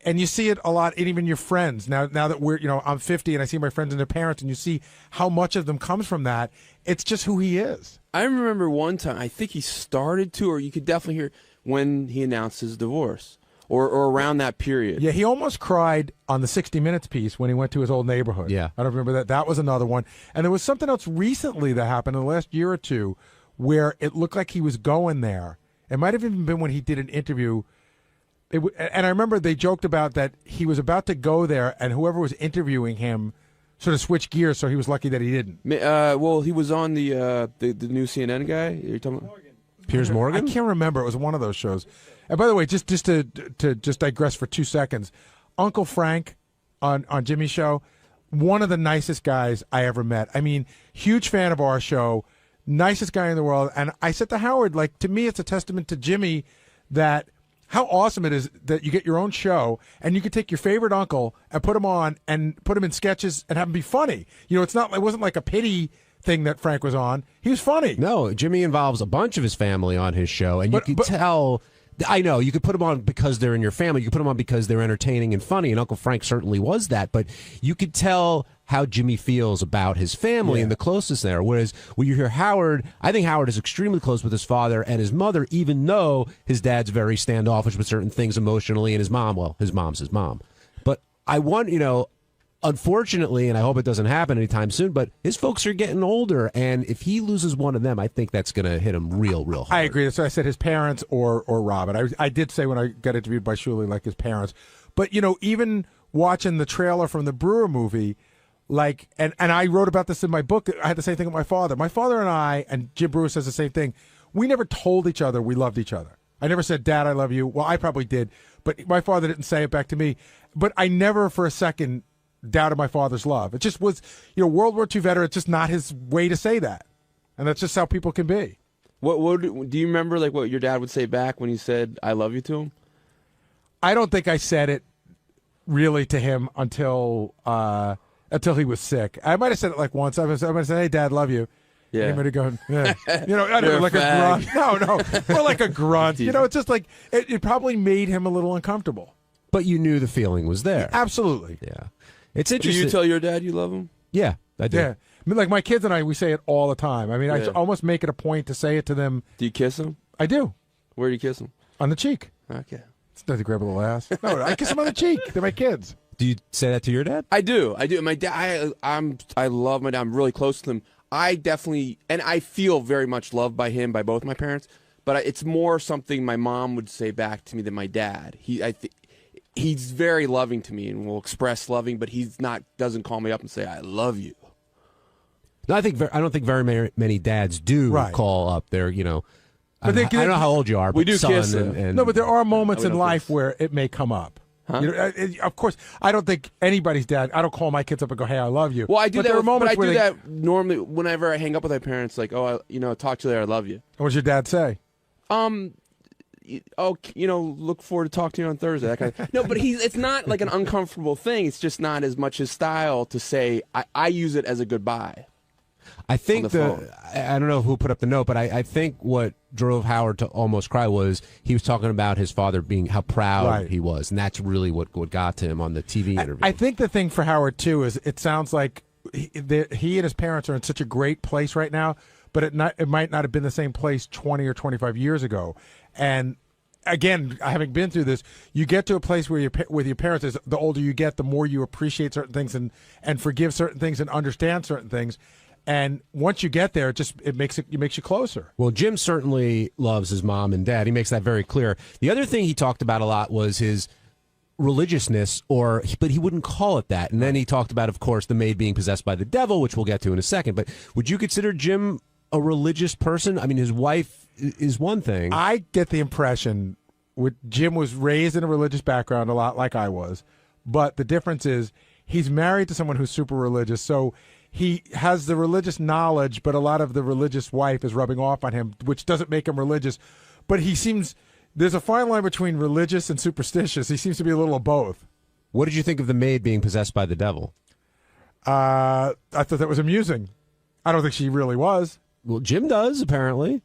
and you see it a lot in even your friends. Now that we're, I'm 50 and I see my friends and their parents, and you see how much of them comes from that. It's just who he is. I remember one time, I think he started to, or you could definitely hear when he announced his divorce, or around that period. Yeah, he almost cried on the 60 Minutes piece when he went to his old neighborhood. Yeah. I don't remember that. That was another one. And there was something else recently that happened in the last year or two where it looked like he was going there. It might have even been when he did an interview. And I remember they joked about that he was about to go there, and whoever was interviewing him sort of switched gears, so he was lucky that he didn't. Well, he was on the new CNN guy. You're talking about Piers Morgan? I can't remember. It was one of those shows. And by the way, just to digress for 2 seconds, Uncle Frank on Jimmy's show, one of the nicest guys I ever met. I mean, huge fan of our show, nicest guy in the world. And I said to Howard, like, to me, it's a testament to Jimmy that how awesome it is that you get your own show and you can take your favorite uncle and put him on and put him in sketches and have him be funny. You know, it wasn't like a pity thing that Frank was on. He was funny. No, Jimmy involves a bunch of his family on his show, and you can tell. I know you could put them on because they're in your family. You could put them on because they're entertaining and funny, and Uncle Frank certainly was that. But you could tell how Jimmy feels about his family and the closeness there. Whereas when you hear Howard, I think Howard is extremely close with his father and his mother, even though his dad's very standoffish with certain things emotionally, and his mom, well, his mom's his mom. But I want, unfortunately, and I hope it doesn't happen anytime soon, but his folks are getting older, and if he loses one of them, I think that's going to hit him real hard. I agree. So I said his parents or Robin. I did say when I got interviewed by Shuli, like his parents. But, even watching the trailer from the Brewer movie, like, and I wrote about this in my book. I had the same thing with my father. My father and I, and Jim Brewer says the same thing, we never told each other we loved each other. I never said, Dad, I love you. Well, I probably did, but my father didn't say it back to me. But I never for a second doubted my father's love. It just was, World War II veteran, it's just not his way to say that. And that's just how people can be. What do you remember, like, what your dad would say back when he said, I love you to him? I don't think I said it really to him until he was sick. I might have said it like once. I might have said, hey, Dad, love you. Yeah. And he might have gone, yeah. I don't know, like a grunt. No, or like a grunt. It's just like, it probably made him a little uncomfortable. But you knew the feeling was there. Absolutely. Yeah. It's interesting. Do you tell your dad you love him? Yeah, I do. Yeah. I mean, like my kids and I, we say it all the time. I mean, I almost make it a point to say it to them. Do you kiss them? I do. Where do you kiss them? On the cheek. Okay. It's not to grab a little ass. No, I kiss them on the cheek. They're my kids. Do you say that to your dad? I do. My dad, I love my dad. I'm really close to him. I definitely, and I feel very much loved by him, by both my parents, but it's more something my mom would say back to me than my dad. He's very loving to me and will express loving, but doesn't call me up and say, I love you. No, I don't think very many dads do call up their, I don't know how old you are, but we do son kiss and no, but there are moments in life where it may come up. Huh? Of course, I don't think anybody's dad, I don't call my kids up and go, hey, I love you. Well, I do but that, there are moments but I do that normally whenever I hang up with my parents, like, talk to you later, I love you. What does your dad say? Look forward to talking to you on Thursday. That kind of, no, but it's not like an uncomfortable thing. It's just not as much his style to say, I use it as a goodbye. I think I don't know who put up the note, but I think what drove Howard to almost cry was he was talking about his father being, how proud he was. And that's really what got to him on the TV interview. I think the thing for Howard, too, is it sounds like he and his parents are in such a great place right now, but it might not have been the same place 20 or 25 years ago. And again, having been through this, you get to a place where with your parents, is the older you get, the more you appreciate certain things and forgive certain things and understand certain things. And once you get there, it makes you closer. Well, Jim certainly loves his mom and dad. He makes that very clear. The other thing he talked about a lot was his religiousness, but he wouldn't call it that. And then he talked about, of course, the maid being possessed by the devil, which we'll get to in a second. But would you consider Jim a religious person? I mean, his wife is one thing. I get the impression Jim was raised in a religious background a lot like I was, but the difference is he's married to someone who's super religious, so he has the religious knowledge, but a lot of the religious wife is rubbing off on him, which doesn't make him religious. But there's a fine line between religious and superstitious. He seems to be a little of both. What did you think of the maid being possessed by the devil? I thought that was amusing. I don't think she really was. Well, Jim does, apparently.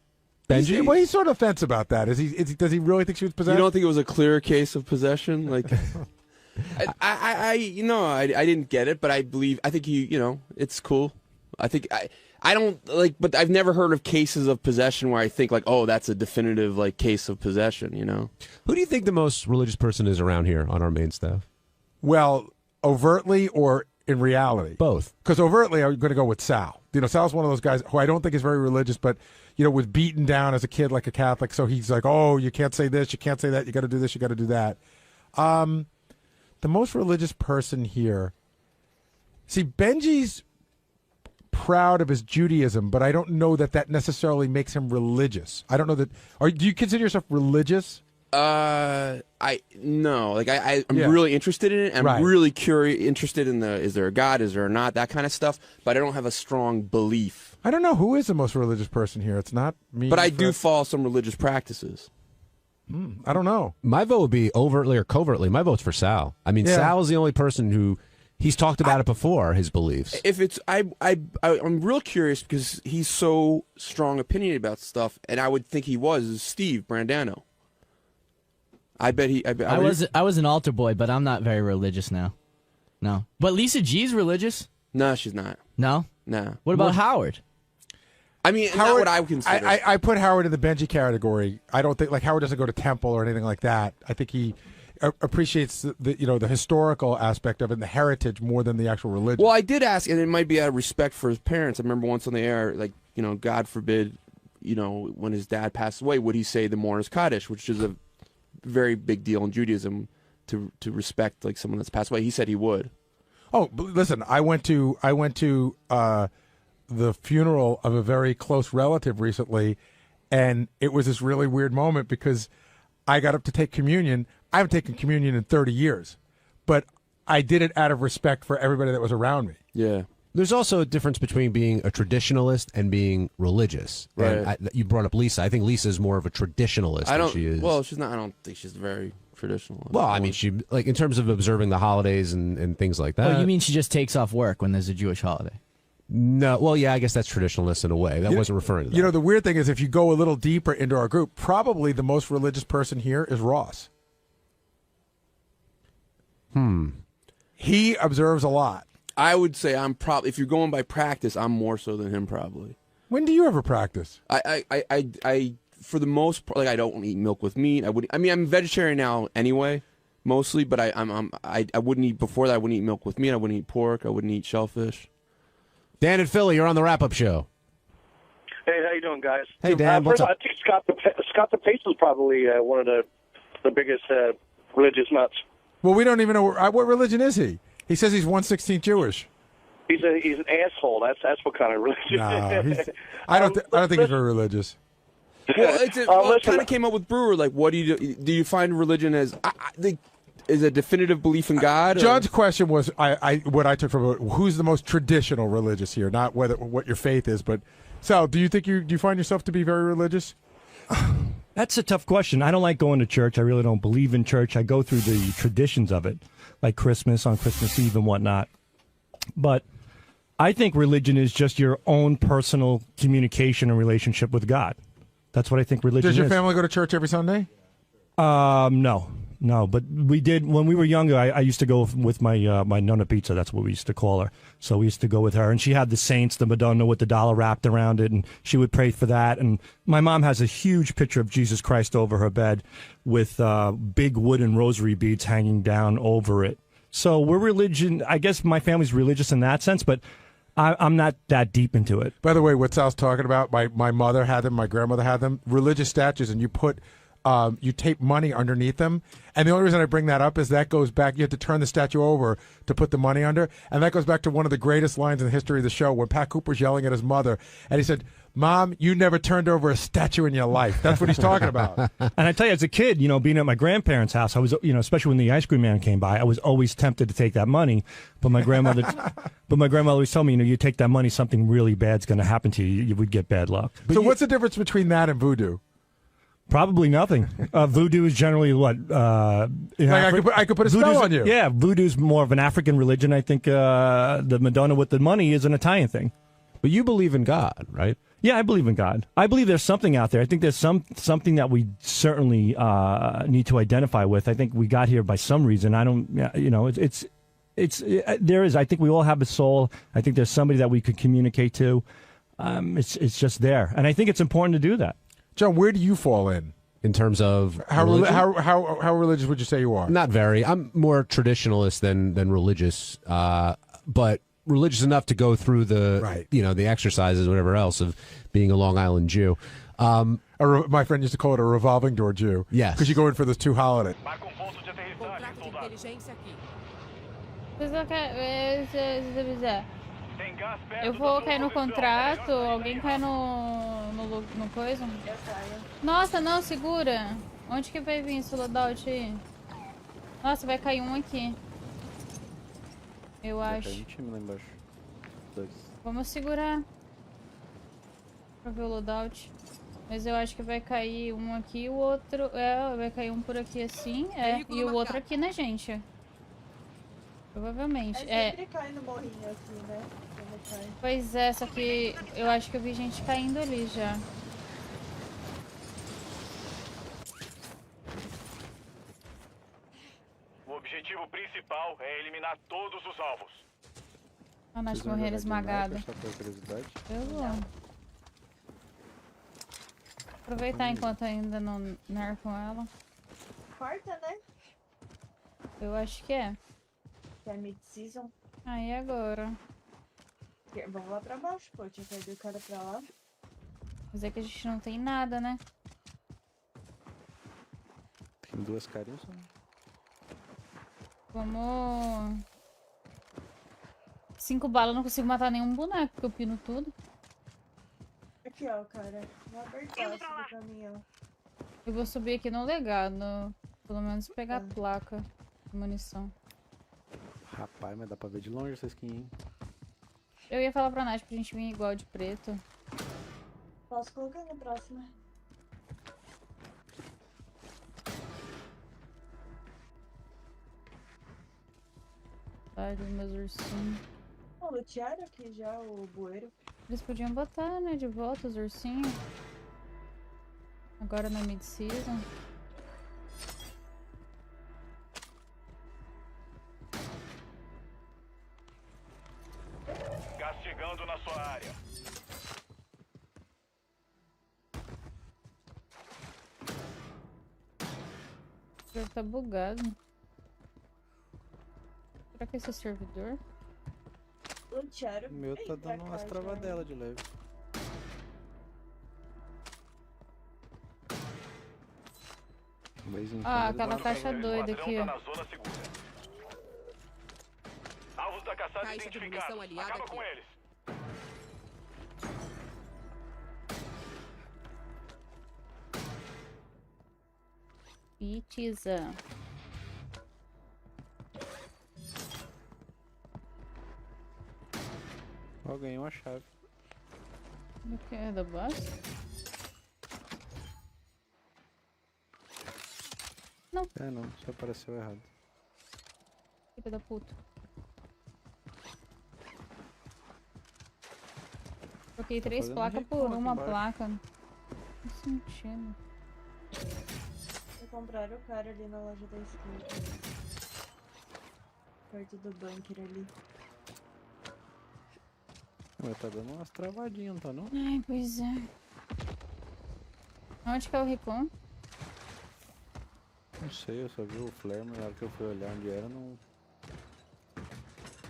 Benji? He's sort of fence about that. Does he really think she was possessed? You don't think it was a clear case of possession? Like, I didn't get it, but I think it's cool. I don't but I've never heard of cases of possession where I think like, oh, that's a definitive case of possession, Who do you think the most religious person is around here on our main staff? Well, overtly or in reality? Both. Because overtly, I'm going to go with Sal. Sal's one of those guys who I don't think is very religious, but, was beaten down as a kid like a Catholic. So he's like, oh, you can't say this, you can't say that, you got to do this, you got to do that. The most religious person here, see, Benji's proud of his Judaism, but I don't know that necessarily makes him religious. I don't know that. Do you consider yourself religious? I'm really interested in it. I'm really interested in is there a God, is there not, that kind of stuff. But I don't have a strong belief. I don't know who is the most religious person here. It's not me. But I do follow some religious practices. I don't know. My vote would be overtly or covertly. My vote's for Sal. I mean, Sal is the only person who he's talked about it before, his beliefs. If it's, I'm real curious because he's so strong opinion about stuff, and I would think he was Steve Brandano. I was an altar boy, but I'm not very religious now. No, but Lisa G's religious. No, she's not. No, no. What about Howard? I mean, Howard, not what I would consider. I put Howard in the Benji category. I don't think Howard doesn't go to temple or anything like that. I think he appreciates the historical aspect of it and the heritage more than the actual religion. Well, I did ask, and it might be out of respect for his parents. I remember once on the air, God forbid, when his dad passed away, would he say the Mourner's Kaddish, which is a very big deal in Judaism to respect someone that's passed away. He said he would. Oh, listen, I went to the funeral of a very close relative recently, and it was this really weird moment because I got up to take communion. I haven't taken communion in 30 years, but I did it out of respect for everybody that was around me. Yeah. There's also a difference between being a traditionalist and being religious. Right. And you brought up Lisa. I think Lisa is more of a traditionalist than she is. Well, she's not. I don't think she's very traditional. Well, I mean, she in terms of observing the holidays and things like that. Oh, you mean she just takes off work when there's a Jewish holiday? No, well, yeah, I guess that's traditionalist in a way. That wasn't referring to that. The weird thing is if you go a little deeper into our group, probably the most religious person here is Ross. He observes a lot. I would say I'm probably, if you're going by practice, I'm more so than him probably. When do you ever practice? I for the most part, I don't eat milk with meat. I'm vegetarian now anyway, mostly, but I wouldn't eat before that. I wouldn't eat milk with meat. I wouldn't eat pork. I wouldn't eat shellfish. Dan and Philly, you're on the wrap-up show. Hey, how you doing, guys? Hey, Dan, what's up? I think Scott the Pace is probably one of the biggest religious nuts. Well, we don't even know what religion is he. He says he's 1/16 Jewish. He's an asshole. That's what kind of religion. No, I don't think he's very religious. Well, it kind of came up with Brewer. What do you do? Do you find religion as is a definitive belief in God? John's question was what I took from it, who's the most traditional religious here, not what your faith is, but Sal, do you think do you find yourself to be very religious? That's a tough question. I don't like going to church. I really don't believe in church. I go through the traditions of it, like Christmas on Christmas Eve and whatnot. But I think religion is just your own personal communication and relationship with God. That's what I think religion is. Does your family go to church every Sunday? No, but we did when we were younger. I used to go with my my Nonna Pizza. That's what we used to call her. So we used to go with her, and she had the saints, the Madonna with the dollar wrapped around it, and she would pray for that. And my mom has a huge picture of Jesus Christ over her bed with big wooden rosary beads hanging down over it. So we're religion. I guess my family's religious in that sense, but I'm not that deep into it. By the way, what Sal's talking about, my mother had them, my grandmother had them, religious statues, and you put. You tape money underneath them. And the only reason I bring that up is that goes back, you have to turn the statue over to put the money under. And that goes back to one of the greatest lines in the history of the show when Pat Cooper's yelling at his mother. And he said, "Mom, you never turned over a statue in your life." That's what he's talking about. And I tell you, as a kid, being at my grandparents' house, I was, especially when the ice cream man came by, I was always tempted to take that money. But my grandmother, always told me, you take that money, something really bad's going to happen to you. You would get bad luck. So what's the difference between that and voodoo? Probably nothing. Voodoo is generally what? I could put a spell on you. Yeah, voodoo's more of an African religion. I think the Madonna with the money is an Italian thing. But you believe in God, right? Yeah, I believe in God. I believe there's something out there. I think there's something that we certainly need to identify with. I think we got here by some reason. I don't, there is. I think we all have a soul. I think there's somebody that we could communicate to. It's just there, and I think it's important to do that. John, where do you fall in terms of how religious would you say you are? Not very. I'm more traditionalist than religious, but religious enough to go through the the exercises, whatever else of being a Long Island Jew. My friend used to call it a revolving door Jew. Yes, because you go in for those 2 holidays. Eu vou cair no contrato, alguém cai no coisa. Nossa, não, segura. Onde que vai vir esse loadout aí? Nossa, vai cair um aqui. Eu acho. Tem um time lá embaixo. 2. Vamos segurar. Pra ver o loadout. Mas eu acho que vai cair um aqui e o outro... É, vai cair um por aqui assim. É, e o outro aqui na gente. Provavelmente. Sempre cai no morrinho aqui, né? Cai. Pois é, só que eu acho que eu vi gente caindo ali já. O objetivo principal é eliminar todos os alvos. A Nath morrendo esmagada. Eu vou. Aproveitar enquanto ainda não nerfam ela. Quarta, né? Eu acho que é. Que é mid-season. Aí agora. Vamos lá pra baixo, pô. Tinha que ir o cara pra lá. Mas é que a gente não tem nada, né? Tem 2 carinhas só. Vamos... 5 balas, eu não consigo matar nenhum boneco, porque eu pino tudo. Aqui, ó, cara. Vou apertar do caminhão. Eu vou subir aqui no legado. Pelo menos pegar a placa de munição. Rapaz, mas dá pra ver de longe essa skin, hein? Eu ia falar pra Nath pra gente vir igual de preto. Posso colocar na próxima. Ai, dos meus ursinhos. Ó, lutearam aqui já o bueiro. Eles podiam botar, né, de volta os ursinhos. Agora na mid-season. Gás chegando na sua área. O jogo tá bugado. Será que esse é servidor? Lutearam. O meu tá dando umas travadelas de leve. Ah, aquela caixa doida aqui, ó. Alvos da caçada Caixa de identificados. munição aliada Acaba aqui. com eles. Pizza. Ó, ganhei uma chave. Do que? É da base? Não. É, não. Só apareceu errado. Filha da puta. Troquei 3 placas por uma placa. Não sentindo. Vou comprar o cara ali na loja da esquerda. Perto do bunker ali. Mas tá dando umas travadinhas, não tá não? Ai, pois é. Onde que é o Recon? Não sei, eu só vi o flare, mas na hora que eu fui olhar onde era, não...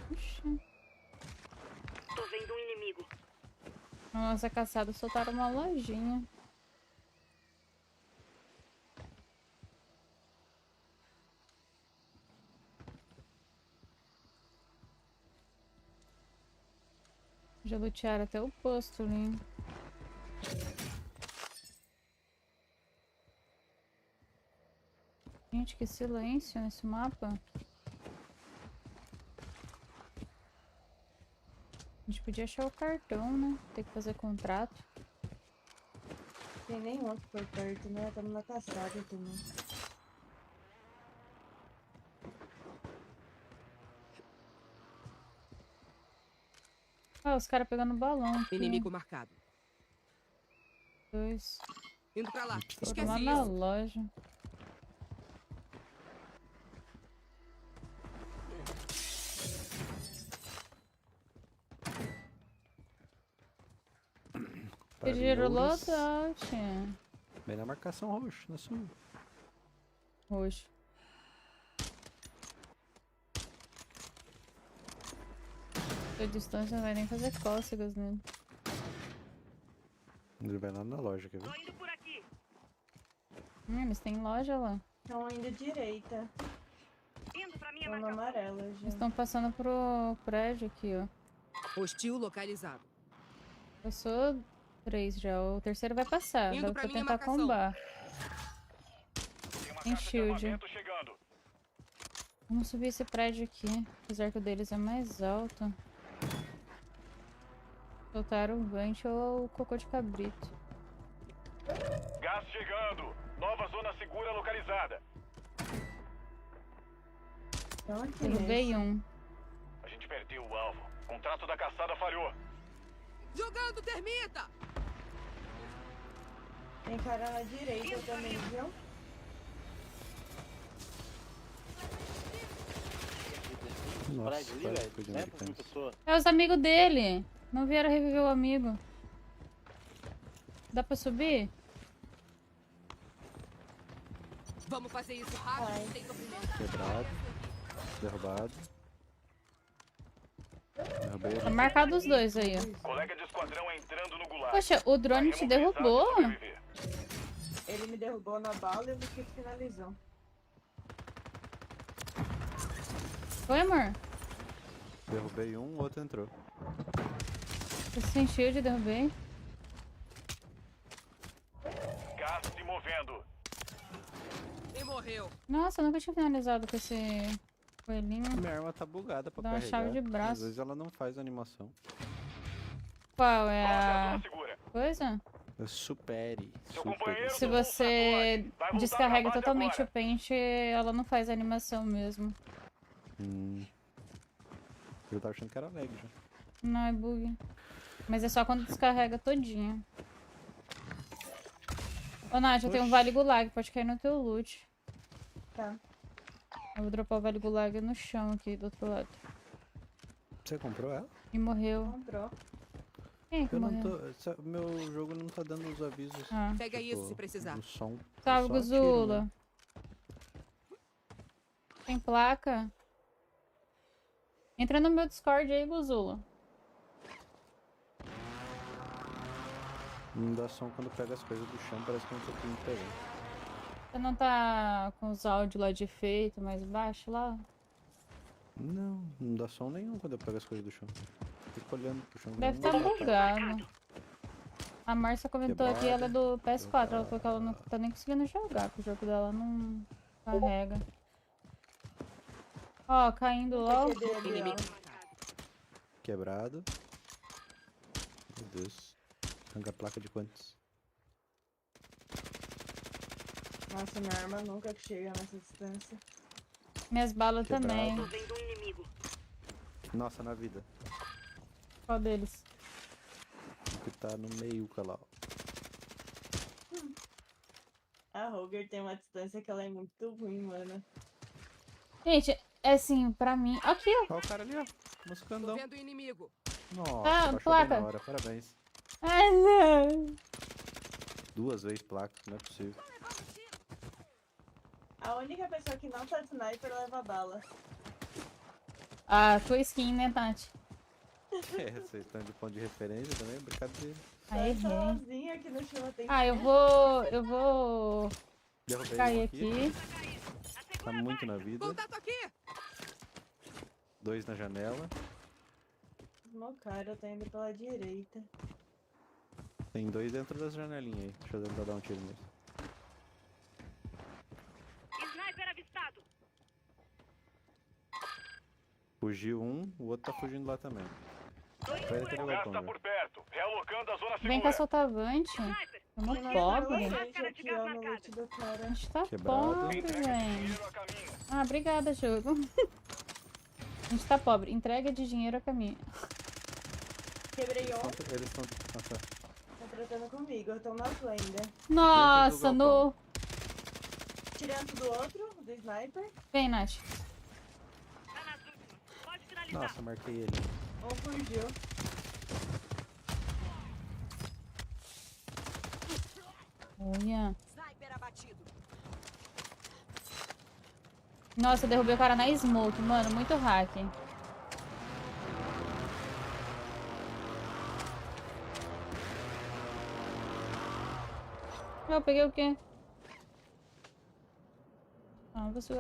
Puxa. Tô vendo um inimigo. Nossa, caçada soltaram uma lojinha. Já lutearam até o posto ali. Gente, que silêncio nesse mapa. A gente podia achar o cartão, né? Tem que fazer contrato. Tem nenhum aqui por perto, né? Estamos na caçada também. Ah, os caras pegando balão aqui. Inimigo marcado. 2. Indo pra lá. Foram Esqueci lá na isso. loja. Pediram loadout. Bem na marcação roxo, na sua. Roxo. A distância não vai nem fazer cócegas nele. Ele vai lá na loja, quer ver? Eles têm loja lá. Estão indo direita. Estão na amarela já. Eles estão passando pro prédio aqui, ó. Hostil localizado. Passou 3 já. O terceiro vai passar. Indo Dá pra pra minha tentar marcação. combar. Tem shield. Vamos subir esse prédio aqui. Apesar que o deles é mais alto. Soltaram o Gange ou o cocô de cabrito. Gás chegando. Nova zona segura localizada. Derrubei um. A gente perdeu o alvo. Contrato da caçada falhou. Jogando termita! Tem cara na direita também, viu? Nossa, velho. É os amigos dele. Não vieram reviver o amigo. Dá pra subir? Vamos fazer isso rápido, sem sofrimento. Quebrado. Derrubado. Derrubei. Tá marcado os dois aí, ó. Colega de esquadrão entrando no gulag. Poxa, o drone te derrubou? Ele me derrubou na bala e o Vick finalizou. Oi, amor. Derrubei um, o outro entrou. Tô sem shield, derrubei. Gás se movendo. E morreu. Nossa, eu nunca tinha finalizado com esse coelhinho. Minha arma tá bugada pra Dá uma carregar. chave de braço. Às vezes ela não faz animação. Qual é a coisa? Supere. Se você descarrega totalmente o pente, ela não faz animação mesmo. Eu tava achando que era lag já. Não, é bug. Mas é só quando descarrega todinho. Ô, Nath, eu tenho um vale gulag, pode cair no teu loot. Tá. Eu vou dropar o vale gulag no chão aqui, do outro lado. Você comprou ela? E morreu. Comprou. Quem é que Eu não morreu? tô. Meu jogo não tá dando os avisos. Ah. Pega isso se precisar. No som. Salve, Só Guzula. tiro, né? Tem placa? Entra no meu Discord aí, Guzula. Não dá som quando pega as coisas do chão, parece que não tô conseguindo pegar. Você não tá com os áudios lá de efeito mais baixo lá? Não, não dá som nenhum quando eu pego as coisas do chão. Fico olhando pro chão. Deve estar bugado. A Márcia comentou aqui, ela é do PS4. Ela falou que ela não tá nem conseguindo jogar, que o jogo dela não carrega. Ó, caindo logo. Quebrado. Meu Deus. Arranca a placa de quantos? Nossa, minha arma nunca chega nessa distância. Minhas balas Quebrado. também. Nossa, na vida. Qual deles? O que tá no meio, lá. A Roger tem uma distância que ela é muito ruim, mano. Gente, é assim, pra mim... Aqui, ó. Olha o cara ali, ó. Moscandão. Tô vendo o inimigo. Nossa, baixou placa. bem na hora. Parabéns. Ai, não. 2 vezes placa, não é possível. A única pessoa que não tá de sniper leva bala. A tua skin, né, Tati? É, vocês estão de ponto de referência também, brincadeira. Aí, sozinha aqui no chão tem. Ah, eu vou Derrubei cair um aqui. Tá muito na vida. Contato aqui. 2 na janela. Meu cara, eu tô indo pela direita. Tem 2 dentro das janelinhas aí. Deixa eu tentar dar um tiro nisso. Sniper avistado. Fugiu um, o outro tá fugindo lá também. Vai ter O gás tá por perto. Realocando a zona segura. Vem cá soltar avante. Eu não pobre. A A gente tá Quebrado. pobre, velho. Ah, obrigada, jogo. A gente tá pobre. Entrega de dinheiro a caminho. Quebrei um. Eles estão... Nossa. Tá tratando comigo, eu tô na ainda. Nossa, no... Tirando do outro, do sniper. Vem, Nath. Nossa, marquei ele. Um fugiu. Olha. Sniper abatido. Nossa, eu derrubei o cara na smoke, mano. Muito hack. Eu peguei o quê? Ah, vou segurar.